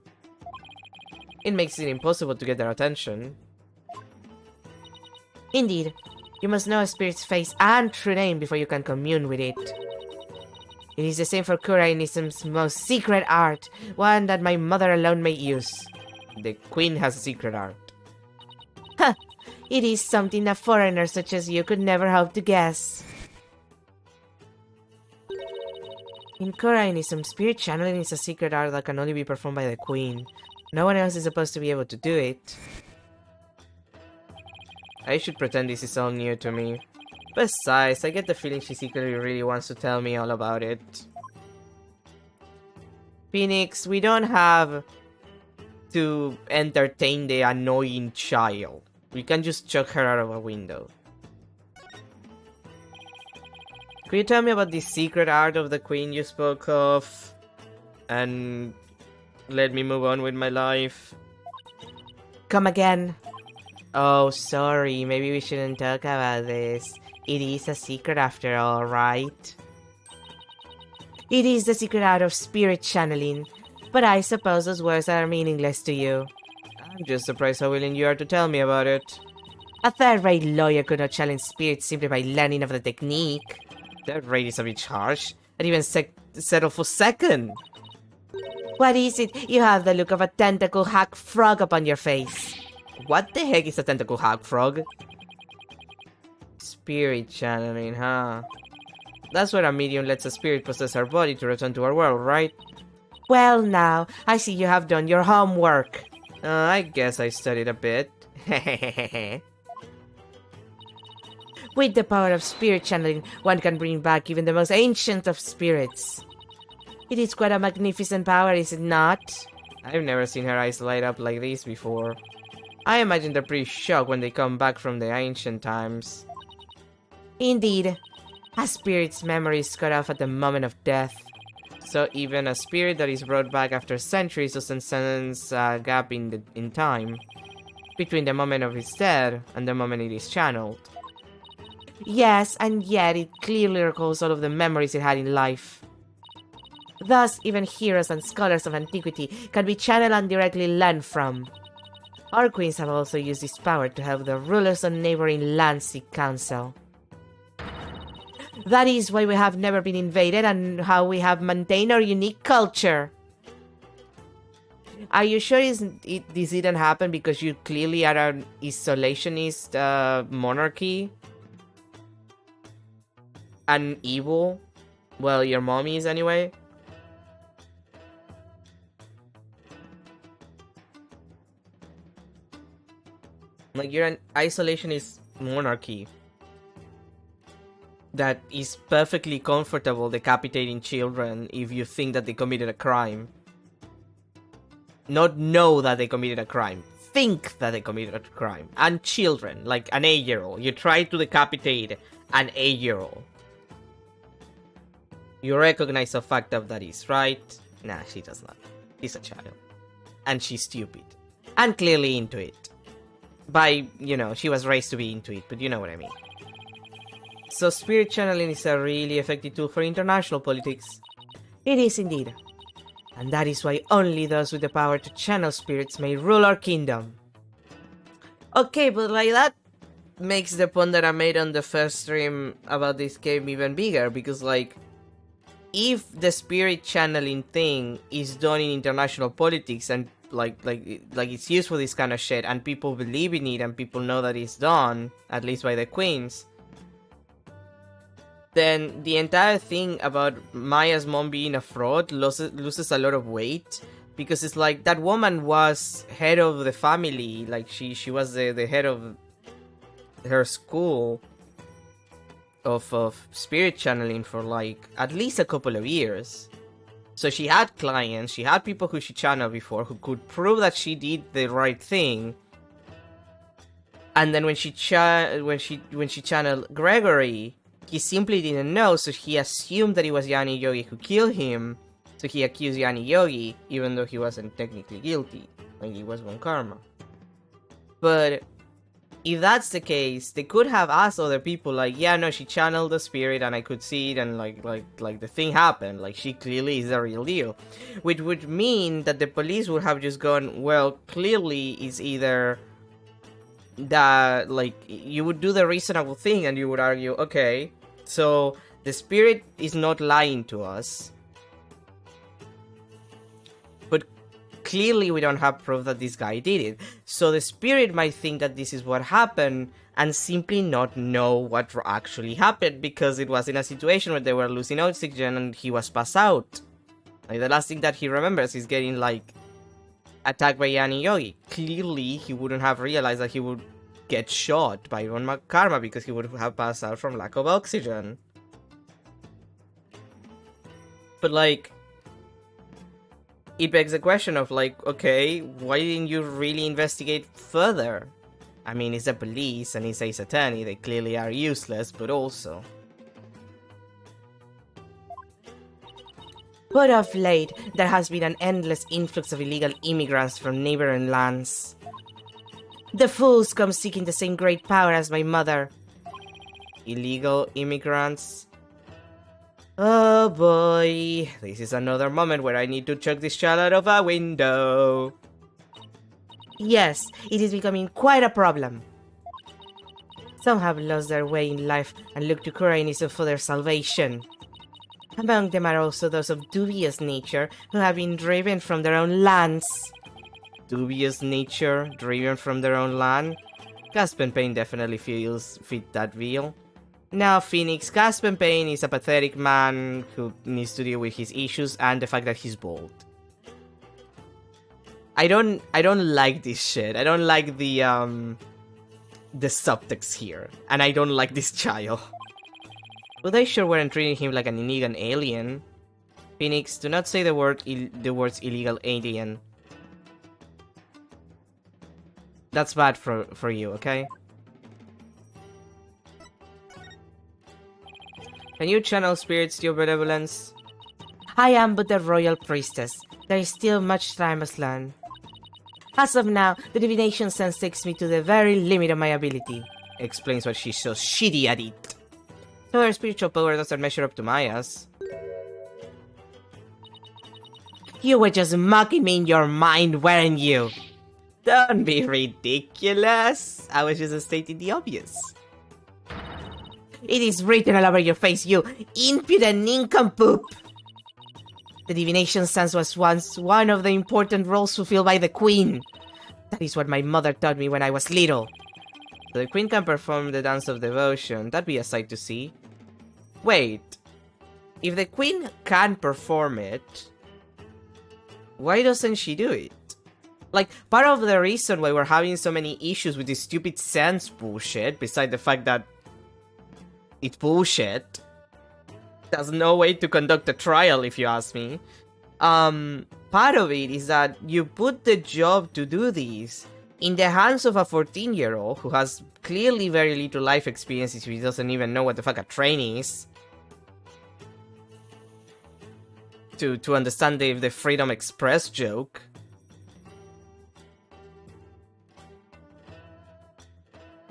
[SPEAKER 3] It makes it impossible to get their attention.
[SPEAKER 1] Indeed, you must know a spirit's face and true name before you can commune with it. It is the same for Kurainism's most secret art, one that my mother alone may use.
[SPEAKER 3] The queen has a secret art.
[SPEAKER 1] Ha! It is something a foreigner such as you could never hope to guess. In Kurainism, spirit channeling is a secret art that can only be performed by the queen. No one else is supposed to be able to do it.
[SPEAKER 3] I should pretend this is all new to me. Besides, I get the feeling she secretly really wants to tell me all about it. Phoenix, we don't have to entertain the annoying child. We can just chuck her out of a window. Could you tell me about the secret art of the queen you spoke of? And let me move on with my life.
[SPEAKER 1] Come again.
[SPEAKER 3] Oh, sorry. Maybe we shouldn't talk about this. It is a secret after all, right?
[SPEAKER 1] It is the secret art of spirit channeling, but I suppose those words are meaningless to you.
[SPEAKER 3] I'm just surprised how willing you are to tell me about it.
[SPEAKER 1] A third-rate lawyer could not challenge spirits simply by learning of the technique.
[SPEAKER 3] That rate is a bit harsh. I'd even settle for second.
[SPEAKER 1] What is it? You have the look of a tentacle hack frog upon your face.
[SPEAKER 3] What the heck is a tentacle hag frog? Spirit channeling, huh? That's where a medium lets a spirit possess our body to return to our world, right?
[SPEAKER 1] Well now, I see you have done your homework.
[SPEAKER 3] I guess I studied a bit.
[SPEAKER 1] With the power of spirit channeling, one can bring back even the most ancient of spirits. It is quite a magnificent power, is it not?
[SPEAKER 3] I've never seen her eyes light up like these before. I imagine they're pretty shocked when they come back from the ancient times.
[SPEAKER 1] Indeed. A spirit's memory is cut off at the moment of death.
[SPEAKER 3] So even a spirit that is brought back after centuries doesn't sense a gap in time between the moment of its death and the moment it is channeled.
[SPEAKER 1] Yes, and yet it clearly recalls all of the memories it had in life. Thus, even heroes and scholars of antiquity can be channeled and directly learned from. Our queens have also used this power to help the rulers of neighboring lands seek counsel. That is why we have never been invaded and how we have maintained our unique culture. Are you sure this didn't happen because you clearly are an isolationist monarchy? And evil? Well, your mommy is anyway. Like, you're an isolationist monarchy that is perfectly comfortable decapitating children if you think that they committed a crime. Not know that they committed a crime. Think that they committed a crime. And children, like an 8-year-old. You try to decapitate an 8-year-old. You recognize the fact of that is, right? Nah, she does not. She's a child. And she's stupid. And clearly into it. She was raised to be into it, but you know what I mean. So spirit channeling is a really effective tool for international politics. It is indeed. And that is why only those with the power to channel spirits may rule our kingdom.
[SPEAKER 3] Okay, but like that makes the point that I made on the first stream about this game even bigger, because like, if the spirit channeling thing is done in international politics and like it's used for this kind of shit and people believe in it and people know that it's done, at least by the queens, then the entire thing about Maya's mom being a fraud loses a lot of weight, because it's like that woman was head of the family, like she was the head of her school of spirit channeling for like at least a couple of years. So she had clients, she had people who she channeled before who could prove that she did the right thing. And then when she channeled Gregory, he simply didn't know, so he assumed that it was Yanni Yogi who killed him. So he accused Yanni Yogi, even though he wasn't technically guilty, like he was Von Karma. But if that's the case, they could have asked other people, like, yeah, no, she channeled the spirit and I could see it, and like the thing happened, like she clearly is the real deal. Which would mean that the police would have just gone, well, clearly it's either that, like, you would do the reasonable thing and you would argue, okay, so the spirit is not lying to us, but clearly we don't have proof that this guy did it. So the spirit might think that this is what happened and simply not know what actually happened, because it was in a situation where they were losing oxygen and he was passed out. Like, the last thing that he remembers is getting, like, attacked by Yanni Yogi. Clearly, he wouldn't have realized that he would get shot by Von Karma because he would have passed out from lack of oxygen. But, like, it begs the question of, like, okay, why didn't you really investigate further? I mean, it's the police and it's Ace Attorney, they clearly are useless, but also...
[SPEAKER 1] But of late, there has been an endless influx of illegal immigrants from neighboring lands. The fools come seeking the same great power as my mother.
[SPEAKER 3] Illegal immigrants? Oh boy, this is another moment where I need to chuck this child out of a window.
[SPEAKER 1] Yes, it is becoming quite a problem. Some have lost their way in life and look to Kurainism for their salvation. Among them are also those of dubious nature who have been driven from their own lands.
[SPEAKER 3] Dubious nature, driven from their own land? Caspian Payne definitely fit that bill. Now, Phoenix, Caspian Payne is a pathetic man who needs to deal with his issues and the fact that he's bald. I don't like this shit. I don't like the subtext here, and I don't like this child. But they sure weren't treating him like an illegal alien. Phoenix, do not say the words illegal alien. That's bad for you, okay? Can you channel spirits to your benevolence? I am but the royal priestess. There is still much time must learn. As of now, the divination sense takes me to the very limit of my ability. Explains why she's so shitty at it. So her spiritual power doesn't measure up to Maya's. You were just mocking me in your mind, weren't you? Don't be ridiculous. I was just stating the obvious. It is written all over your face, you impudent nincompoop! The divination sense was once one of the important roles fulfilled by the queen. That is what my mother taught me when I was little. So the queen can perform the dance of devotion. That'd be a sight to see. Wait. If the queen can perform it, why doesn't she do it? Like, part of the reason why we're having so many issues with this stupid sense bullshit, beside the fact that it's bullshit. There's no way to conduct a trial, if you ask me. Part of it is that you put the job to do this in the hands of a 14-year-old who has clearly very little life experience if he doesn't even know what the fuck a train is. To understand the Freedom Express joke.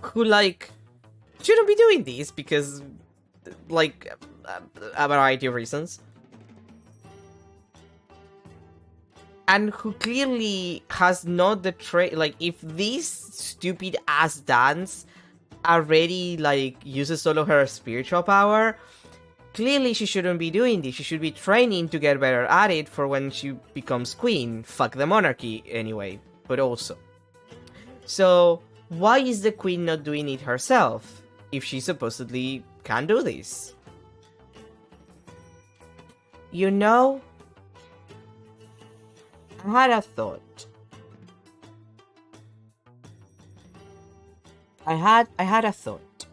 [SPEAKER 3] Who, like, shouldn't be doing this because, like, a variety of reasons. And who clearly has not the like, if this stupid ass dance already, like, uses all of her spiritual power, clearly she shouldn't be doing this. She should be training to get better at it for when she becomes queen. Fuck the monarchy, anyway, but also. So, why is the queen not doing it herself, if she supposedly can do this? You know, I had a thought. I had a thought.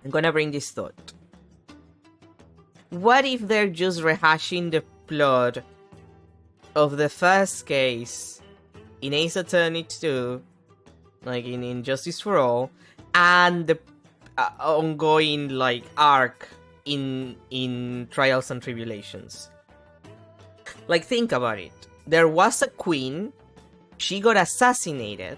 [SPEAKER 3] I'm gonna bring this thought. What if they're just rehashing the plot of the first case in Ace Attorney 2, like in Injustice for All, and the ongoing, like, arc in Trials and Tribulations? Like, think about it. There was a queen, she got assassinated,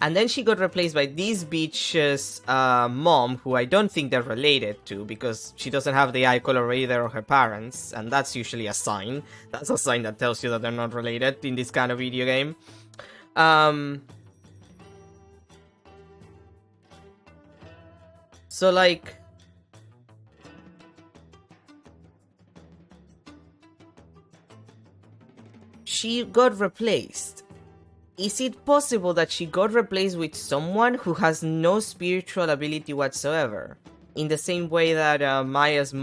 [SPEAKER 3] and then she got replaced by this bitch's mom, who I don't think they're related to, because she doesn't have the eye color either of her parents, and that's usually a sign. That's a sign that tells you that they're not related in this kind of video game. So, like, she got replaced. Is it possible that she got replaced with someone who has no spiritual ability whatsoever? In the same way that Maya's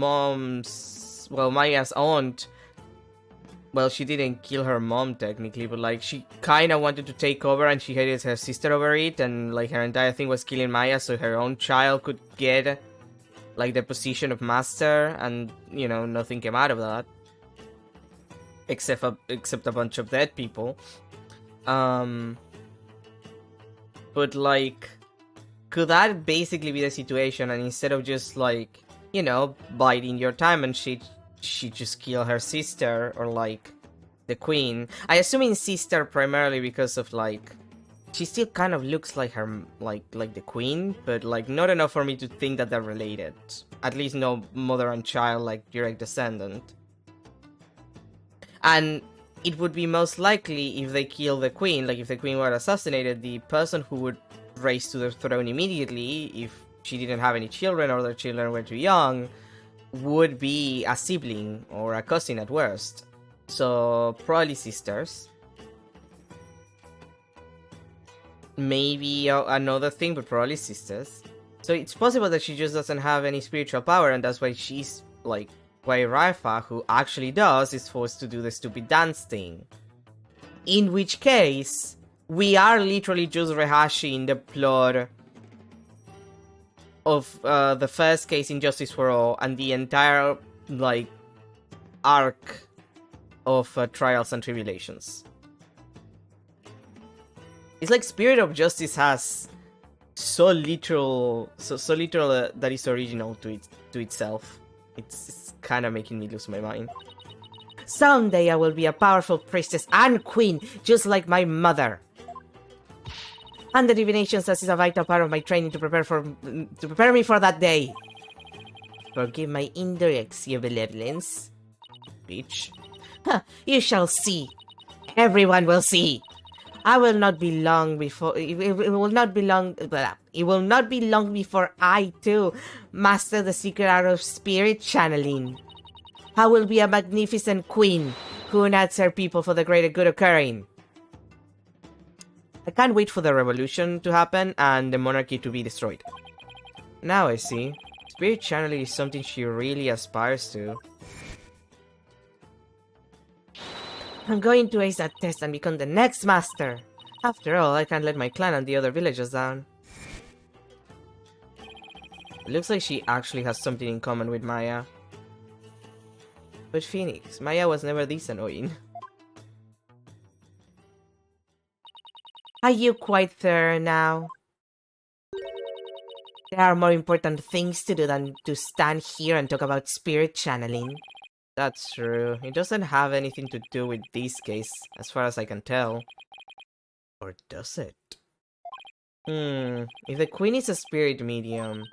[SPEAKER 3] aunt, well, she didn't kill her mom technically, but, like, she kind of wanted to take over and she hated her sister over it, and, like, her entire thing was killing Maya so her own child could get, like, the position of master, and, you know, nothing came out of that. Except a bunch of dead people. But, like, could that basically be the situation, and instead of just, like, you know, biding your time and she just kill her sister, or, like, the queen? I assume sister primarily because of, like, she still kind of looks like her, like the queen, but, like, not enough for me to think that they're related. At least no mother and child, like, direct descendant. And it would be most likely, if they kill the queen, like, if the queen were assassinated, the person who would raise to the throne immediately, if she didn't have any children or their children were too young, would be a sibling or a cousin at worst. So, probably sisters. maybe another thing, but probably sisters. So it's possible that she just doesn't have any spiritual power, and that's why she's like, why Raifa, who actually does, is forced to do the stupid dance thing. In which case, we are literally just rehashing the plot of the first case, Injustice for All, and the entire like arc of Trials and Tribulations. It's like Spirit of Justice has so little that is original to itself. It's kind of making me lose my mind. Someday I will be a powerful priestess and queen, just like my mother. And the divination says is a vital part of my training to prepare me for that day. Forgive my indirects, your benevolence, bitch. Huh, you shall see. Everyone will see. I will not be long before. It will not be long. It will not be long before I too master the secret art of spirit channeling. I will be a magnificent queen who unites her people for the greater good occurring. I can't wait for the revolution to happen and the monarchy to be destroyed. Now I see. Spirit channeling is something she really aspires to. I'm going to ace that test and become the next master. After all, I can't let my clan and the other villagers down. It looks like she actually has something in common with Maya. But Phoenix, Maya was never this annoying. Are you quite there now? There are more important things to do than to stand here and talk about spirit channeling. That's true. It doesn't have anything to do with this case, as far as I can tell. Or does it? If the queen is a spirit medium...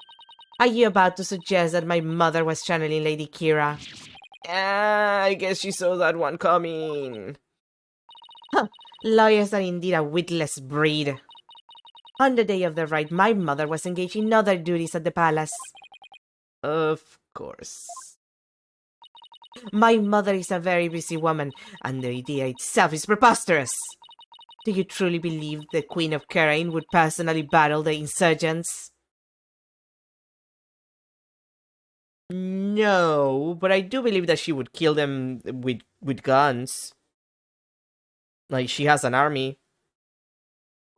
[SPEAKER 3] Are you about to suggest that my mother was channeling Lady Kira? I guess she saw that one coming. Huh, lawyers are indeed a witless breed. On the day of the ride, my mother was engaged in other duties at the palace. Of course. My mother is a very busy woman, and the idea itself is preposterous. Do you truly believe the Queen of Kharain would personally battle the insurgents? No, but I do believe that she would kill them with guns. Like, she has an army.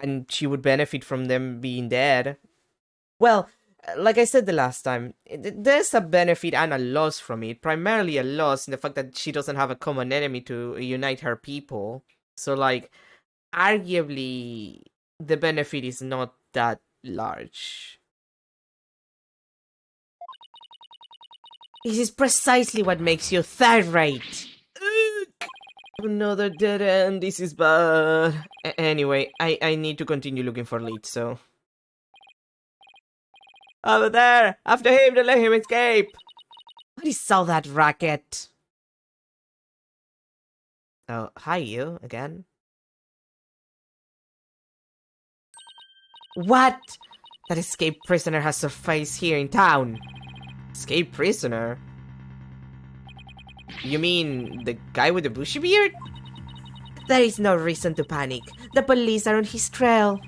[SPEAKER 3] And she would benefit from them being dead. Well, like I said the last time, there's a benefit and a loss from it. Primarily a loss in the fact that she doesn't have a common enemy to unite her people. So, like, arguably, the benefit is not that large. This is precisely what makes you third-rate. Another dead end, this is bad. Anyway, I need to continue looking for leads, so... Over there! After him to let him escape! What is all that racket? Oh, hi you, again. What? That escaped prisoner has surfaced here in town. Escaped prisoner? You mean the guy with the bushy beard? There is no reason to panic. The police are on his trail.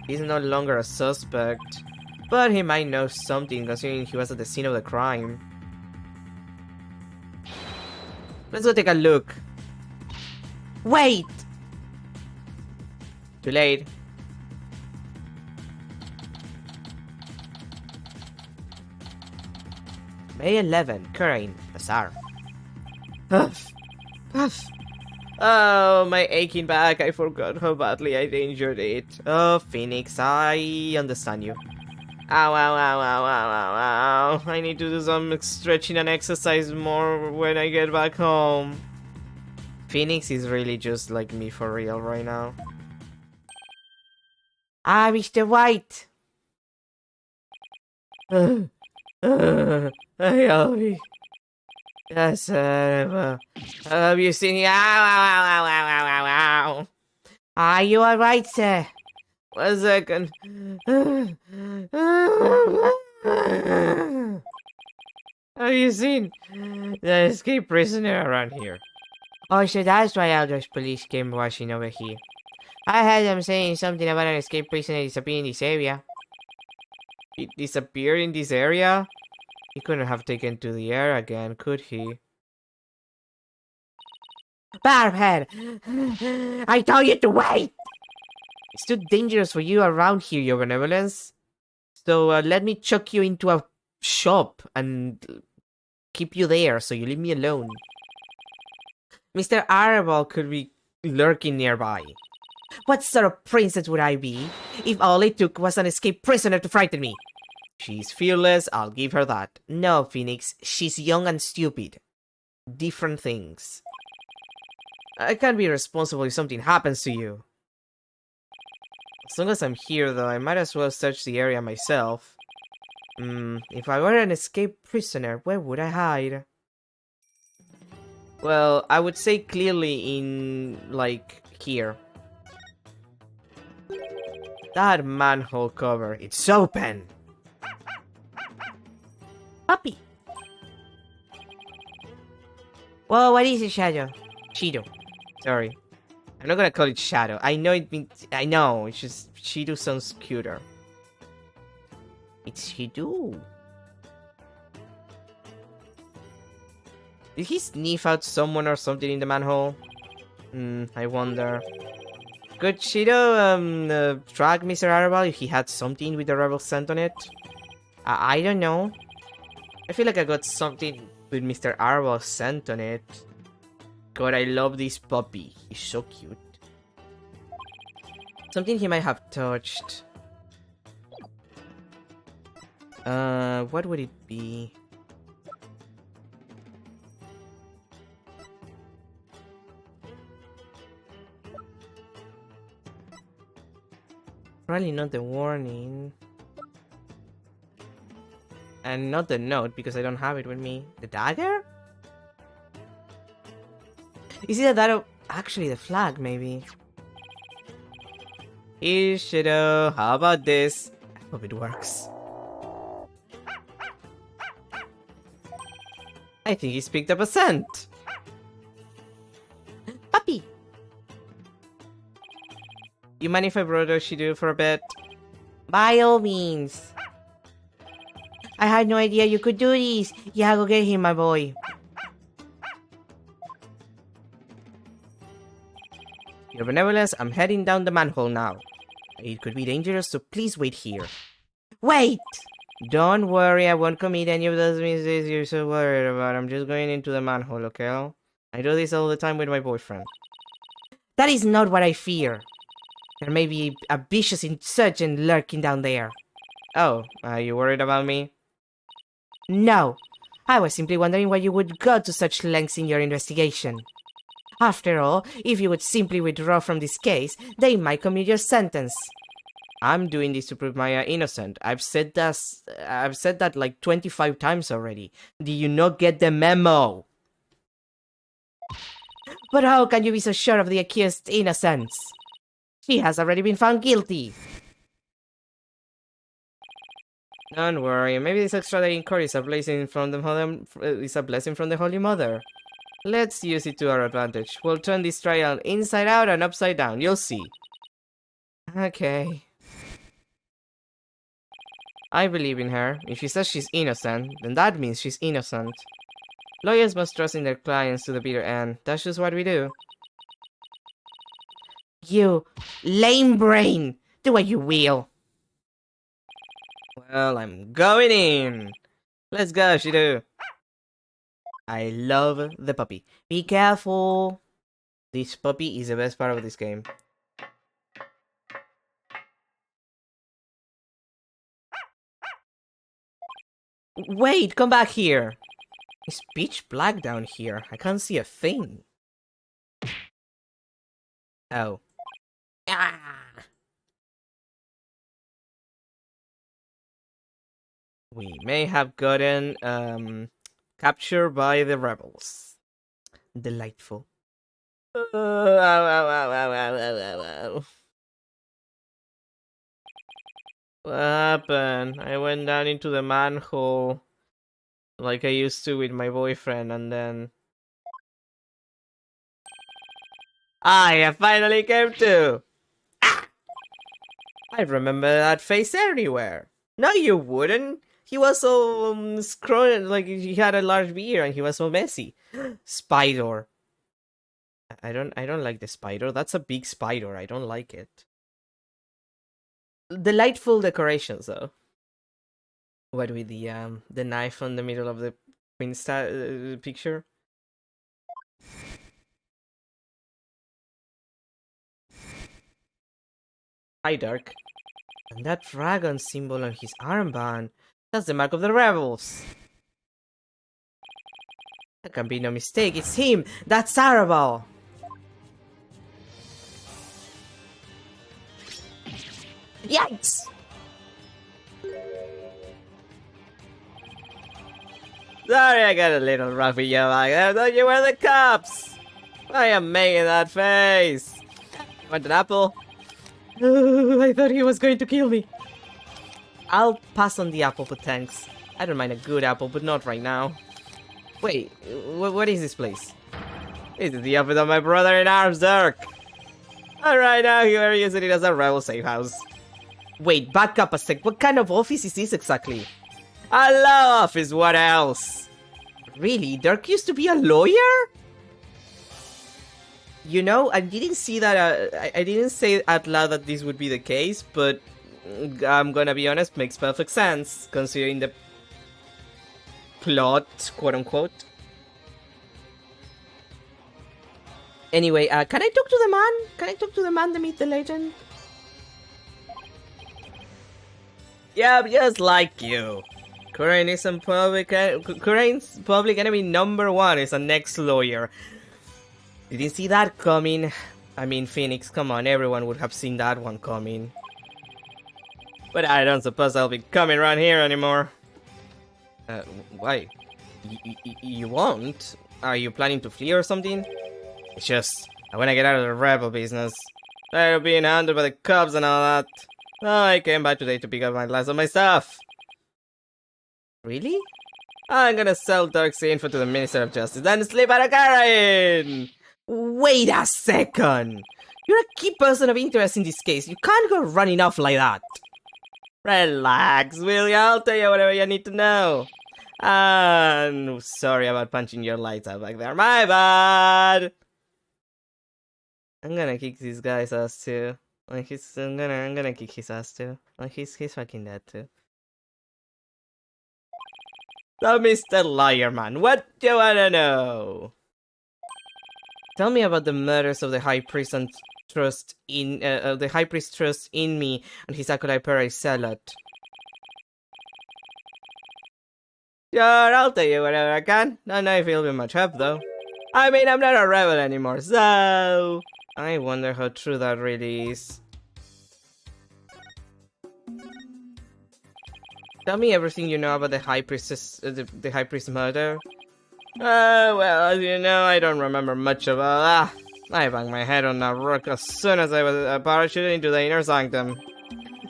[SPEAKER 3] He's no longer a suspect. But he might know something considering he was at the scene of the crime. Let's go take a look. Wait! Too late. May 11, Kharain, Bazaar. Puff. Puff. Oh, my aching back. I forgot how badly I injured it. Oh, Phoenix, I understand you. Ow, ow, ow, ow, ow, ow, ow. I need to do some stretching and exercise more when I get back home. Phoenix is really just like me for real right now. Ah, Mr. White. Hey, yes, have you seen? Ow, ow, ow, ow, ow, ow, ow. Are you alright, sir? 1 second. Have you seen the escaped prisoner around here? Oh, so that's why Elders police came rushing over here. I heard them saying something about an escaped prisoner disappearing in this area. He disappeared in this area? He couldn't have taken to the air again, could he? Barbhead! I told you to wait! It's too dangerous for you around here, Your Benevolence. So let me chuck you into a shop and keep you there so you leave me alone. Mr. Arable could be lurking nearby. What sort of princess would I be if all it took was an escaped prisoner to frighten me? She's fearless, I'll give her that. No, Phoenix, she's young and stupid. Different things. I can't be responsible if something happens to you. As long as I'm here, though, I might as well search the area myself. If I were an escaped prisoner, where would I hide? Well, I would say clearly in, like, here. That manhole cover, it's open! Puppy! Whoa, what is it, Shadow? Shido. Sorry. I'm not gonna call it Shadow. I know it means... I know, it's just... Shido sounds cuter. It's Shido. Did he sniff out someone or something in the manhole? I wonder. Could Shido, track Mr. Arable if he had something with the rebel scent on it? I don't know. I feel like I got something with Mr. Arable's scent on it. God, I love this puppy. He's so cute. Something he might have touched. What would it be? Probably not the warning. And not the note, because I don't have it with me. The dagger? Is it that? Actually, the flag, maybe. Here, Shadow. How about this? I hope it works. I think he's picked up a scent. Puppy! You mind if I borrow Shido for a bit? By all means. I had no idea you could do this. Yeah, go get him, my boy. Your Benevolence, I'm heading down the manhole now. It could be dangerous, so please wait here. Wait! Don't worry, I won't commit any of those mistakes you're so worried about. I'm just going into the manhole, okay? I do this all the time with my boyfriend. That is not what I fear. There may be a vicious insurgent lurking down there. Oh, are you worried about me? No. I was simply wondering why you would go to such lengths in your investigation. After all, if you would simply withdraw from this case, they might commute your sentence. I'm doing this to prove my innocent. I've said that like 25 times already. Do you not get the memo? But how can you be so sure of the accused's innocence? He has already been found guilty. Don't worry, maybe this extra day in court is a blessing from the Holy Mother. Let's use it to our advantage. We'll turn this trial inside out and upside down. You'll see. Okay. I believe in her. If she says she's innocent, then that means she's innocent. Lawyers must trust in their clients to the bitter end. That's just what we do. You lame brain! Do what you will. Well, I'm going in. Let's go, Shido. I love the puppy. Be careful. This puppy is the best part of this game. Wait, come back here. It's pitch black down here. I can't see a thing. Oh. Ah. We may have gotten captured by the rebels. Delightful. Ow, ow, ow, ow, ow, ow, ow, ow. What happened? I went down into the manhole like I used to with my boyfriend, and then I finally came to. I remember that face anywhere. No, you wouldn't. He was so scrolling, like he had a large beard and he was so messy. Spider. I don't like the spider. That's a big spider. I don't like it. Delightful decorations though. What with the knife on the middle of the queen picture? Hi, Dark. And that dragon symbol on his armband, that's the mark of the rebels. There can be no mistake, it's him! That's Arabal! Yikes! Sorry, I got a little rough with you like that. I thought you were the cops! I am making that face! Want an apple? I thought he was going to kill me. I'll pass on the apple, but thanks. I don't mind a good apple, but not right now. Wait, what is this place? This is the office of my brother in arms, Dirk. Alright, now here he is using it as a rebel safe house. Wait, back up a sec. What kind of office is this exactly? A law office, what else? Really? Dirk used to be a lawyer? You know, I didn't see that, I didn't say out loud that this would be the case, but I'm gonna be honest, makes perfect sense, considering the plot, quote-unquote. Anyway, can I talk to the man? Can I talk to the man to meet the legend? Yeah, just like you. Kurain's public enemy #1 is an ex-lawyer. Didn't see that coming. I mean, Phoenix, come on, everyone would have seen that one coming. But I don't suppose I'll be coming around here anymore. Why? You won't? Are you planning to flee or something? It's just, I wanna get out of the rebel business. Tired of being hunted by the cops and all that. Oh, I came back today to pick up my last of my stuff. Really? I'm gonna sell Dark's info to the Minister of Justice and sleep at a Karen! Wait a second! You're a key person of interest in this case. You can't go running off like that. Relax, will ya? I'll tell you whatever you need to know. Sorry about punching your lights out back there. My bad! I'm gonna kick this guy's ass too. Like I'm gonna kick his ass too. Like he's fucking dead too. So, Mr. Liar Man, what do you wanna know? Tell me about the murders of the High Priest and trust in the High Priest trust in me and his Akodai Perai zealot. Sure, I'll tell you whatever I can. Don't know if you'll be much help though. I mean, I'm not a rebel anymore, so I wonder how true that really is. Tell me everything you know about the High Priestess, the High Priest murder. Well, as you know, I don't remember much about that. I banged my head on a rock as soon as I was parachuted into the inner sanctum.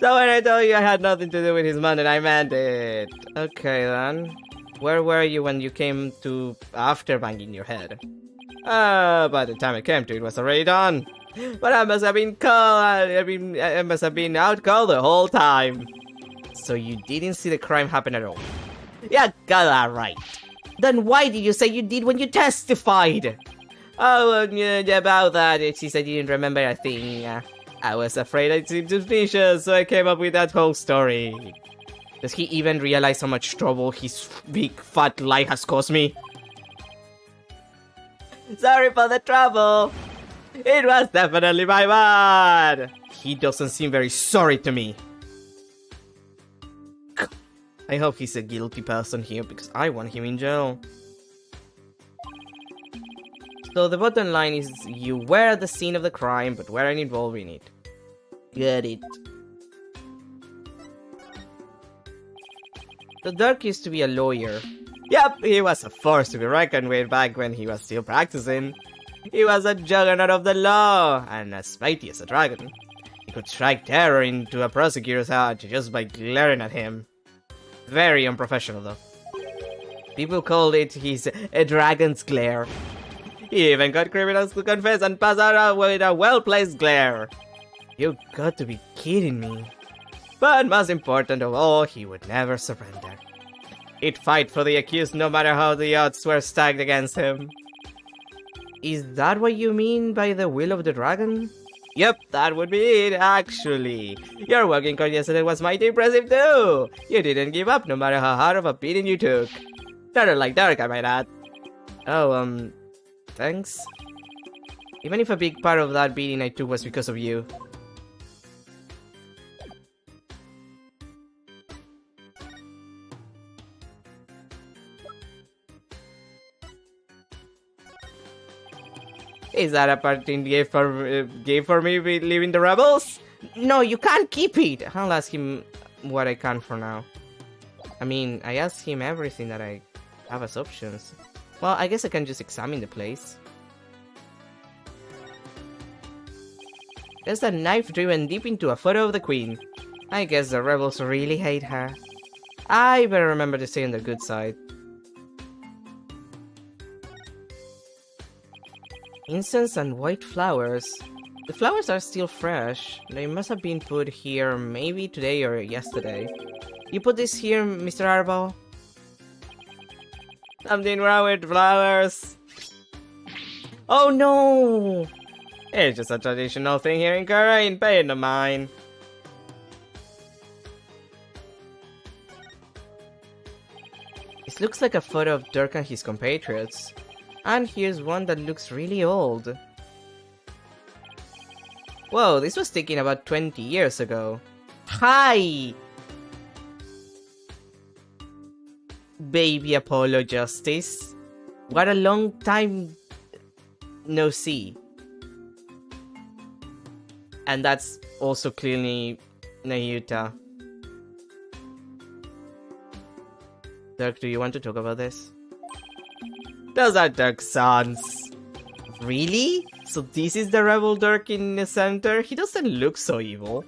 [SPEAKER 3] So when I told you I had nothing to do with his murder, I meant it. Okay then. Where were you when you came to after banging your head? By the time I came to, it was already done. But I must have been called. I must have been out cold the whole time. So you didn't see the crime happen at all? Yeah, got that right. Then why did you say you did when you testified? Oh, about that, she said you didn't remember a thing. I was afraid I seemed suspicious, so I came up with that whole story. Does he even realize how much trouble his big fat lie has caused me? Sorry for the trouble. It was definitely my bad. He doesn't seem very sorry to me. I hope he's a guilty person here because I want him in jail. So the bottom line is you were at the scene of the crime but weren't involved in it. Get it. The Dark used to be a lawyer. Yep, he was a force to be reckoned with back when he was still practicing. He was a juggernaut of the law, and as mighty as a dragon. He could strike terror into a prosecutor's heart just by glaring at him. Very unprofessional though. People called it his dragon's glare. He even got criminals to confess and pass out with a well-placed glare. You got to be kidding me. But most important of all, he would never surrender. He'd fight for the accused no matter how the odds were stacked against him. Is that what you mean by the will of the dragon? Yep, that would be it, actually. Your working card yesterday was mighty impressive too. You didn't give up no matter how hard of a beating you took. Better like Dark, I might add. Oh, thanks. Even if a big part of that beating I took was because of you. Is that a parting gift for me leaving the rebels? No, you can't keep it. I'll ask him what I can for now. I mean, I asked him everything that I have as options. Well, I guess I can just examine the place. There's a knife driven deep into a photo of the queen. I guess the rebels really hate her. I better remember to stay on the good side. Incense and white flowers. The flowers are still fresh. They must have been put here maybe today or yesterday. You put this here, Mr. Arbol? Something wrong with flowers. Oh no! It's just a traditional thing here in Karain, pay no mind. This looks like a photo of Dirk and his compatriots. And here's one that looks really old. Whoa, this was taken about 20 years ago. Hi! Baby Apollo Justice. What a long time no see. And that's also clearly Nayuta. Dirk, do you want to talk about this? Those are Dirk's sons. Really? So this is the rebel Dirk in the center? He doesn't look so evil.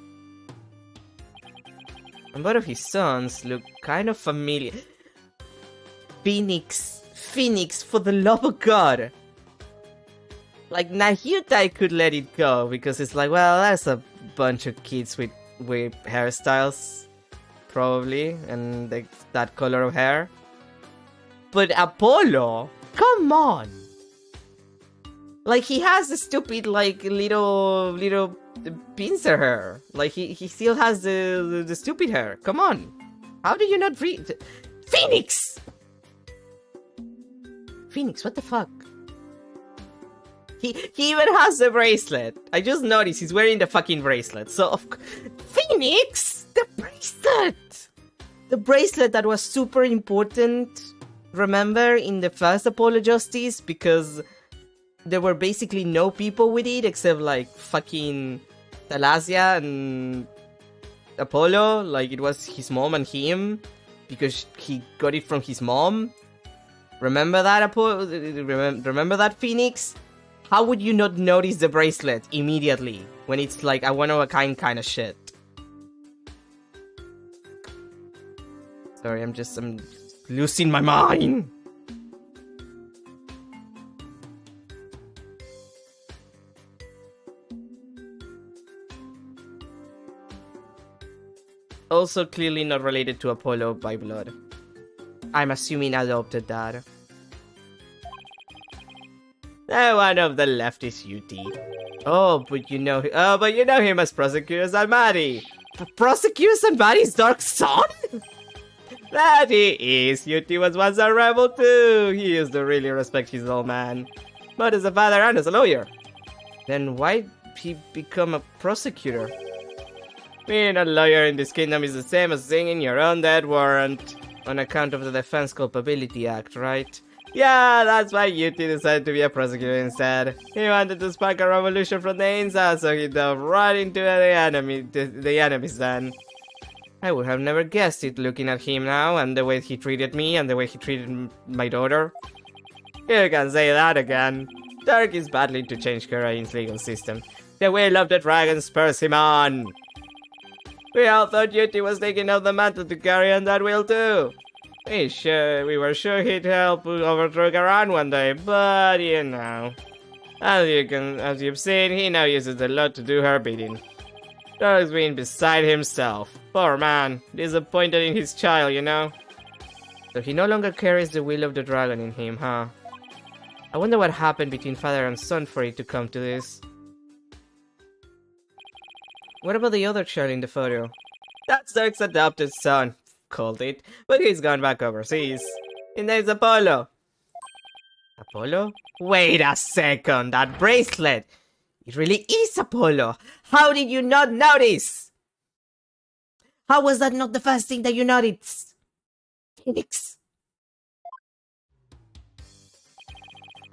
[SPEAKER 3] And both of his sons look kind of familiar. Phoenix, for the love of God. Like Nayuta, I could let it go because it's like, well, that's a bunch of kids with hairstyles, probably, and like, that color of hair. But Apollo, come on! Like, he has the stupid, like, little pincer hair. Like, he still has the stupid hair. Come on. How do you not read? Phoenix! Phoenix, what the fuck? He even has the bracelet. I just noticed he's wearing the fucking bracelet. So, Phoenix! The bracelet! The bracelet that was super important, remember, in the first Apollo Justice? Because there were basically no people with it except, like, fucking Thalassia and Apollo. Like, it was his mom and him. Because he got it from his mom. Remember that, Apollo? Remember that, Phoenix? How would you not notice the bracelet immediately when it's like a one-of-a-kind kind of shit? Sorry, I'm losing my mind. Also clearly not related to Apollo by blood. I'm assuming adopted dad. One of the left is UT. But you know him as Prosecutor Zanmari. Prosecutor Zanmari's dark son? That he is. UT was once a rebel too. He used to really respect his old man. But as a father and as a lawyer. Then why he become a prosecutor? Being a lawyer in this kingdom is the same as singing your own death warrant. On account of the Defense Culpability Act, right? Yeah, that's why UT decided to be a prosecutor instead. He wanted to spark a revolution from the inside, so he dove right into the enemy's den. I would have never guessed it looking at him now, and the way he treated me, and the way he treated my daughter. You can say that again. Dirk is battling to change Karain's legal system. The will of the dragon spurs him on. We all thought UT was taking up the mantle to carry on that will too. We were sure he'd help overthrow Garan one day, but you know. As you've seen, he now uses the law to do her bidding. Dirk's been beside himself. Poor man, disappointed in his child, you know? So he no longer carries the will of the dragon in him, huh? I wonder what happened between father and son for it to come to this. What about the other child in the photo? That's Dirk's adopted son, called it, but he's gone back overseas. His name's Apollo. Apollo? Wait a second, that bracelet! It really is Apollo! How did you not notice? How was that not the first thing that you noticed? Phoenix.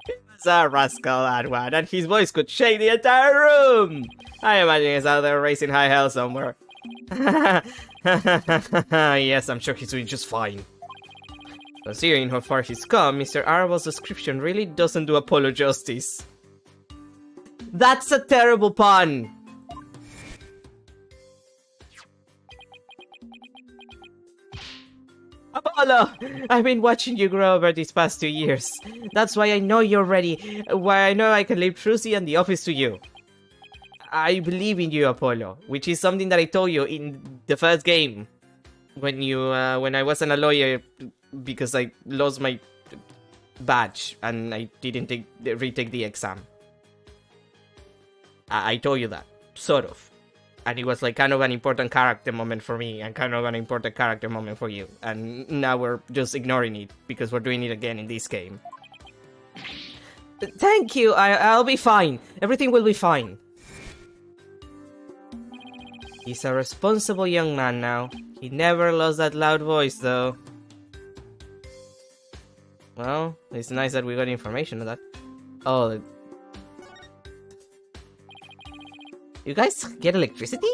[SPEAKER 3] He was a rascal, that one, and his voice could shake the entire room! I imagine he's out there racing high hell somewhere. Yes, I'm sure he's doing just fine. Considering how far he's come, Mr. Arabal's description really doesn't do Apollo justice. That's a terrible pun! Apollo! I've been watching you grow over these past 2 years. That's why I know you're ready. Why I know I can leave Trucy and the office to you. I believe in you, Apollo, which is something that I told you in the first game. When I wasn't a lawyer because I lost my badge and I didn't retake the exam. I told you that, sort of. And it was like kind of an important character moment for me and kind of an important character moment for you. And now we're just ignoring it because we're doing it again in this game. Thank you, I'll be fine. Everything will be fine. He's a responsible young man now. He never lost that loud voice though. Well, it's nice that we got information on that. Oh. You guys get electricity?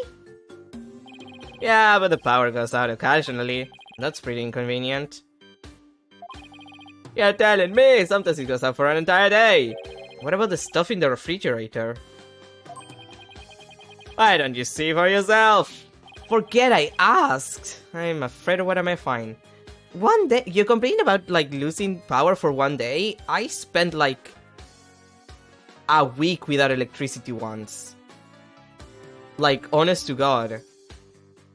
[SPEAKER 3] Yeah, but the power goes out occasionally. That's pretty inconvenient. You're telling me sometimes it goes out for an entire day. What about the stuff in the refrigerator? Why don't you see for yourself? Forget I asked. I'm afraid of what I may find. One day, you complain about like losing power for one day? I spent like a week without electricity once. Like, honest to God.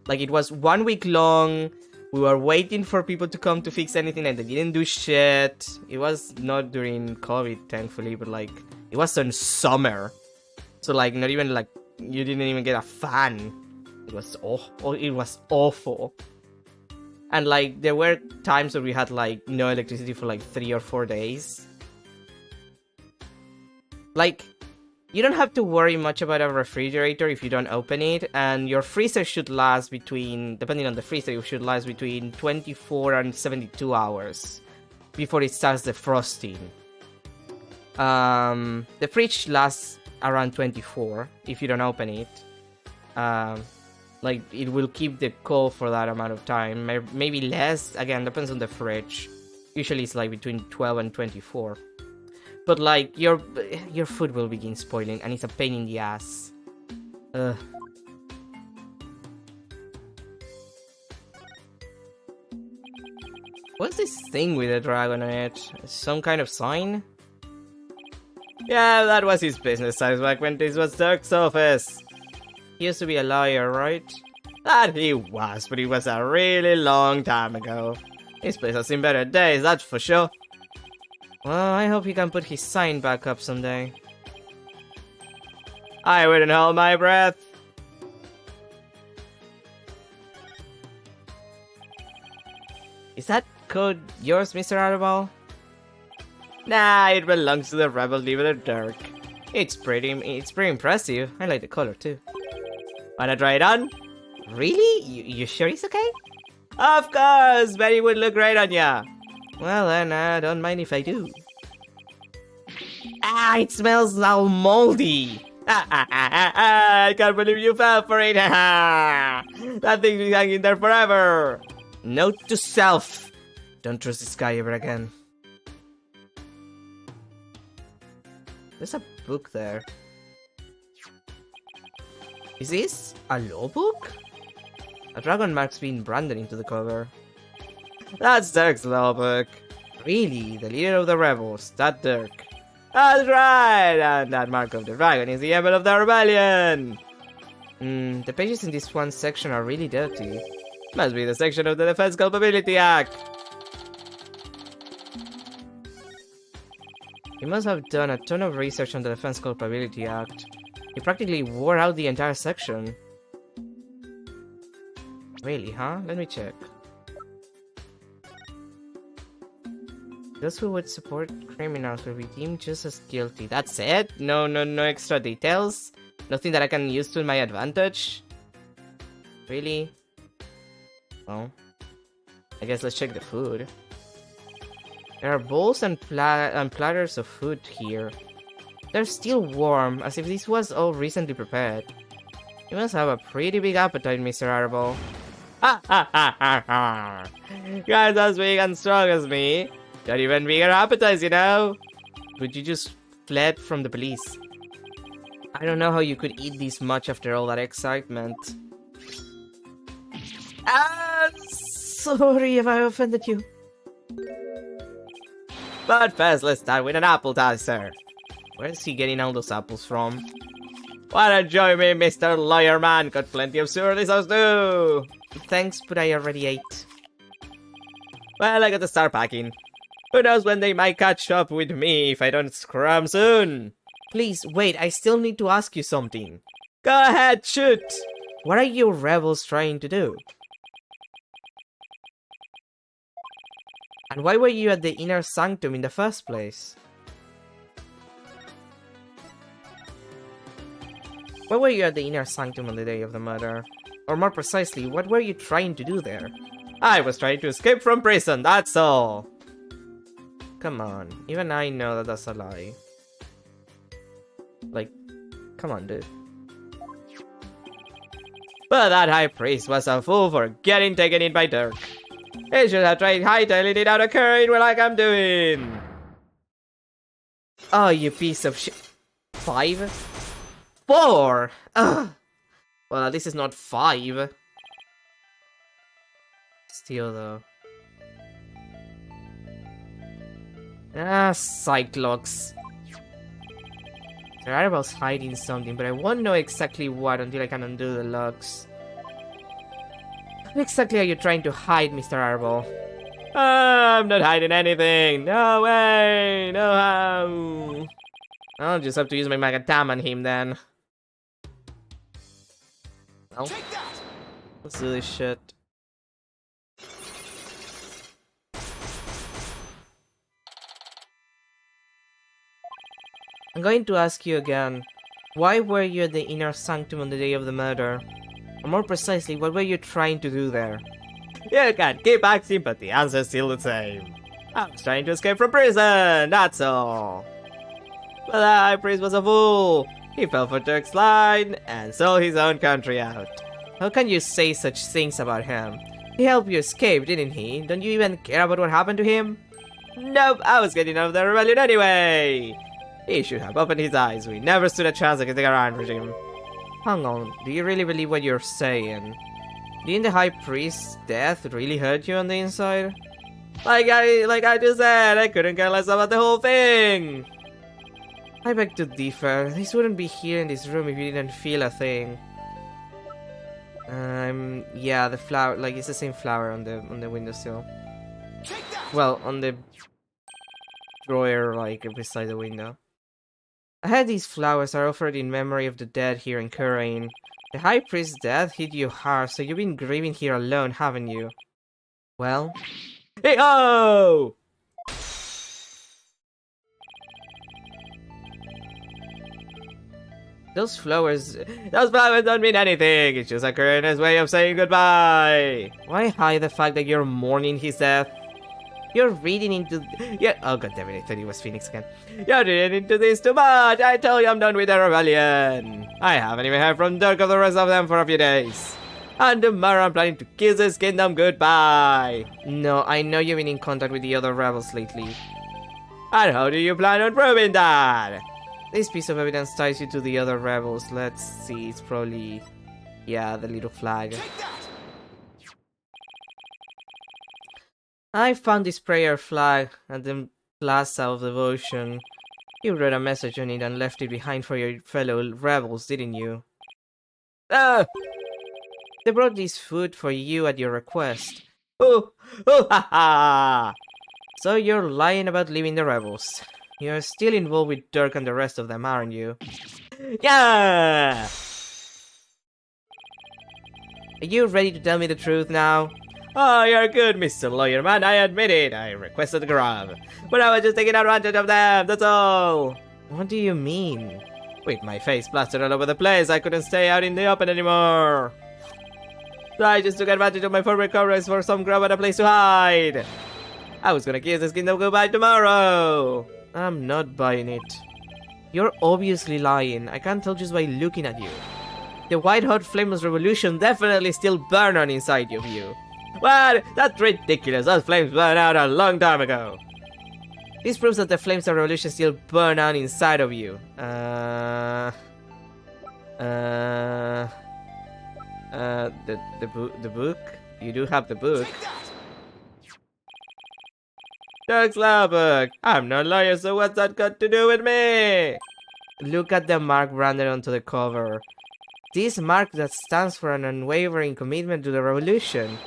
[SPEAKER 3] Like, it was 1 week long. We were waiting for people to come to fix anything and they didn't do shit. It was not during COVID, thankfully, but like, it was in summer. So like, not even like, you didn't even get a fan. It was awful. And like, there were times where we had like, no electricity for like 3 or 4 days. Like, you don't have to worry much about a refrigerator if you don't open it, and your freezer should last between, depending on the freezer, it should last between 24 and 72 hours before it starts defrosting. The fridge lasts around 24 if you don't open it. Like, it will keep the cold for that amount of time, maybe less, again, depends on the fridge. Usually it's like between 12 and 24. But like, your food will begin spoiling, and it's a pain in the ass. Ugh. What's this thing with the dragon on it? Some kind of sign? Yeah, that was his business size back when this was Dirk's office. He used to be a lawyer, right? That he was, but it was a really long time ago. This place has seen better days, that's for sure. Well, I hope he can put his sign back up someday. I wouldn't hold my breath. Is that code yours, Mr. Arabal? Nah, it belongs to the rebel leader Dirk. It's pretty impressive. I like the color too. Wanna try it on? Really? You sure it's okay? Of course! Betty would look great on ya! Well then, I don't mind if I do. Ah, it smells now moldy! I can't believe you fell for it! That thing's been hanging there forever! Note to self! Don't trust this guy ever again. There's a book there. Is this a law book? A dragon mark's been branded into the cover. That's Dirk's law book. Really? The leader of the rebels, that Dirk. That's right! And that mark of the dragon is the emblem of the rebellion!
[SPEAKER 1] The pages in this one section are really dirty.
[SPEAKER 3] Must be the section of the Defense Culpability Act.
[SPEAKER 1] You must have done a ton of research on the Defense Culpability Act. You practically wore out the entire section. Really, huh? Let me check. Those who would support criminals will be deemed just as guilty. That's it? No extra details? Nothing that I can use to my advantage? Really? Well, I guess let's check the food. There are bowls and platters of food here. They're still warm, as if this was all recently prepared. You must have a pretty big appetite, Mr. Arbol.
[SPEAKER 3] Ha ha ha ha ha! Guys as big and strong as me. Got even bigger appetites, you know?
[SPEAKER 1] But you just fled from the police. I don't know how you could eat this much after all that excitement. Sorry if I offended you.
[SPEAKER 3] But first, let's start with an appetizer.
[SPEAKER 1] Where's he getting all those apples from?
[SPEAKER 3] Why don't join me, Mr. Lawyer Man? Got plenty of surly sauce too.
[SPEAKER 1] Thanks, but I already ate.
[SPEAKER 3] Well, I gotta start packing. Who knows when they might catch up with me if I don't scram soon.
[SPEAKER 1] Please, wait, I still need to ask you something.
[SPEAKER 3] Go ahead, shoot!
[SPEAKER 1] What are you rebels trying to do? And why were you at the Inner Sanctum in the first place? Why were you at the Inner Sanctum on the day of the murder? Or more precisely, what were you trying to do there?
[SPEAKER 3] I was trying to escape from prison, that's all.
[SPEAKER 1] Come on, even I know that that's a lie. Like, come on, dude.
[SPEAKER 3] But that high priest was a fool for getting taken in by Dirk. He should have tried hightailing it out of Currane like I'm doing.
[SPEAKER 1] Oh, you piece of shit. 5? 4! Ugh. Well, this is not 5. Still, though. Ah, Cyclops. The Arbel's hiding something, but I won't know exactly what until I can undo the locks. What exactly are you trying to hide, Mr. Arbel?
[SPEAKER 3] I'm not hiding anything. No way. No how.
[SPEAKER 1] I'll just have to use my Magadam on him then. Well, let's do this shit. I'm going to ask you again. Why were you at the Inner Sanctum on the day of the murder? Or more precisely, what were you trying to do there?
[SPEAKER 3] You can keep asking, but the answer's still the same. I was trying to escape from prison, that's all. But the high priest was a fool. He fell for Dirk's line and sold his own country out.
[SPEAKER 1] How can you say such things about him? He helped you escape, didn't he? Don't you even care about what happened to him?
[SPEAKER 3] Nope, I was getting out of the rebellion anyway. He should have opened his eyes. We never stood a chance against the Garan regime.
[SPEAKER 1] Hang on, do you really believe what you're saying? Didn't the High Priest's death really hurt you on the inside?
[SPEAKER 3] Like I just said, I couldn't care less about the whole thing.
[SPEAKER 1] I beg to differ. This wouldn't be here in this room if you didn't feel a thing. Yeah, the flower, like it's the same flower on the windowsill. Well, on the drawer, like beside the window. I heard these flowers are offered in memory of the dead here in Currane. The High Priest's death hit you hard, so you've been grieving here alone, haven't you? Well...
[SPEAKER 3] Hey-ho!
[SPEAKER 1] Those flowers
[SPEAKER 3] don't mean anything. It's just a Currane's way of saying goodbye.
[SPEAKER 1] Why hide the fact that you're mourning his death? You're reading into... Oh god damn it, I thought it was Phoenix again.
[SPEAKER 3] You're reading into this too much. I told you I'm done with the rebellion. I haven't even heard from Dirk or the rest of them for a few days. And tomorrow I'm planning to kiss his kingdom goodbye.
[SPEAKER 1] No, I know you've been in contact with the other rebels lately.
[SPEAKER 3] And how do you plan on proving that?
[SPEAKER 1] This piece of evidence ties you to the other rebels. Let's see, it's probably... Yeah, the little flag. I found this prayer flag at the Plaza of Devotion. You wrote a message on it and left it behind for your fellow rebels, didn't you?
[SPEAKER 3] Ah! They brought this food for you at your request. Oh! Oh ha ha! So you're lying about leaving the rebels. You're still involved with Dirk and the rest of them, aren't you? Yeah! Are you ready to tell me the truth now? Oh, you're good, Mr. Lawyer Man, I admit it. I requested the grab. But I was just taking advantage of them, that's all. What do you mean? With my face plastered all over the place, I couldn't stay out in the open anymore. So I just took advantage of my former coverage for some grab and a place to hide. I was gonna kiss this kingdom goodbye tomorrow. I'm not buying it. You're obviously lying. I can't tell just by looking at you. The white-hot flameless revolution definitely still burn on inside of you. What? That's ridiculous. Those flames burned out a long time ago. This proves that the flames of revolution still burn out inside of you. The book? You do have the book.
[SPEAKER 2] Take that!
[SPEAKER 3] Dirk's law book. I'm no lawyer, so what's that got to do with me? Look at the mark branded onto the cover. This mark that stands for an unwavering commitment to the revolution.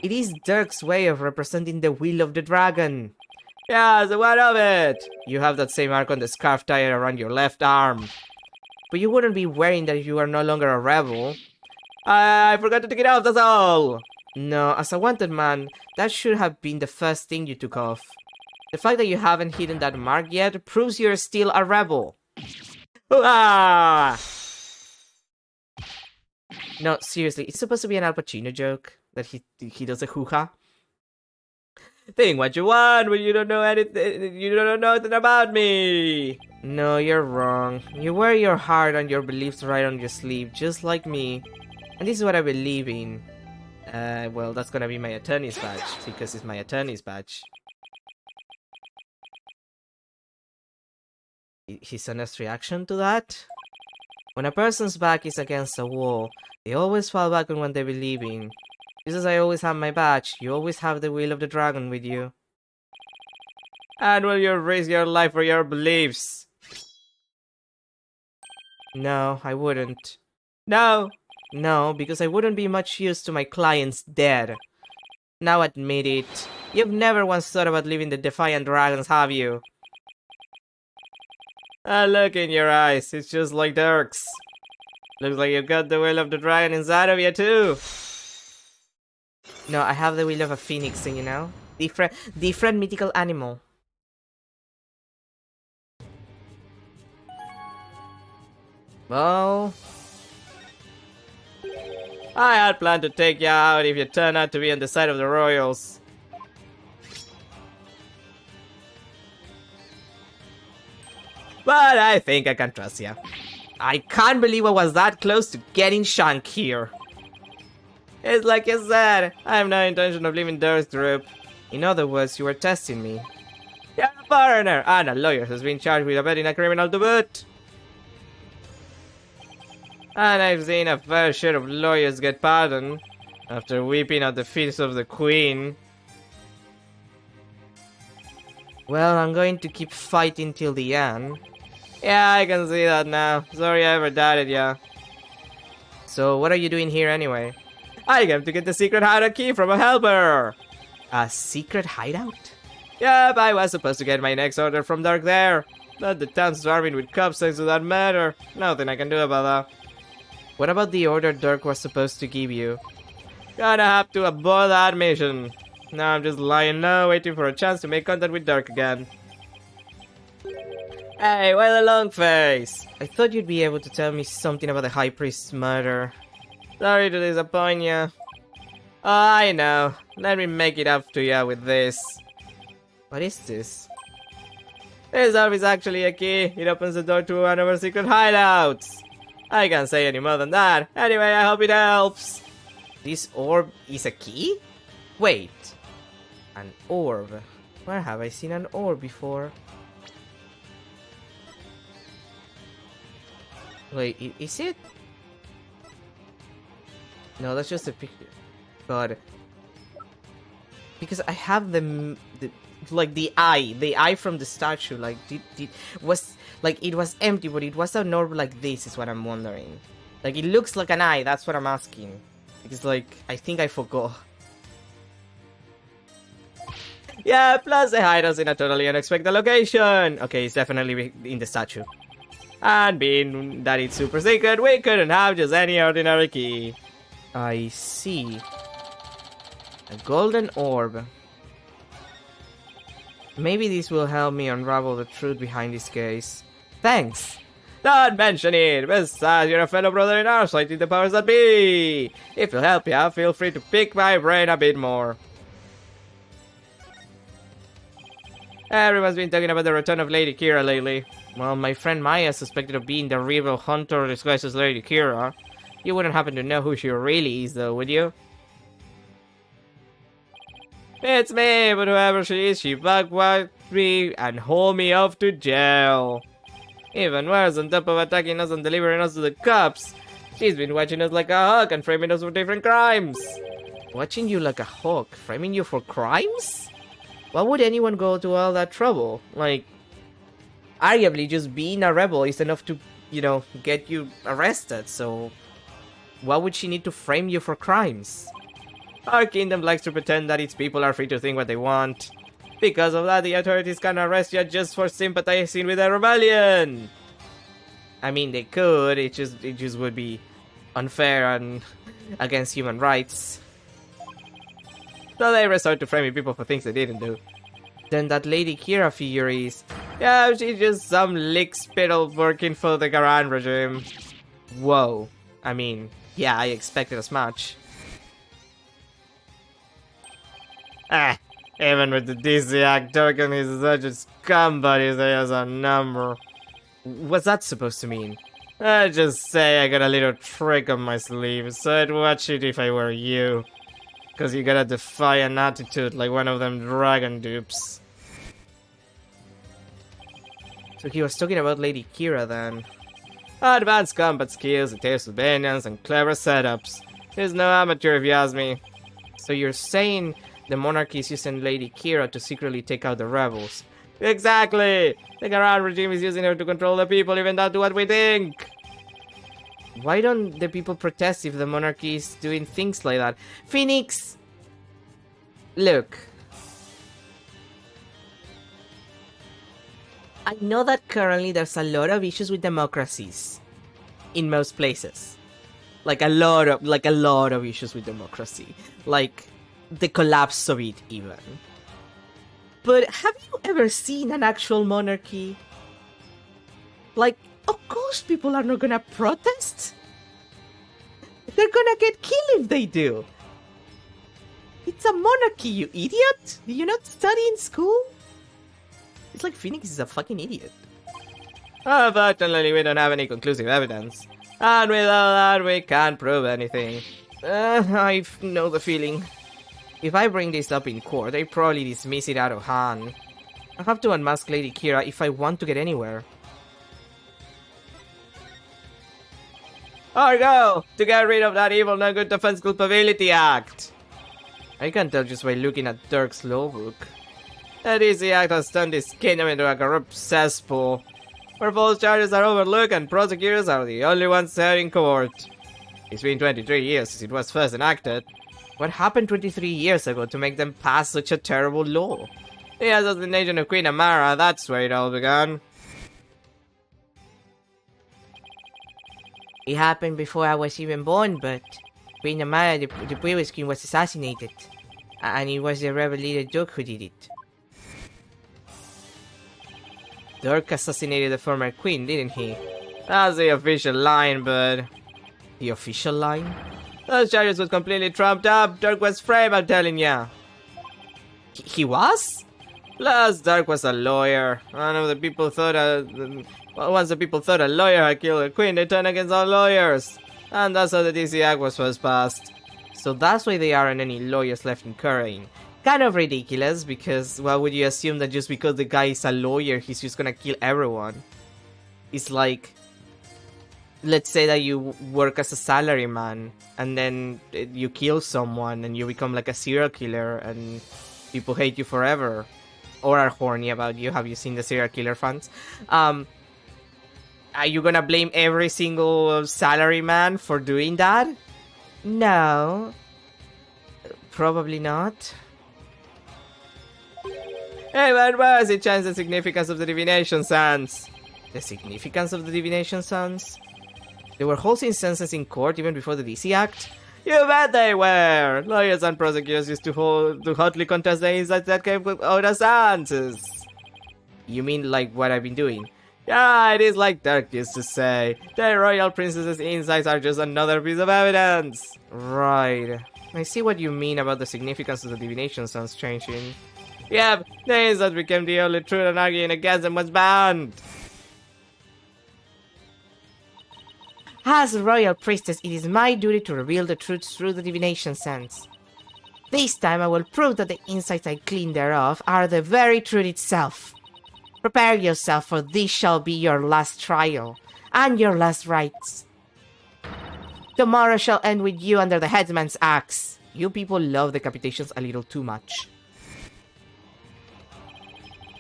[SPEAKER 3] It is Dirk's way of representing the will of the dragon. Yeah, so what of it? You have that same mark on the scarf tied around your left arm. But you wouldn't be wearing that if you are no longer a rebel. I forgot to take it off, that's all. No, as a wanted man, that should have been the first thing you took off. The fact that you haven't hidden that mark yet proves you're still a rebel. Ah! No, seriously, it's supposed to be an Al Pacino joke that he does a hoo-ha. Think what you want, but you don't know anything. You don't know anything about me. No, you're wrong. You wear your heart and your beliefs right on your sleeve, just like me. And this is what I believe in. Well, that's gonna be my attorney's badge because it's my attorney's badge. His honest reaction to that? When a person's back is against a wall, they always fall back on what they believe in. Just as I always have my badge, you always have the will of the dragon with you. And will you risk your life for your beliefs? No, I wouldn't. No! No, because I wouldn't be much use to my clients dead. Now admit it. You've never once thought about leaving the Defiant Dragons, have you? Look in your eyes, it's just like Dirk's. Looks like you've got the will of the dragon inside of you too. No, I have the will of a phoenix, you know? Different mythical animal. Well... I had planned to take you out if you turn out to be on the side of the royals. But I think I can trust you. I can't believe I was that close to getting Shank here. It's like you said, I have no intention of leaving Dirk's group. In other words, you were testing me. You're a foreigner, and a lawyer who's been charged with abetting a criminal to boot. And I've seen a fair share of lawyers get pardoned after weeping at the feet of the queen. Well, I'm going to keep fighting till the end. Yeah, I can see that now. Sorry I ever doubted ya. So, what are you doing here anyway? I came to get the secret hideout key from a helper. A secret hideout? Yep, I was supposed to get my next order from Dirk there. But the town's swarming with cops thanks to that matter. Nothing I can do about that. What about the order Dirk was supposed to give you? Gonna have to abort that mission. Now I'm just lying low, waiting for a chance to make contact with Dirk again. Hey, why the long face? I thought you'd be able to tell me something about the High Priest's murder. Sorry to disappoint you. Oh, I know. Let me make it up to you with this. What is this? This orb is actually a key. It opens the door to one of our secret hideouts. I can't say any more than that. Anyway, I hope it helps. This orb is a key? Wait. An orb. Where have I seen an orb before? Wait, is it? No, that's just a picture. God. Because I have the eye from the statue, like, was, like, it was empty, but it was an orb like this, is what I'm wondering. Like, it looks like an eye, that's what I'm asking. It's like, I think I forgot. Yeah, plus they hide us in a totally unexpected location. Okay, it's definitely in the statue. And being that it's super secret, we couldn't have just any ordinary key. I see. A golden orb. Maybe this will help me unravel the truth behind this case. Thanks! Don't mention it! Besides, you're a fellow brother in ours, fighting the powers that be! If it'll help you, feel free to pick my brain a bit more. Everyone's been talking about the return of Lady Kira lately. Well, my friend Maya suspected of being the rival hunter disguised as Lady Kira. You wouldn't happen to know who she really is, though, would you? It's me, but whoever she is, she bug-wiped me and hauled me off to jail. Even worse, on top of attacking us and delivering us to the cops, she's been watching us like a hawk and framing us for different crimes. Watching you like a hawk? Framing you for crimes? Why would anyone go to all that trouble? Like, arguably just being a rebel is enough to, you know, get you arrested, so why would she need to frame you for crimes? Our kingdom likes to pretend that its people are free to think what they want. Because of that, the authorities can arrest you just for sympathizing with the rebellion. I mean, they could, it just would be unfair and against human rights. So they resort to framing people for things they didn't do. Then that Lady Kira figure is... yeah, she's just some lick spittle working for the Garan regime. Whoa. I mean, yeah, I expected as much. Ah, even with the DCAC token, he's such a scumbag, he has a number. What's that supposed to mean? I just say I got a little trick up my sleeve, so I'd watch it if I were you. Cause you got a defiant attitude like one of them dragon dupes. So he was talking about Lady Kira then. Advanced combat skills, a taste of vengeance, and clever setups. He's no amateur if you ask me. So you're saying the monarchy is using Lady Kira to secretly take out the rebels? Exactly! The Garan regime is using her to control the people even down to what we think! Why don't the people protest if the monarchy is doing things like that? Phoenix! Look. I know that currently there's a lot of issues with democracies. In most places. Like a lot of issues with democracy. Like the collapse of it even. But have you ever seen an actual monarchy? Like, of course people are not gonna protest. They're gonna get killed if they do. It's a monarchy, you idiot! Do you not study in school? It's like Phoenix is a fucking idiot. Unfortunately, we don't have any conclusive evidence. And without that, we can't prove anything. I know the feeling. If I bring this up in court, they probably dismiss it out of hand. I have to unmask Lady Kira if I want to get anywhere. Argo! To get rid of that evil No Good Defense Culpability Act! I can tell just by looking at Dirk's law book. The DC Act has turned this kingdom into a corrupt cesspool, where false charges are overlooked and prosecutors are the only ones heard in court. It's been 23 years since it was first enacted. What happened 23 years ago to make them pass such a terrible law? The assassination of Queen Amara, that's where it all began. It happened before I was even born, but Queen Amara, the previous queen, was assassinated. And it was the rebel leader Dirk who did it. Dirk assassinated the former queen, didn't he? That's the official line, but... The official line? Those charges was completely trumped up. Dirk was framed, I'm telling ya. He was? Plus, Dirk was a lawyer. Once the people thought a lawyer had killed a queen, they turned against all lawyers. And that's how the DC Act was first passed. So that's why there aren't any lawyers left in Khura'in. Kind of ridiculous, because why would you assume that just because the guy is a lawyer, he's just gonna kill everyone? It's like, let's say that you work as a salaryman, and then you kill someone, and you become like a serial killer, and people hate you forever. Or are horny about you. Have you seen the serial killer fans? Are you gonna blame every single salaryman for doing that?
[SPEAKER 1] No. Probably not.
[SPEAKER 3] Hey man, where has it changed the significance of the divination sons? The significance of the divination sons? They were holding sentences in court even before the DC Act? You bet they were! Lawyers and prosecutors used to hotly contest the insights that came out as answers. You mean like what I've been doing? Yeah, it is like Dirk used to say. The royal princess's insights are just another piece of evidence.
[SPEAKER 1] Right. I see what you mean about the significance of the divination sons changing.
[SPEAKER 3] Yep, the insights became the only truth and arguing against them was banned.
[SPEAKER 1] As a royal priestess, it is my duty to reveal the truth through the divination sense. This time I will prove that the insights I gleaned thereof are the very truth itself. Prepare yourself, for this shall be your last trial, and your last rites. Tomorrow shall end with you under the headsman's axe. You people love decapitations a little too much.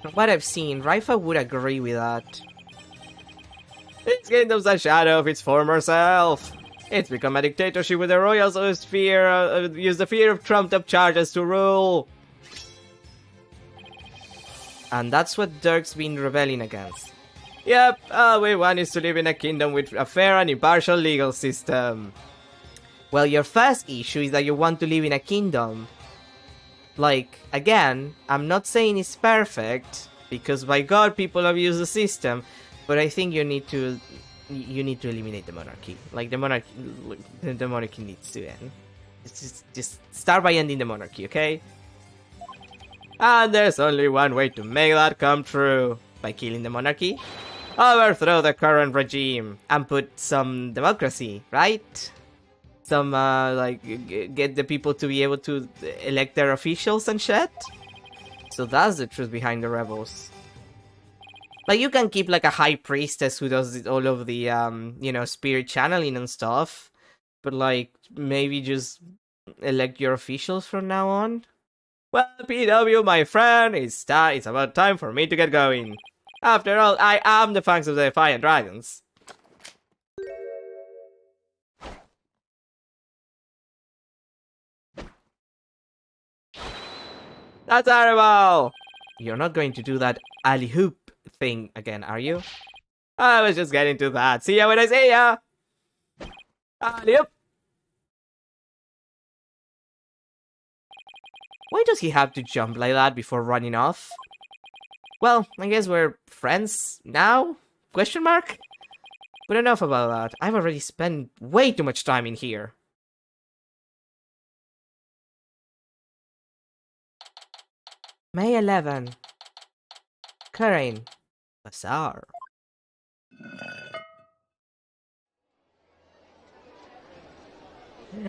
[SPEAKER 1] From what I've seen, Raifa would agree with that.
[SPEAKER 3] This kingdom's a shadow of its former self. It's become a dictatorship with the royals whose use the fear of trumped-up charges to rule.
[SPEAKER 1] And that's what Dirk's been rebelling against.
[SPEAKER 3] Yep, all we want is to live in a kingdom with a fair and impartial legal system.
[SPEAKER 1] Well, your first issue is that you want to live in a kingdom. Like, again, I'm not saying it's perfect, because by God, people abuse the system, but I think you need to eliminate the monarchy. Like, the monarchy needs to end. Just start by ending the monarchy, okay?
[SPEAKER 3] And there's only one way to make that come true.
[SPEAKER 1] By killing the monarchy?
[SPEAKER 3] Overthrow the current regime.
[SPEAKER 1] And put some democracy, right? Some, get the people to be able to elect their officials and shit? So that's the truth behind the rebels. Like, you can keep, like, a high priestess who does all of the, spirit channeling and stuff. But, like, maybe just elect your officials from now on?
[SPEAKER 3] Well, PW, my friend, it's about time for me to get going. After all, I am the Fangs of the Defiant Dragons. That's horrible!
[SPEAKER 1] You're not going to do that alley hoop thing again, are you?
[SPEAKER 3] I was just getting to that. See ya when I see ya! Alley hoop!
[SPEAKER 1] Why does he have to jump like that before running off? Well, I guess we're friends now? Question mark? But enough about that. I've already spent way too much time in here. May 11. Karen. Bazaar.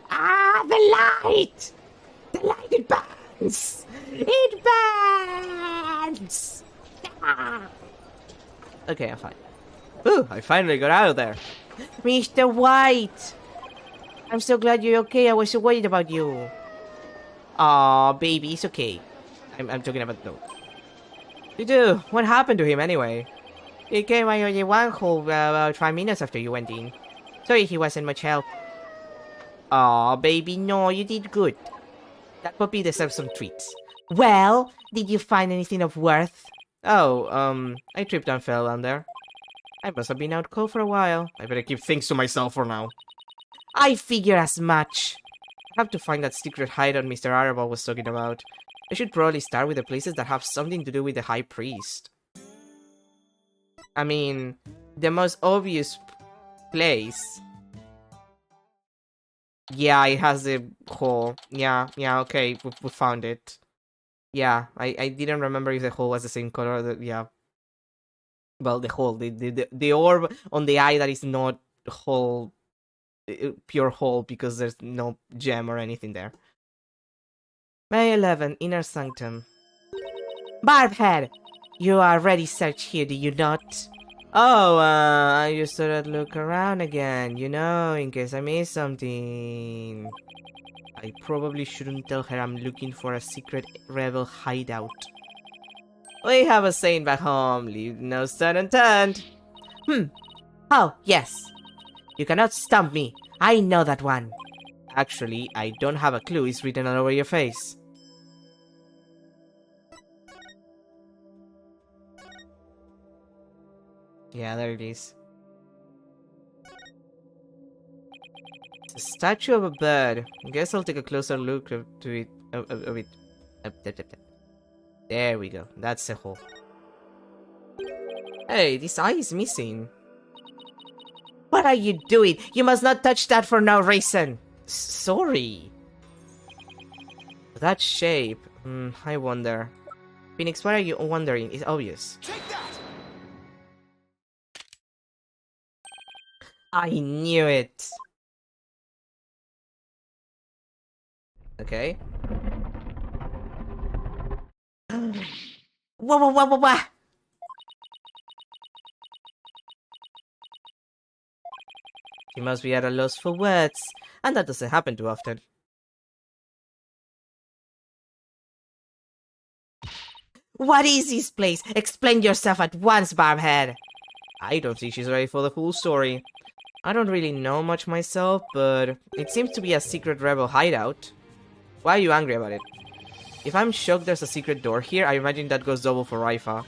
[SPEAKER 1] Ah, the light! The light, it burns! It burns! Ah. Okay, I'm fine.
[SPEAKER 3] Ooh, I finally got out of there.
[SPEAKER 1] Mr. White! I'm so glad you're okay. I was so worried about you. Aw, baby, it's okay. I'm talking about no. You do? What happened to him anyway? He came out the one hole about 5 minutes after you went in. Sorry he wasn't much help. Aw, baby, no, you did good. That puppy deserves some treats. Well, did you find anything of worth? Oh, I tripped and fell down there. I must have been out cold for a while.
[SPEAKER 3] I better keep things to myself for now.
[SPEAKER 1] I figure as much. I have to find that secret hideout Mr. Arabal was talking about. I should probably start with the places that have something to do with the High Priest. I mean, the most obvious place... Yeah, it has the hole. Yeah, okay, we found it. Yeah, I didn't remember if the hole was the same color. Yeah. Well, the hole, the orb on the eye that is not hole, pure hole, because there's no gem or anything there. May 11, Inner Sanctum. Barbhead! You already searched here, do you not? Oh, I just thought I'd look around again, you know, in case I missed something. I probably shouldn't tell her I'm looking for a secret rebel hideout. We have a saying back home, leave no stone unturned. Oh, yes. You cannot stump me. I know that one. Actually, I don't have a clue. It's written all over your face. Yeah, there it is. It's a statue of a bird. Guess I'll take a closer look to it. Of it. There we go. That's the hole. Hey, this eye is missing. What are you doing? You must not touch that for no reason. Sorry. That shape. I wonder. Phoenix, what are you wondering? It's obvious.
[SPEAKER 2] Take that!
[SPEAKER 1] I knew it. Okay. Whoa. He must be at a loss for words, and that doesn't happen too often. What is this place? Explain yourself at once, Barbhead. I don't think she's ready for the full story. I don't really know much myself, but it seems to be a secret rebel hideout. Why are you angry about it? If I'm shocked there's a secret door here, I imagine that goes double for Raifa.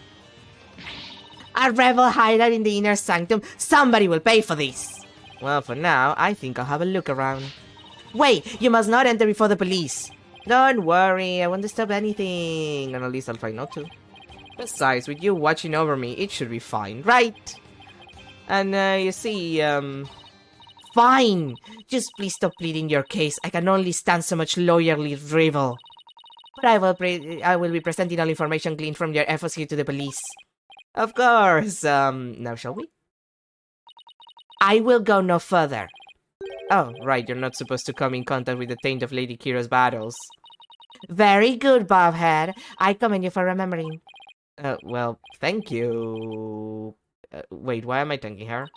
[SPEAKER 1] A rebel hideout in the inner sanctum? Somebody will pay for this! Well, for now, I think I'll have a look around. Wait, you must not enter before the police. Don't worry, I won't disturb anything, and at least I'll try not to. Besides, with you watching over me, it should be fine, right? And, you see, Fine! Just please stop pleading your case. I can only stand so much lawyerly drivel. But I will be presenting all information gleaned from your efforts here to the police. Of course, now shall we? I will go no further. Oh, right, you're not supposed to come in contact with the taint of Lady Kira's battles. Very good, Bobhead. I commend you for remembering. Well, thank you. Wait, why am I thanking her?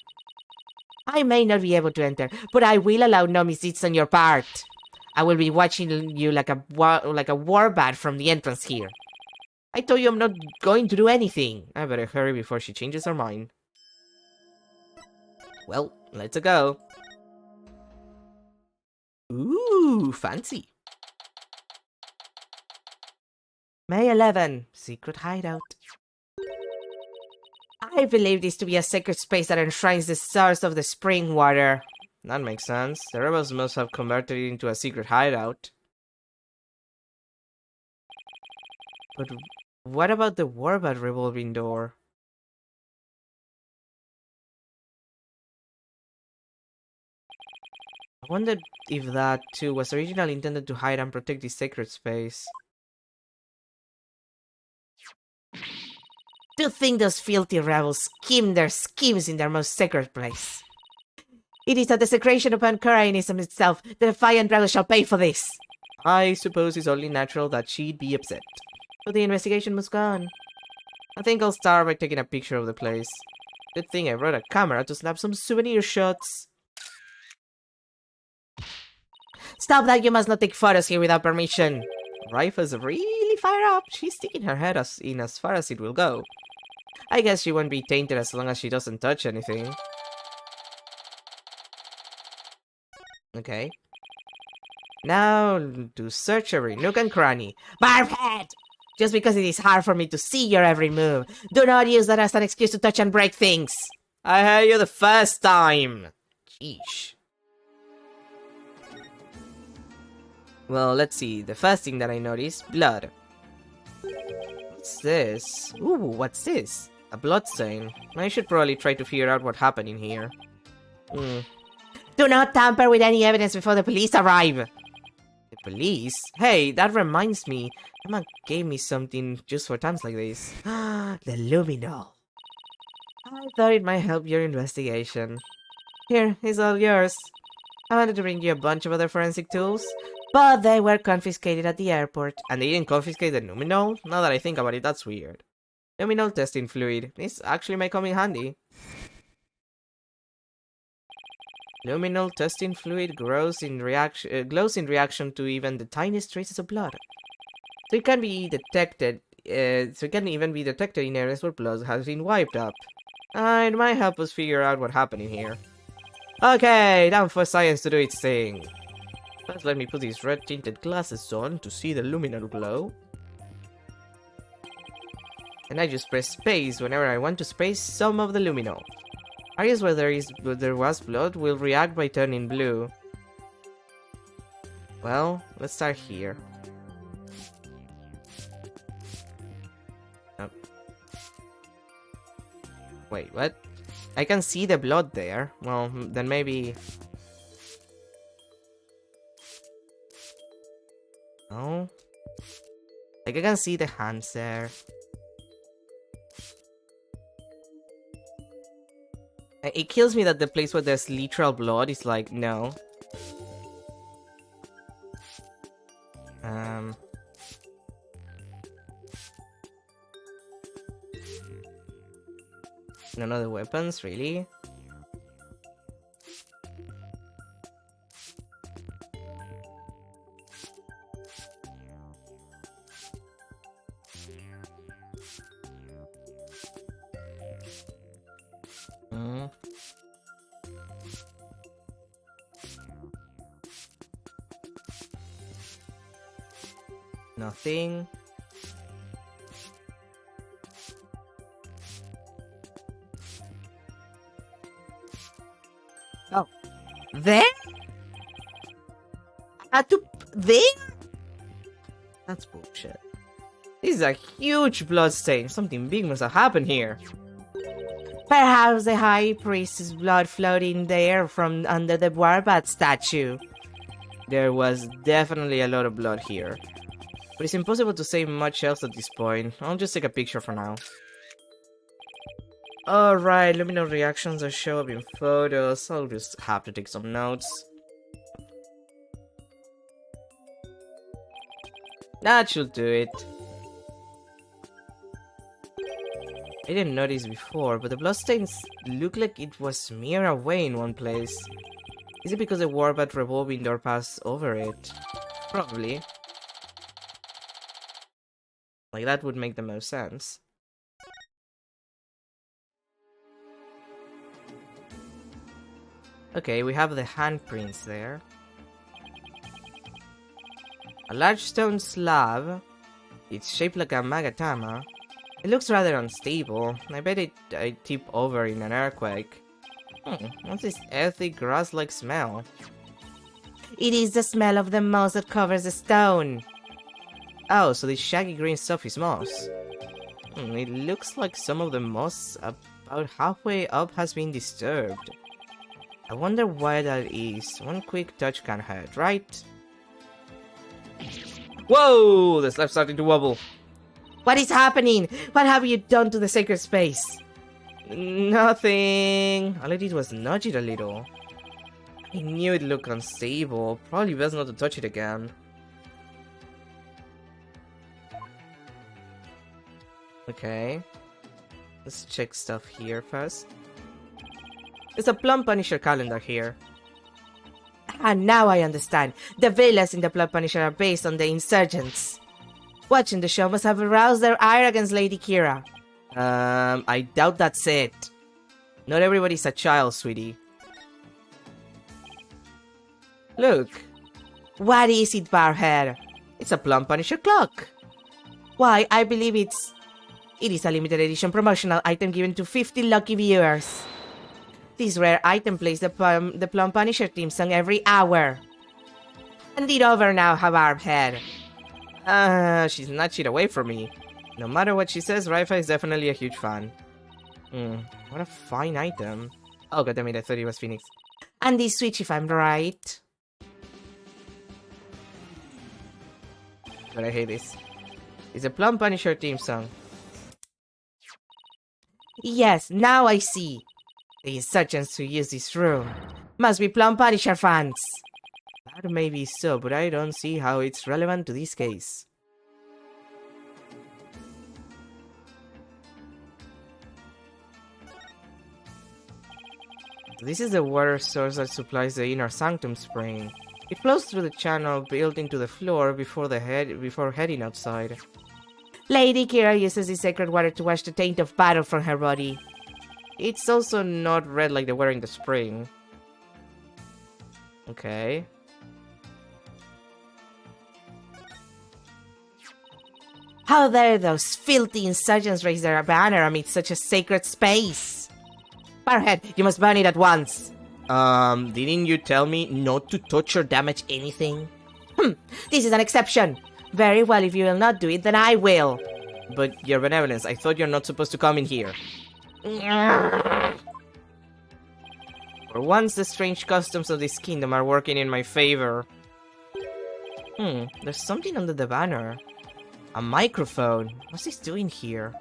[SPEAKER 1] I may not be able to enter, but I will allow no misdeeds on your part. I will be watching you like a war bat from the entrance here. I told you I'm not going to do anything. I better hurry before she changes her mind. Well, let's go. Ooh, fancy. May 11, secret hideout. I believe this to be a sacred space that enshrines the source of the spring water. That makes sense. The rebels must have converted it into a secret hideout. But what about the Warbat revolving door? I wondered if that, too, was originally intended to hide and protect this sacred space. To think those filthy rebels scheme their schemes in their most sacred place. It is a desecration upon Kuranism itself. The defiant rebel shall pay for this. I suppose it's only natural that she'd be upset. But the investigation must go on. I think I'll start by taking a picture of the place. Good thing I brought a camera to snap some souvenir shots. Stop that, you must not take photos here without permission. Raifa's really fired up. She's sticking her head in as far as it will go. I guess she won't be tainted as long as she doesn't touch anything. Okay. Now, to search every nook and cranny. Barbhead! Just because it is hard for me to see your every move, do not use that as an excuse to touch and break things. I heard you the first time. Sheesh. Well, let's see. The first thing that I noticed, blood. What's this? Ooh, what's this? A bloodstain. I should probably try to figure out what happened in here. Do not tamper with any evidence before the police arrive. The police? Hey, that reminds me. Emma gave me something just for times like this. The luminol. I thought it might help your investigation. Here, it's all yours. I wanted to bring you a bunch of other forensic tools, but they were confiscated at the airport. And they didn't confiscate the luminol? Now that I think about it, that's weird. Luminol testing fluid. This actually may come in handy. Luminol testing fluid glows in reaction to even the tiniest traces of blood. So it can be detected. So it can even be detected in areas where blood has been wiped up.
[SPEAKER 3] It might help us figure out what happened in here. Okay, time for science to do its thing. First, let me put these red tinted glasses on to see the luminal glow. And I just press space whenever I want to spray some of the luminol. Areas where there was blood will react by turning blue. Well, let's start here. Oh. Wait, what? I can see the blood there. Well, then maybe... No? Like, I can see the hands there. It kills me that the place where there's literal blood is like, no. None of the weapons, really? Nothing. Oh. There? There? That's bullshit. This is a huge blood stain. Something big must have happened here. Perhaps the high priest's blood floating there from under the Warbat statue. There was definitely a lot of blood here. But it's impossible to say much else at this point. I'll just take a picture for now. Alright, luminal reactions are show up in photos. I'll just have to take some notes. That should do it. I didn't notice before, but the bloodstains look like it was smeared away in one place. Is it because the Warbat revolving door passed over it? Probably. Like, that would make the most sense. Okay, we have the handprints there. A large stone slab. It's shaped like a magatama. It looks rather unstable. I bet I'd tip over in an earthquake. What's this earthy grass-like smell? It is the smell of the moss that covers the stone. Oh, so this shaggy green stuff is moss. It looks like some of the moss about halfway up has been disturbed. I wonder why that is. One quick touch can hurt, right? Whoa! The slab's starting to wobble. What is happening? What have you done to the sacred space? Nothing. All I did was nudge it a little. I knew it looked unstable. Probably best not to touch it again. Okay. Let's check stuff here first. There's a Plum Punisher calendar here. And now I understand. The villas in the Plum Punisher are based on the insurgents. Watching the show must have aroused their ire against Lady Kira. I doubt that's it. Not everybody's a child, sweetie. Look. What is it, Barhead? It's a Plum Punisher clock. Why, I believe it is a limited edition promotional item given to 50 lucky viewers. This rare item plays the Plum Punisher theme song every hour. Hand it over now, Barhead. She's snatched it away from me. No matter what she says, Raifa is definitely a huge fan. What a fine item. Oh goddammit, I thought it was Phoenix. And this switch if I'm right. But I hate this. It's a Plum Punisher theme song. Yes, now I see. The insurgents who use this room must be Plum Punisher fans. That may be so, but I don't see how it's relevant to this case. This is the water source that supplies the inner sanctum spring. It flows through the channel built into the floor before heading outside. Lady Kira uses this sacred water to wash the taint of battle from her body. It's also not red like they were in the spring. Okay.
[SPEAKER 1] How dare those filthy insurgents raise their banner amid such a sacred space? Barhead, you must burn it at once.
[SPEAKER 3] Didn't you tell me not to touch or damage anything?
[SPEAKER 1] This is an exception. Very well, if you will not do it, then I will.
[SPEAKER 3] But, Your Benevolence, I thought you're not supposed to come in here. For once, the strange customs of this kingdom are working in my favor. There's something under the banner. A microphone. What's this doing here?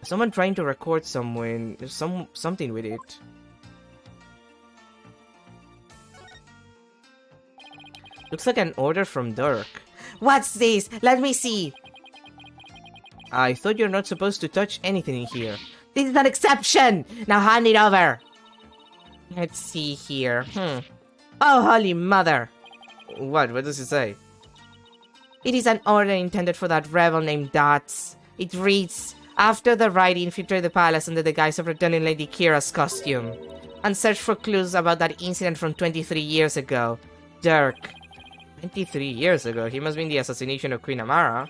[SPEAKER 3] Someone trying to record someone. There's something with it. Looks like an order from Dirk.
[SPEAKER 1] What's this? Let me see.
[SPEAKER 3] I thought you're not supposed to touch anything in here.
[SPEAKER 1] This is an exception. Now hand it over. Let's see here. Oh, holy mother.
[SPEAKER 3] What? What does it say?
[SPEAKER 1] It is an order intended for that rebel named Dots. It reads, after the riot, infiltrate the palace under the guise of returning Lady Kira's costume, and search for clues about that incident from 23 years ago. Dirk. 23 years ago? He must be in the assassination of Queen Amara.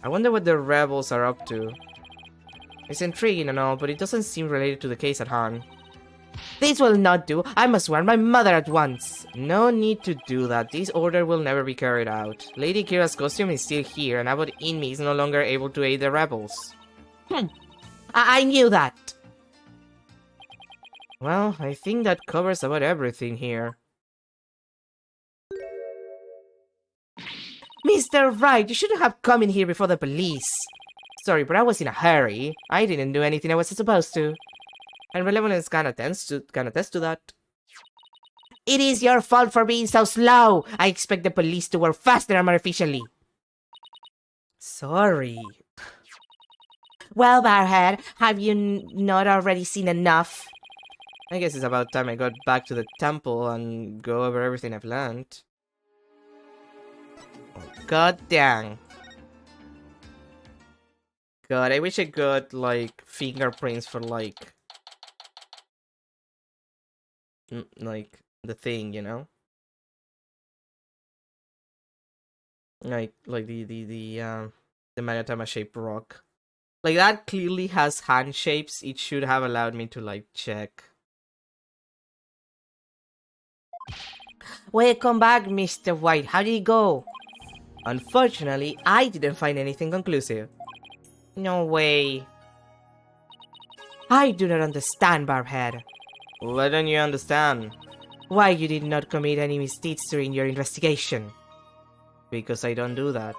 [SPEAKER 1] I wonder what the rebels are up to. It's intriguing and all, but it doesn't seem related to the case at hand. This will not do. I must warn my mother at once.
[SPEAKER 3] No need to do that. This order will never be carried out. Lady Kira's costume is still here, and Abbot Inmi is no longer able to aid the rebels.
[SPEAKER 1] I knew that.
[SPEAKER 3] Well, I think that covers about everything here.
[SPEAKER 1] Mr. Wright, you shouldn't have come in here before the police.
[SPEAKER 3] Sorry, but I was in a hurry. I didn't do anything I wasn't supposed to. And Benevolence can attest to that.
[SPEAKER 1] It is your fault for being so slow. I expect the police to work faster and more efficiently.
[SPEAKER 3] Sorry.
[SPEAKER 1] Well, Barhead, have you not already seen enough?
[SPEAKER 3] I guess it's about time I got back to the temple and go over everything I've learned. Oh, god dang. God, I wish I got, like, fingerprints for, like, the thing, you know? Like the Magatama shaped rock. Like, that clearly has hand shapes. It should have allowed me to, like, check.
[SPEAKER 1] Welcome back, Mr. White. How did it go?
[SPEAKER 3] Unfortunately, I didn't find anything conclusive.
[SPEAKER 1] No way. I do not understand, Barbhead.
[SPEAKER 3] Why don't you understand?
[SPEAKER 1] Why you did not commit any misdeeds during your investigation?
[SPEAKER 3] Because I don't do that.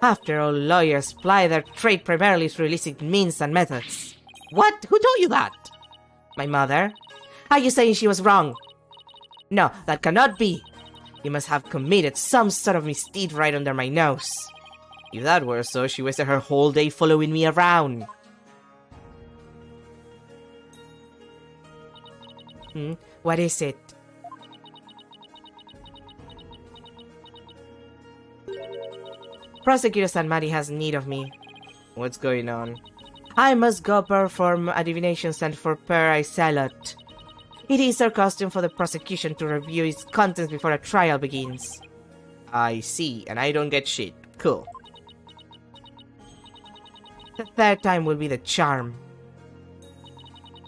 [SPEAKER 1] After all, lawyers ply their trade primarily through illicit means and methods.
[SPEAKER 3] What? Who told you that?
[SPEAKER 1] My mother? Are you saying she was wrong? No, that cannot be. You must have committed some sort of misdeed right under my nose.
[SPEAKER 3] If that were so, she wasted her whole day following me around.
[SPEAKER 1] What is it? Prosecutor Sanmari has need of me.
[SPEAKER 3] What's going on?
[SPEAKER 1] I must go perform a divination sent for Per Iselot. It is her custom for the prosecution to review its contents before a trial begins.
[SPEAKER 3] I see, and I don't get shit. Cool.
[SPEAKER 1] The third time will be the charm.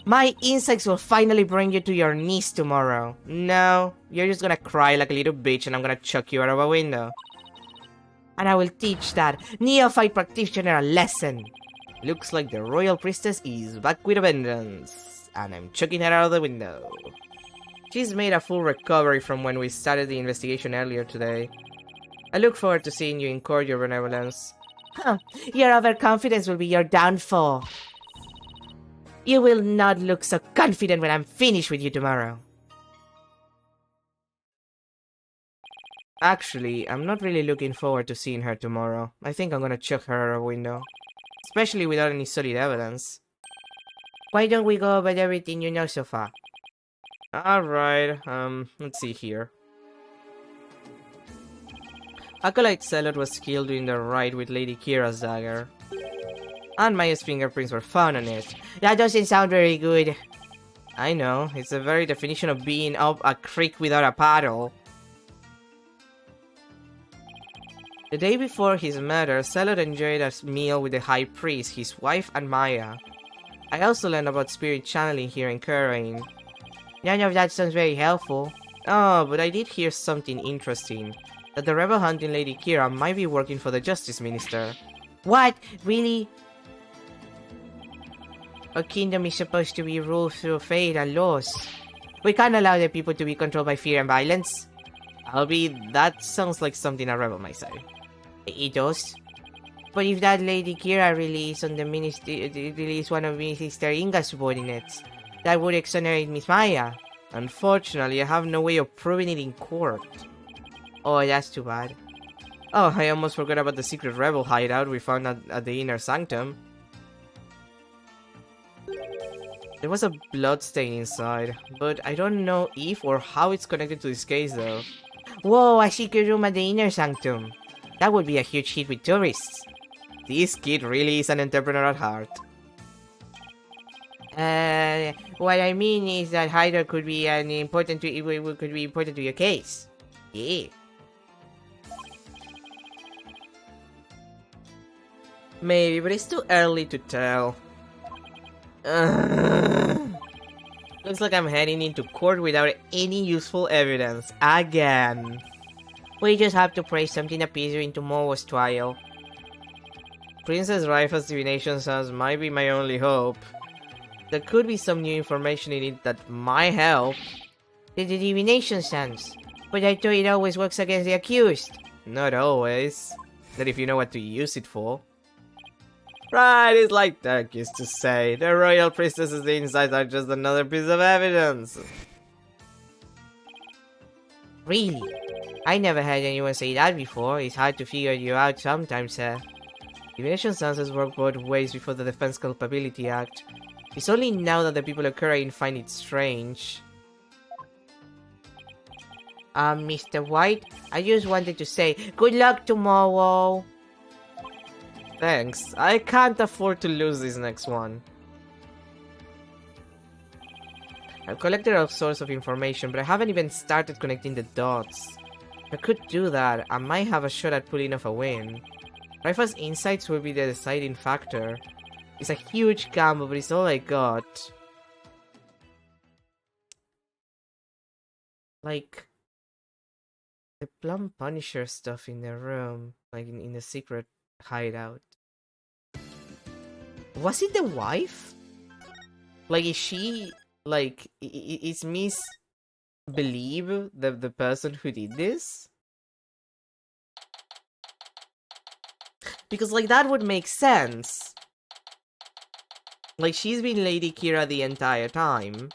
[SPEAKER 1] My insects will finally bring you to your knees tomorrow.
[SPEAKER 3] No, you're just gonna cry like a little bitch and I'm gonna chuck you out of a window.
[SPEAKER 1] And I will teach that neophyte practitioner a lesson.
[SPEAKER 3] Looks like the royal priestess is back with a vengeance. And I'm chucking her out of the window. She's made a full recovery from when we started the investigation earlier today. I look forward to seeing you in court, Your Benevolence.
[SPEAKER 1] Your overconfidence will be your downfall. You will not look so confident when I'm finished with you tomorrow.
[SPEAKER 3] Actually, I'm not really looking forward to seeing her tomorrow. I think I'm gonna chuck her out a window. Especially without any solid evidence.
[SPEAKER 1] Why don't we go over everything you know so far?
[SPEAKER 3] Alright, let's see here. Acolyte Zealot was killed during the riot with Lady Kira's dagger. and Maya's fingerprints were found on it. That doesn't sound very good. I know, it's the very definition of being up a creek without a paddle. The day before his murder, Selot enjoyed a meal with the High Priest, his wife, and Maya. I also learned about spirit channeling here in Kurain. None of that sounds very helpful. Oh, but I did hear something interesting. That the rebel hunting Lady Kira might be working for the Justice Minister. What? Really? A kingdom is supposed to be ruled through fate and laws. We can't allow the people to be controlled by fear and violence. That sounds like something a rebel might say. It does. But if that Lady Kira really is on the ministry, really is one of Minister Inga's subordinates, that would exonerate Miss Maya. Unfortunately, I have no way of proving it in court. Oh, that's too bad. Oh, I almost forgot about the secret rebel hideout we found at the Inner Sanctum. There was a bloodstain inside, but I don't know if or how it's connected to this case though. Whoa, a secret room at the Inner Sanctum. That would be a huge hit with tourists. This kid really is an entrepreneur at heart. What I mean is that hideout could be important to your case. Yeah. Maybe, but it's too early to tell. Looks like I'm heading into court without any useful evidence. Again. We just have to pray something appears during tomorrow's trial. Princess Raifa's divination sans might be my only hope. There could be some new information in it that might help. The divination sans. But I thought it always works against the accused. Not always. Not if you know what to use it for. Right, it's like Dirk used to say. The royal priestess's insights are just another piece of evidence. Really? I never heard anyone say that before. It's hard to figure you out sometimes, sir. Divination senses work both ways before the Defense Culpability Act. It's only now that the people of Kurain find it strange. Mr. White, I just wanted to say, good luck tomorrow! Thanks. I can't afford to lose this next one. I've collected all sorts of information, but I haven't even started connecting the dots. If I could do that, I might have a shot at pulling off a win. Raifa's insights will be the deciding factor. It's a huge gamble, but it's all I got. Like, the Plum Punisher stuff in the room, like in the secret hideout. Was it the wife? Like, is she, like, is Miss Believe the person who did this? Because, like, that would make sense. Like, she's been Lady Kira the entire time.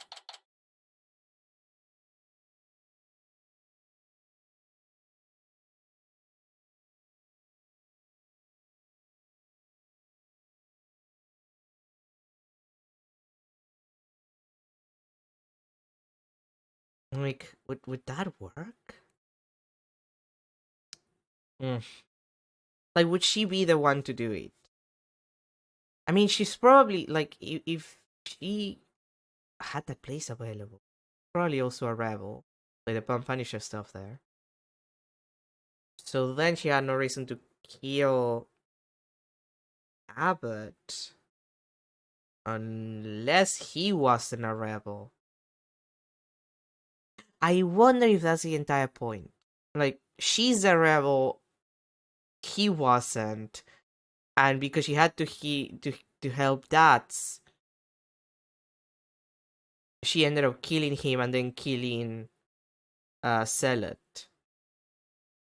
[SPEAKER 3] Like, would that work? Like, would she be the one to do it? I mean, she's probably, like, if she had that place available, probably also a rebel. Like, the Plum Punisher stuff there. So then she had no reason to kill Abbott. Unless he wasn't a rebel. I wonder if that's the entire point. Like, she's a rebel, he wasn't, and because she had to help Dats, she ended up killing him and then killing Selot.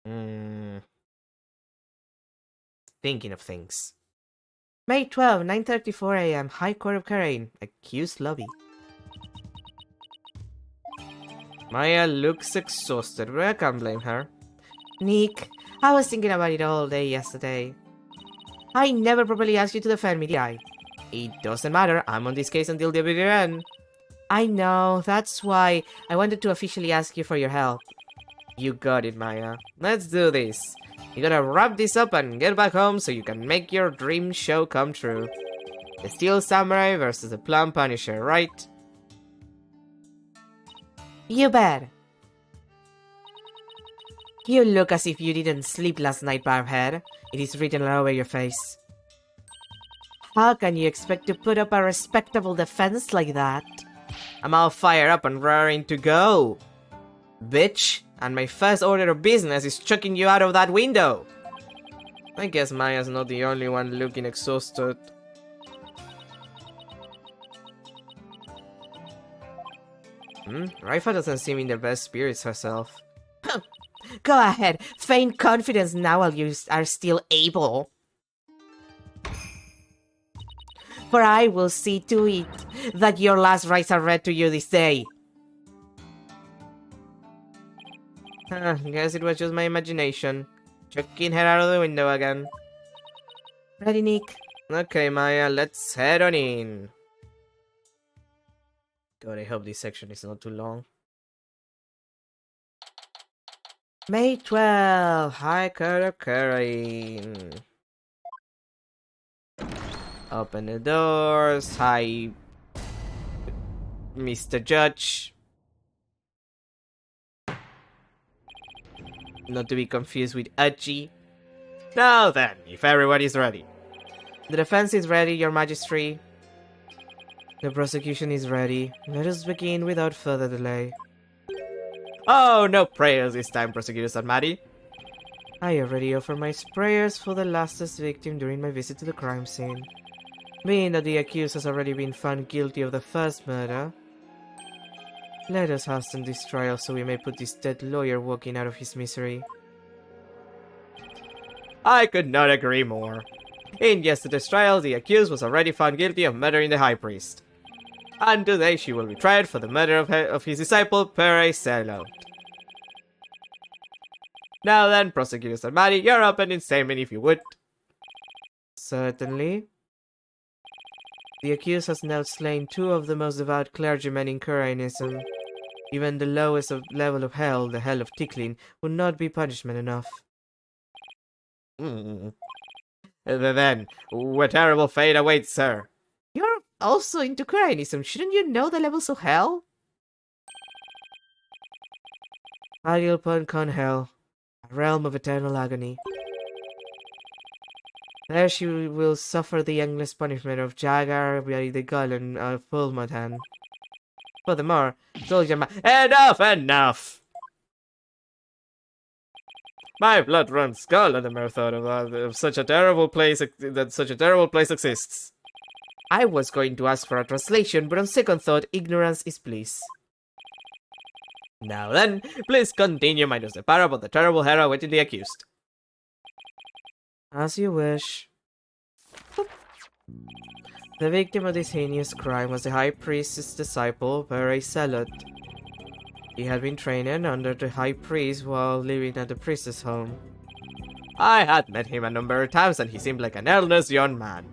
[SPEAKER 3] Thinking of things. May 12, 9:34 AM, High Court of Kurain, accused lobby. Maya looks exhausted, but I can't blame her. Nick, I was thinking about it all day yesterday. I never properly asked you to defend me, did I? It doesn't matter, I'm on this case until the very end. I know, that's why I wanted to officially ask you for your help. You got it, Maya. Let's do this. You gotta wrap this up and get back home so you can make your dream show come true. The Steel Samurai versus the Plum Punisher, right?
[SPEAKER 1] You bet. You look as if you didn't sleep last night, Barbhead. It is written all over your face. How can you expect to put up a respectable defense like that?
[SPEAKER 3] I'm all fired up and raring to go, bitch, and my first order of business is chucking you out of that window. I guess Maya's not the only one looking exhausted. Raifa doesn't seem in the best spirits herself.
[SPEAKER 1] Go ahead, feign confidence now while you are still able. For I will see to it that your last rites are read to you this day.
[SPEAKER 3] Guess it was just my imagination. Chucking her out of the window again.
[SPEAKER 1] Ready, Nick?
[SPEAKER 3] Okay, Maya, let's head on in. God, I hope this section is not too long.
[SPEAKER 1] May 12.
[SPEAKER 3] Hi, Karain. Open the doors. Hi, Mr. Judge. Not to be confused with Aji. Now then, if everybody's ready.
[SPEAKER 1] The defense is ready, Your Majesty. The prosecution is ready. Let us begin without further delay.
[SPEAKER 3] Oh, no prayers this time, Prosecutor Sanmari.
[SPEAKER 1] I already offered my prayers for the lastest victim during my visit to the crime scene. Being that the accused has already been found guilty of the first murder, let us hasten this trial so we may put this dead lawyer walking out of his misery.
[SPEAKER 3] I could not agree more. In yesterday's trial, the accused was already found guilty of murdering the High Priest. And today she will be tried for the murder of his disciple, Pere Selot. Now then, Prosecutor Sanmari, your opening statement if you would.
[SPEAKER 1] Certainly. The accused has now slain two of the most devout clergymen in Kuranism. Even the lowest level of hell, the hell of tickling, would not be punishment enough.
[SPEAKER 3] Then, what terrible fate awaits, sir?
[SPEAKER 1] You're also into Kuranism. Shouldn't you know the levels of hell? Adilpon Con Hell, a realm of eternal agony. There she will suffer the endless punishment of Jagar by the Gullen of Pulmatan. Furthermore,
[SPEAKER 3] Enough! My blood runs cold at the mere thought of such a terrible place exists.
[SPEAKER 1] I was going to ask for a translation, but on second thought, ignorance is bliss.
[SPEAKER 3] Now then, please continue minus the part about the terrible horror awaiting the accused.
[SPEAKER 1] As you wish. The victim of this heinous crime was the High Priest's disciple, Pere Selot. He had been trained under the High Priest while living at the priest's home.
[SPEAKER 3] I had met him a number of times and he seemed like an earnest young man.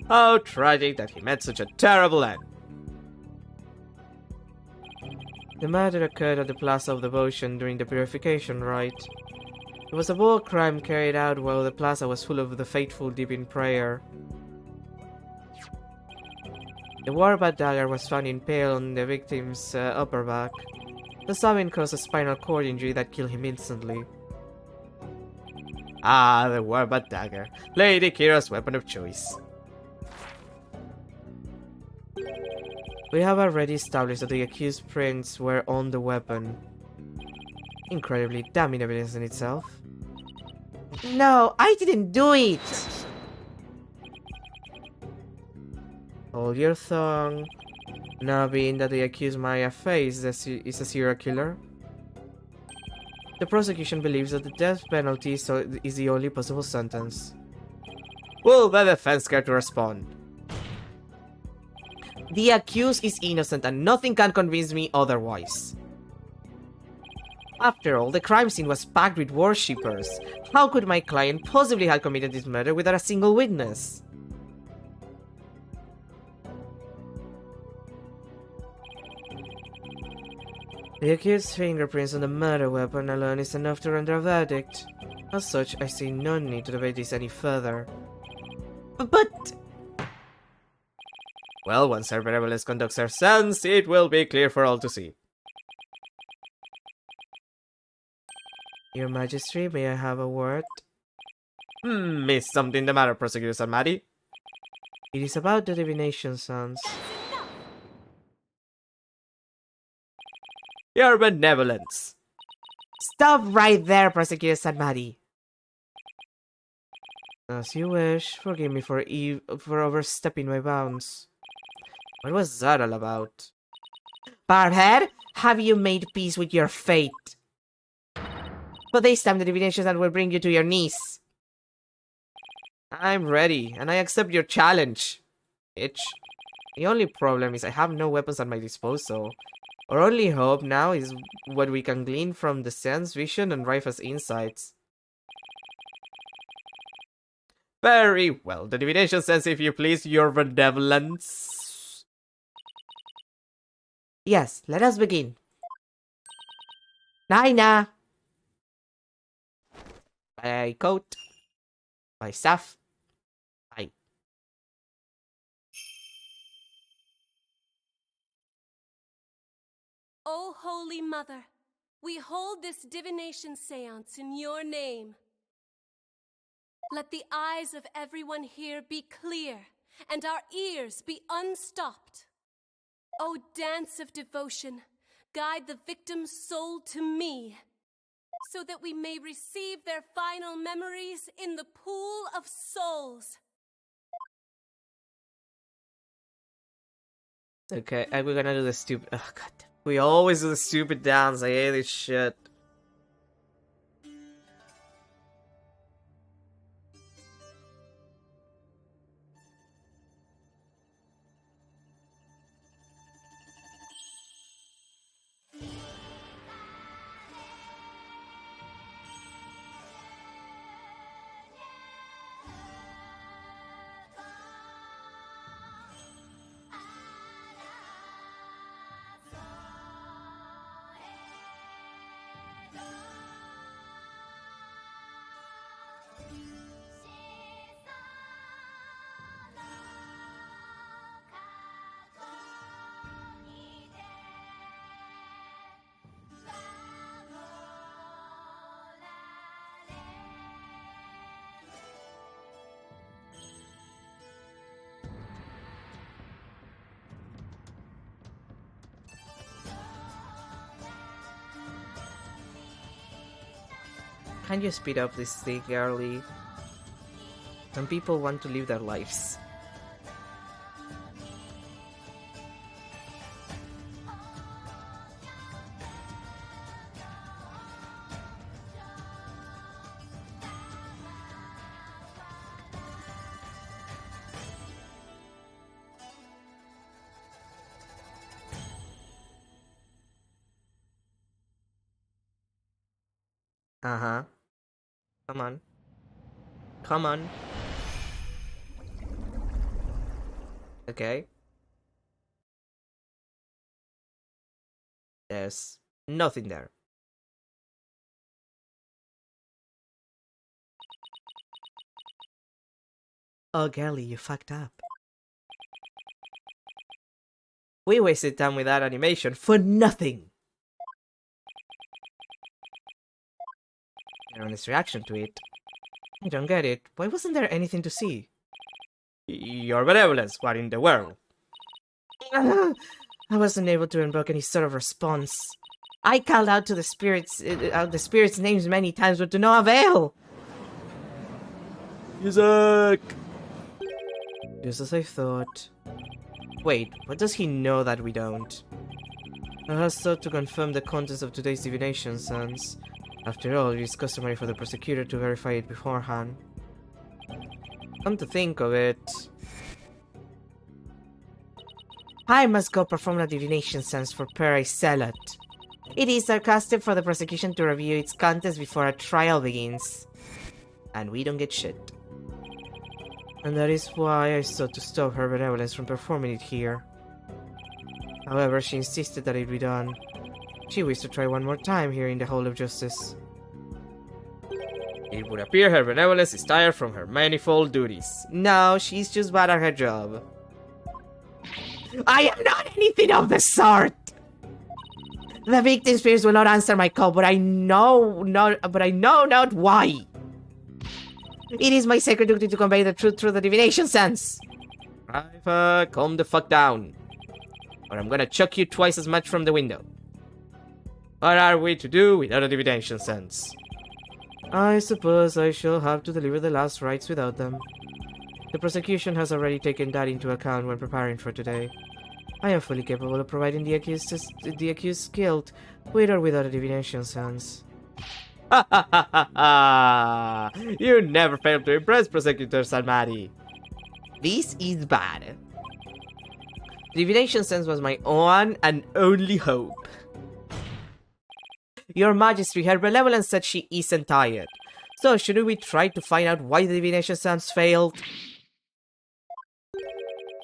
[SPEAKER 3] How tragic that he met such a terrible end.
[SPEAKER 1] The murder occurred at the Plaza of Devotion during the purification rite. It was a war crime carried out while the plaza was full of the faithful deep in prayer. The Warbat dagger was found impaled on the victim's upper back. The stabbing caused a spinal cord injury that killed him instantly.
[SPEAKER 3] Ah, the Warbat dagger, Lady Kira's weapon of choice.
[SPEAKER 1] We have already established that the accused prints were on the weapon. Incredibly damning evidence in itself. No, I didn't do it! Hold your tongue. Now being that the accused Maya Face is a serial killer, the prosecution believes that the death penalty is the only possible sentence.
[SPEAKER 3] Will the defense care to respond?
[SPEAKER 1] The accused is innocent and nothing can convince me otherwise. After all, the crime scene was packed with worshippers. How could my client possibly have committed this murder without a single witness? The accused's fingerprints on the murder weapon alone is enough to render a verdict. As such, I see no need to debate this any further. But...
[SPEAKER 3] Well, once Her Benevolence conducts her sense, it will be clear for all to see.
[SPEAKER 1] Your Majesty, may I have a word?
[SPEAKER 3] Is something the matter, Prosecutor Sanmari?
[SPEAKER 1] It is about the divination sons.
[SPEAKER 3] Your Benevolence.
[SPEAKER 1] Stop right there, Prosecutor Sanmari. As you wish. Forgive me for overstepping my bounds.
[SPEAKER 3] What was that all about?
[SPEAKER 1] Barbhead, have you made peace with your fate? But this time the divination sun will bring you to your knees.
[SPEAKER 3] I'm ready, and I accept your challenge. Itch.
[SPEAKER 1] The only problem is I have no weapons at my disposal. Our only hope now is what we can glean from the sense, vision, and Rifa's insights.
[SPEAKER 3] Very well. The divination says, if you please, your benevolence.
[SPEAKER 1] Yes, let us begin. Naina! My coat. My staff.
[SPEAKER 4] O Holy Mother, we hold this divination seance in your name. Let the eyes of everyone here be clear, and our ears be unstopped. O dance of devotion, guide the victim's soul to me, so that we may receive their final memories in the pool of souls.
[SPEAKER 1] Okay, and we're gonna do the stupid... Oh, God. We always do the stupid dance. I hate this shit. Can you speed up this thing, girly? Some people want to live their lives. Uh-huh. Come on. Come on. Okay. There's nothing there. Oh, Gelly, you fucked up. We wasted time with that animation for nothing. Honest reaction to it. I don't get it. Why wasn't there anything to see?
[SPEAKER 3] Your benevolence, what in the world?
[SPEAKER 1] I wasn't able to invoke any sort of response. I called out to the spirits' names many times, but to no avail.
[SPEAKER 3] Isaac!
[SPEAKER 1] Just as I thought. Wait, what does he know that we don't? I have sought to confirm the contents of today's divination sense. After all, it is customary for the prosecutor to verify it beforehand. Come to think of it... I must go perform a divination sense for Peri Selot. It is sarcastic for the prosecution to review its contents before a trial begins. And we don't get shit. And that is why I sought to stop her benevolence from performing it here. However, she insisted that it be done. She wished to try one more time here in the Hall of Justice.
[SPEAKER 3] It would appear her benevolence is tired from her manifold duties.
[SPEAKER 1] No, she's just bad at her job. I am not anything of the sort! The victim spirits will not answer my call, but I know not why. It is my sacred duty to convey the truth through the divination sense.
[SPEAKER 3] Private, calm the fuck down. Or I'm gonna chuck you twice as much from the window. What are we to do without a divination sense?
[SPEAKER 1] I suppose I shall have to deliver the last rites without them. The prosecution has already taken that into account when preparing for today. I am fully capable of providing the accused's guilt, with or without a divination sense.
[SPEAKER 3] Ha ha ha ha ha! You never fail to impress, Prosecutor Salmati.
[SPEAKER 1] This is bad. Divination sense was my one and only hope. Your Majesty, her benevolence said she isn't tired. So shouldn't we try to find out why the divination sense failed?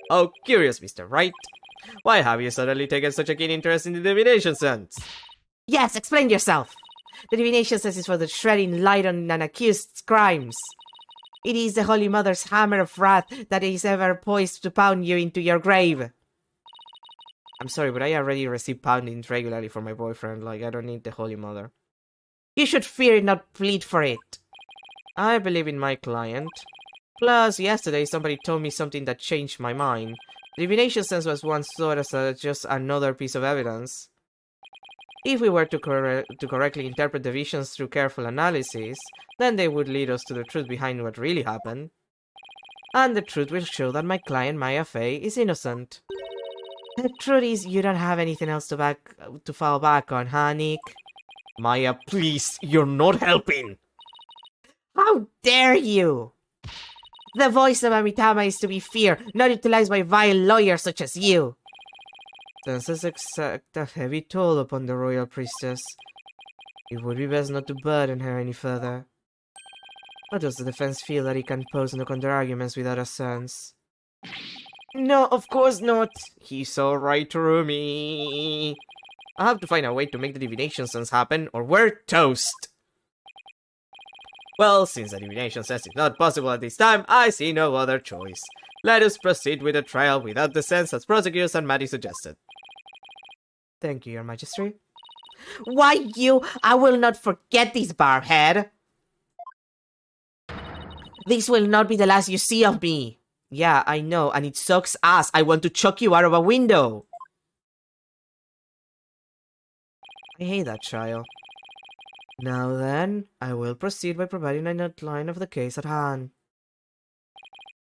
[SPEAKER 3] Oh, curious, Mr. Wright. Why have you suddenly taken such a keen interest in the divination sense?
[SPEAKER 1] Yes, explain yourself. The divination sense is for the shredding light on an accused's crimes. It is the Holy Mother's hammer of wrath that is ever poised to pound you into your grave. I'm sorry, but I already receive poundings regularly from my boyfriend. Like, I don't need the Holy Mother. You should fear it, not plead for it. I believe in my client. Plus, yesterday somebody told me something that changed my mind. Divination sense was once thought as just another piece of evidence. If we were to correctly interpret the visions through careful analysis, then they would lead us to the truth behind what really happened. And the truth will show that my client Maya Fey is innocent. The truth is, you don't have anything else to fall back on, huh, Nick?
[SPEAKER 3] Maya, please, you're not helping!
[SPEAKER 1] How dare you! The voice of Amitama is to be feared, not utilized by vile lawyers such as you! Senses exact a heavy toll upon the royal priestess. It would be best not to burden her any further. Or does the defense feel that it can pose no counter-arguments without a sense? No, of course not!
[SPEAKER 3] He's so right through me. I have to find a way to make the divination sense happen, or we're toast! Well, since the divination sense is not possible at this time, I see no other choice. Let us proceed with the trial without the sense as Prosecutor Sanmati suggested.
[SPEAKER 1] Thank you, Your Majesty. Why you? I will not forget this, barhead! This will not be the last you see of me! Yeah, I know, and it sucks ass. I want to chuck you out of a window! I hate that child. Now then, I will proceed by providing an outline of the case at hand.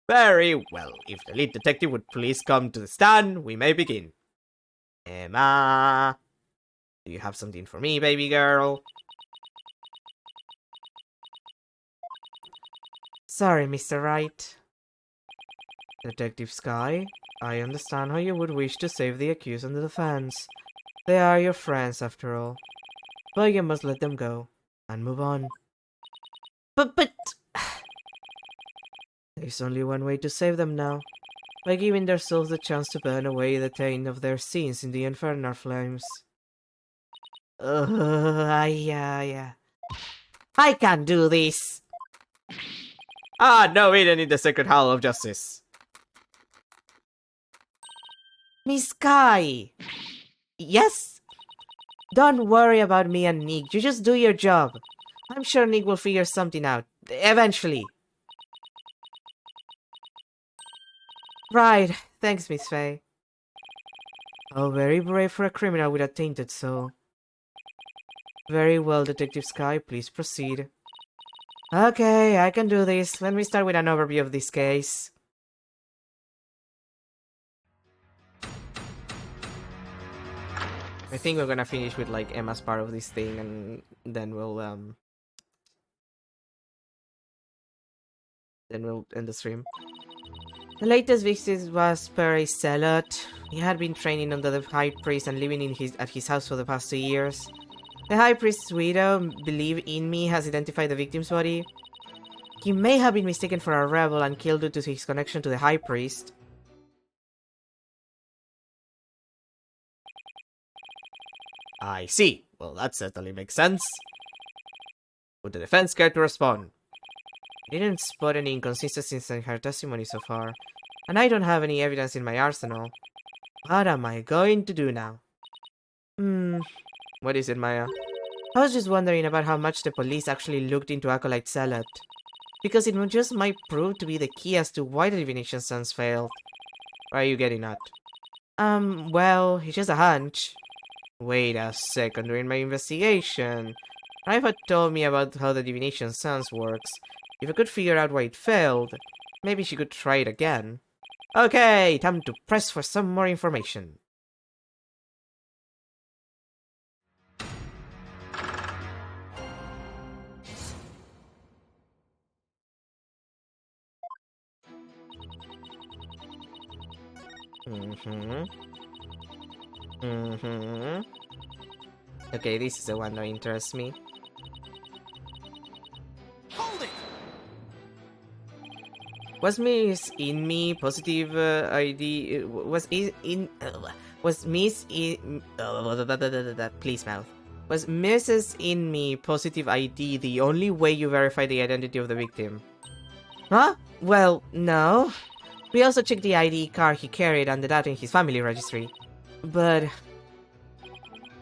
[SPEAKER 3] Very well. If the lead detective would please come to the stand, we may begin. Emma, do you have something for me, baby girl?
[SPEAKER 1] Sorry, Mr. Wright. Detective Sky, I understand how you would wish to save the accused and the defense. They are your friends, after all. But you must let them go, and move on. But... There's only one way to save them now, by giving their souls the chance to burn away the taint of their sins in the infernal flames. Yeah. I can't do this!
[SPEAKER 3] Ah, no hidden in the Sacred Hall of Justice.
[SPEAKER 1] Miss Sky! Yes? Don't worry about me and Nick, you just do your job. I'm sure Nick will figure something out, eventually. Right, thanks, Miss Fey. Oh, very brave for a criminal with a tainted soul. Very well, Detective Sky, please proceed. Okay, I can do this. Let me start with an overview of this case. I think we're gonna finish with like Emma's part of this thing, and then we'll end the stream. The latest victim was Perry Selot. He had been training under the High Priest and living at his house for the past 2 years. The High Priest's widow, Believe in Me, has identified the victim's body. He may have been mistaken for a rebel and killed due to his connection to the High Priest.
[SPEAKER 3] I see. Well, that certainly makes sense. Would the defense care to respond?
[SPEAKER 1] I didn't spot any inconsistencies in her testimony so far, and I don't have any evidence in my arsenal. What am I going to do now?
[SPEAKER 3] What is it, Maya?
[SPEAKER 1] I was just wondering about how much the police actually looked into Acolyte Zealot, because it just might prove to be the key as to why the divination sons failed.
[SPEAKER 3] Why are you getting at?
[SPEAKER 1] Well, it's just a hunch.
[SPEAKER 3] Wait a second, during my investigation, Raifa told me about how the divination sons works. If I could figure out why it failed, maybe she could try it again.
[SPEAKER 1] Okay, time to press for some more information.
[SPEAKER 3] Okay, this is the one that interests me.
[SPEAKER 2] Hold it!
[SPEAKER 3] Was Miss Inme positive ID? Was Miss please mouth. Was Mrs. Inme positive ID the only way you verify the identity of the victim?
[SPEAKER 1] Huh? Well, no. We also checked the ID card he carried and the data in his family registry. But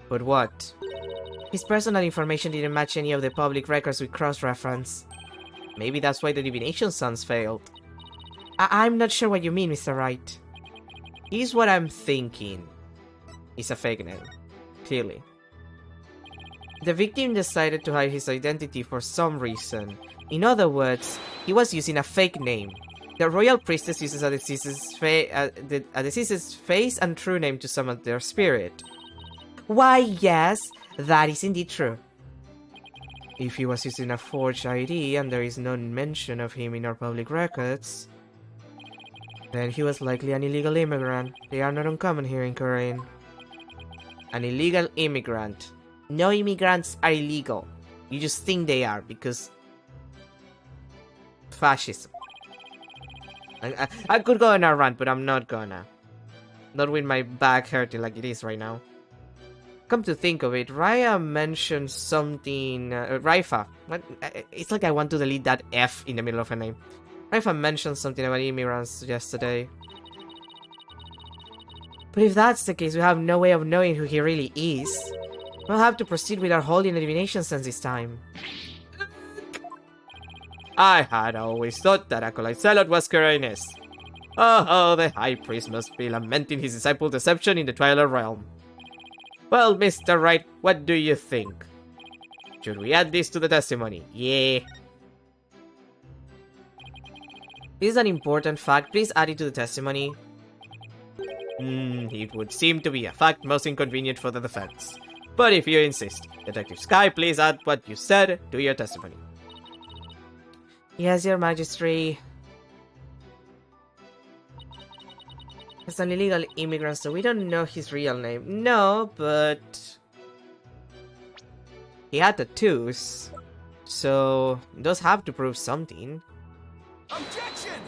[SPEAKER 3] what?
[SPEAKER 1] His personal information didn't match any of the public records we cross-reference.
[SPEAKER 3] Maybe that's why the divination sons failed.
[SPEAKER 1] I'm not sure what you mean, Mr. Wright.
[SPEAKER 3] Here's what I'm thinking. It's a fake name. Clearly.
[SPEAKER 1] The victim decided to hide his identity for some reason. In other words, he was using a fake name. The royal priestess uses a deceased's face and true name to summon their spirit. Why, yes, that is indeed true. If he was using a forged ID and there is no mention of him in our public records, then he was likely an illegal immigrant. They are not uncommon here in Korean.
[SPEAKER 3] An illegal immigrant.
[SPEAKER 1] No immigrants are illegal. You just think they are because
[SPEAKER 3] fascism. I could go on a rant, but I'm not gonna. Not with my back hurting like it is right now. Come to think of it, Raya mentioned something... Raifa. It's like I want to delete that F in the middle of her name. Raifa mentioned something about immigrants yesterday.
[SPEAKER 1] But if that's the case, we have no way of knowing who he really is. We'll have to proceed with our holding the divination sense this time.
[SPEAKER 3] I had always thought that Acolyte Zealot was Koreanese. Oh, the High Priest must be lamenting his disciple's deception in the Twilight Realm. Well, Mr. Wright, what do you think? Should we add this to the testimony? Yeah.
[SPEAKER 1] This is an important fact. Please add it to the testimony.
[SPEAKER 3] It would seem to be a fact most inconvenient for the defense. But if you insist, Detective Sky, please add what you said to your testimony.
[SPEAKER 1] Yes, Your Majesty. He's an illegal immigrant, so we don't know his real name.
[SPEAKER 3] No, but... he had tattoos. So, those have to prove something.
[SPEAKER 2] Objection!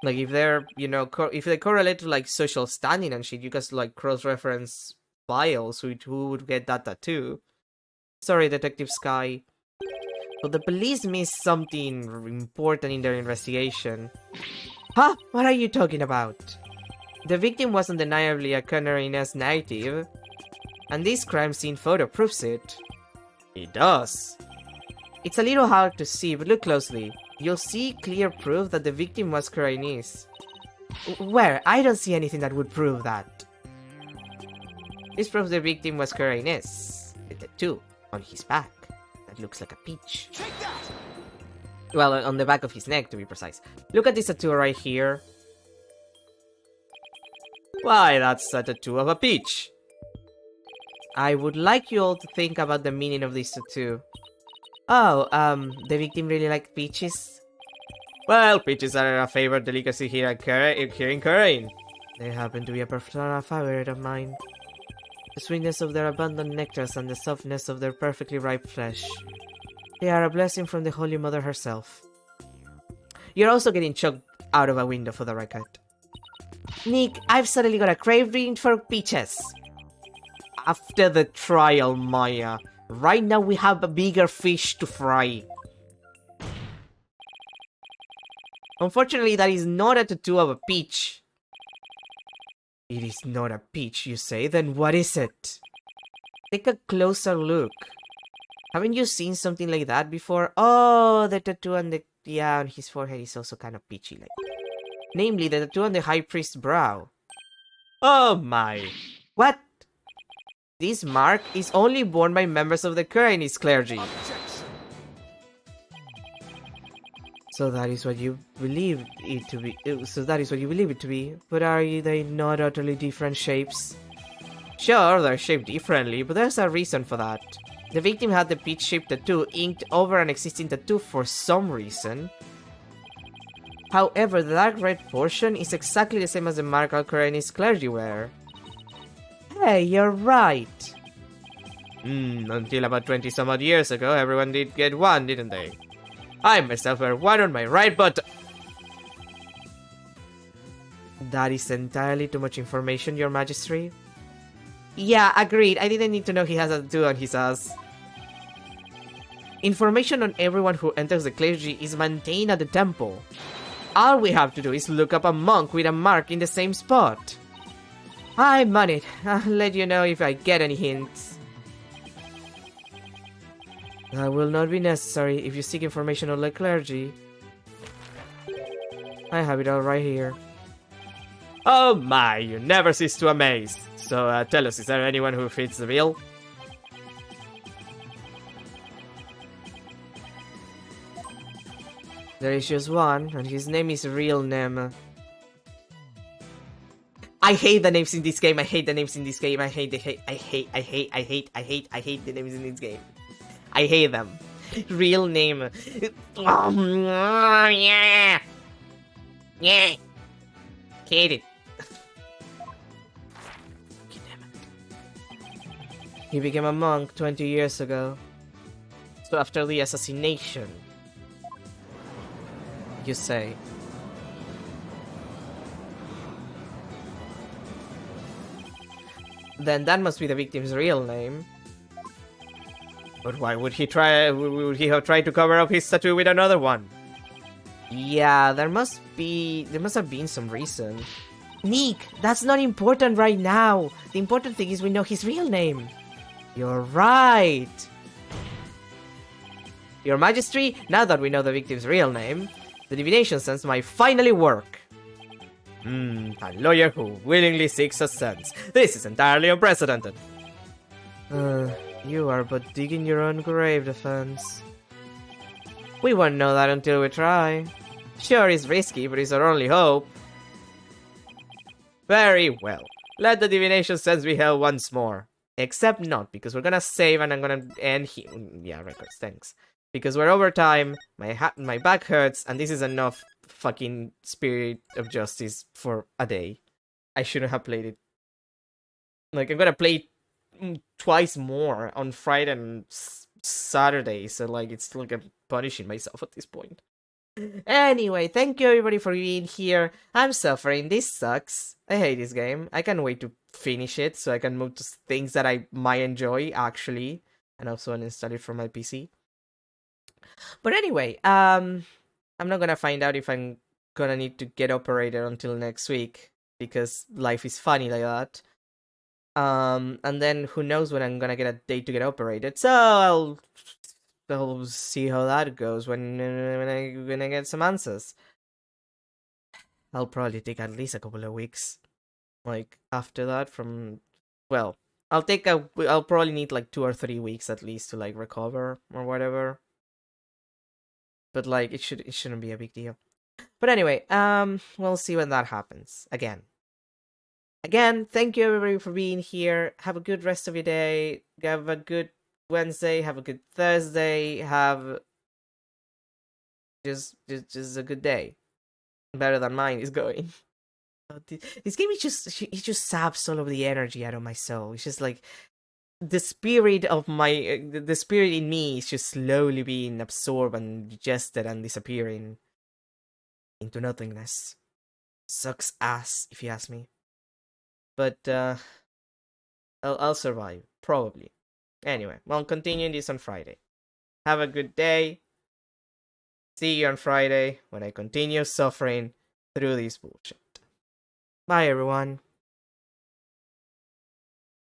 [SPEAKER 3] Like, if they're, you know, if they correlate to, like, social standing and shit, you guys, like, cross-reference files with who would get that tattoo.
[SPEAKER 1] Sorry, Detective Sky. But the police missed something important in their investigation. Huh? What are you talking about? The victim was undeniably a Koreanese native, and this crime scene photo proves it.
[SPEAKER 3] It does.
[SPEAKER 1] It's a little hard to see, but look closely. You'll see clear proof that the victim was Koreanese. Where? I don't see anything that would prove that.
[SPEAKER 3] This proves the victim was Koreanese. The tattoo on his back. That looks like a peach.
[SPEAKER 2] Take that!
[SPEAKER 3] Well, on the back of his neck, to be precise. Look at this tattoo right here. Why, that's a tattoo of a peach.
[SPEAKER 1] I would like you all to think about the meaning of this tattoo. Oh, the victim really liked peaches?
[SPEAKER 3] Well, peaches are a favorite delicacy here in Korean.
[SPEAKER 1] They happen to be a personal favorite of mine. The sweetness of their abundant nectars and the softness of their perfectly ripe flesh. They are a blessing from the Holy Mother herself. You're also getting chucked out of a window for the record. Nick, I've suddenly got a craving for peaches.
[SPEAKER 3] after the trial, Maya. Right now we have a bigger fish to fry. Unfortunately, that is not a tattoo of a peach. It is not a peach, you say? Then what is it? Take a closer look. Haven't you seen something like that before? Oh, the tattoo on the... yeah, on his forehead is also kind of peachy-like. Namely, the tattoo on the High Priest's brow. Oh my. What? This mark is only borne by members of the Kurainese clergy.
[SPEAKER 2] Objection.
[SPEAKER 3] So that is what you believe it to be. So that is what you believe it to be. But are they not utterly different shapes? Sure, they're shaped differently, but there's a reason for that. The victim had the peach-shaped tattoo inked over an existing tattoo for some reason. However, the dark red portion is exactly the same as the mark all Kurainese clergy wear. Hey, you're right. Until about 20 some odd years ago, everyone did get one, didn't they? I myself wear one on my right butt. That is entirely too much information, Your Majesty. Yeah, agreed. I didn't need to know he has a tattoo on his ass. Information on everyone who enters the clergy is maintained at the temple. All we have to do is look up a monk with a mark in the same spot. I'm on it. I'll let you know if I get any hints. That will not be necessary if you seek information on the clergy. I have it all right here. Oh my, you never cease to amaze. So tell us, is there anyone who fits the bill? There is just one, and his name is Real name. I hate the names in this game. I hate the names in this game. I hate the I hate the names in this game. I hate them. Real name. Yeah. Yeah. Hate it. He became a monk 20 years ago. So after the assassination, you say. Then that must be the victim's real name. But why would he try? Would he have tried to cover up his tattoo with another one? Yeah, there must have been some reason. Nick, that's not important right now. The important thing is we know his real name. You're right. Your Majesty, now that we know the victim's real name, the divination sense might finally work. A lawyer who willingly seeks a sense. This is entirely unprecedented. You are but digging your own grave, Defense. We won't know that until we try. Sure, it's risky, but it's our only hope. Very well. Let the divination sense be held once more. Except not, because we're gonna save and I'm gonna end here. Yeah, records, thanks. Because we're over time, my back hurts, and this is enough fucking Spirit of Justice for a day. I shouldn't have played it. Like, I'm gonna play it twice more on Friday and Saturday, so like, it's like I'm punishing myself at this point. Anyway, thank you everybody for being here. I'm suffering, this sucks. I hate this game. I can't wait to finish it so I can move to things that I might enjoy, actually. And also uninstall it from my PC. But anyway, I'm not gonna find out if I'm gonna need to get operated until next week, because life is funny like that. And then who knows when I'm gonna get a date to get operated, so I'll see how that goes when I get some answers. I'll probably take at least a couple of weeks. Like, after that well, I'll probably need like 2 or 3 weeks at least to like recover or whatever. But like, it shouldn't be a big deal. But anyway, we'll see when that happens. Again, thank you everybody for being here. Have a good rest of your day. Have a good Wednesday. Have a good Thursday. Have just a good day. Better than mine is going. This game is it just saps all of the energy out of my soul. It's just like the spirit of the spirit in me is just slowly being absorbed and digested and disappearing into nothingness. Sucks ass, if you ask me. But I'll survive, probably. Anyway, we'll continue this on Friday. Have a good day. See you on Friday when I continue suffering through this bullshit. Bye, everyone.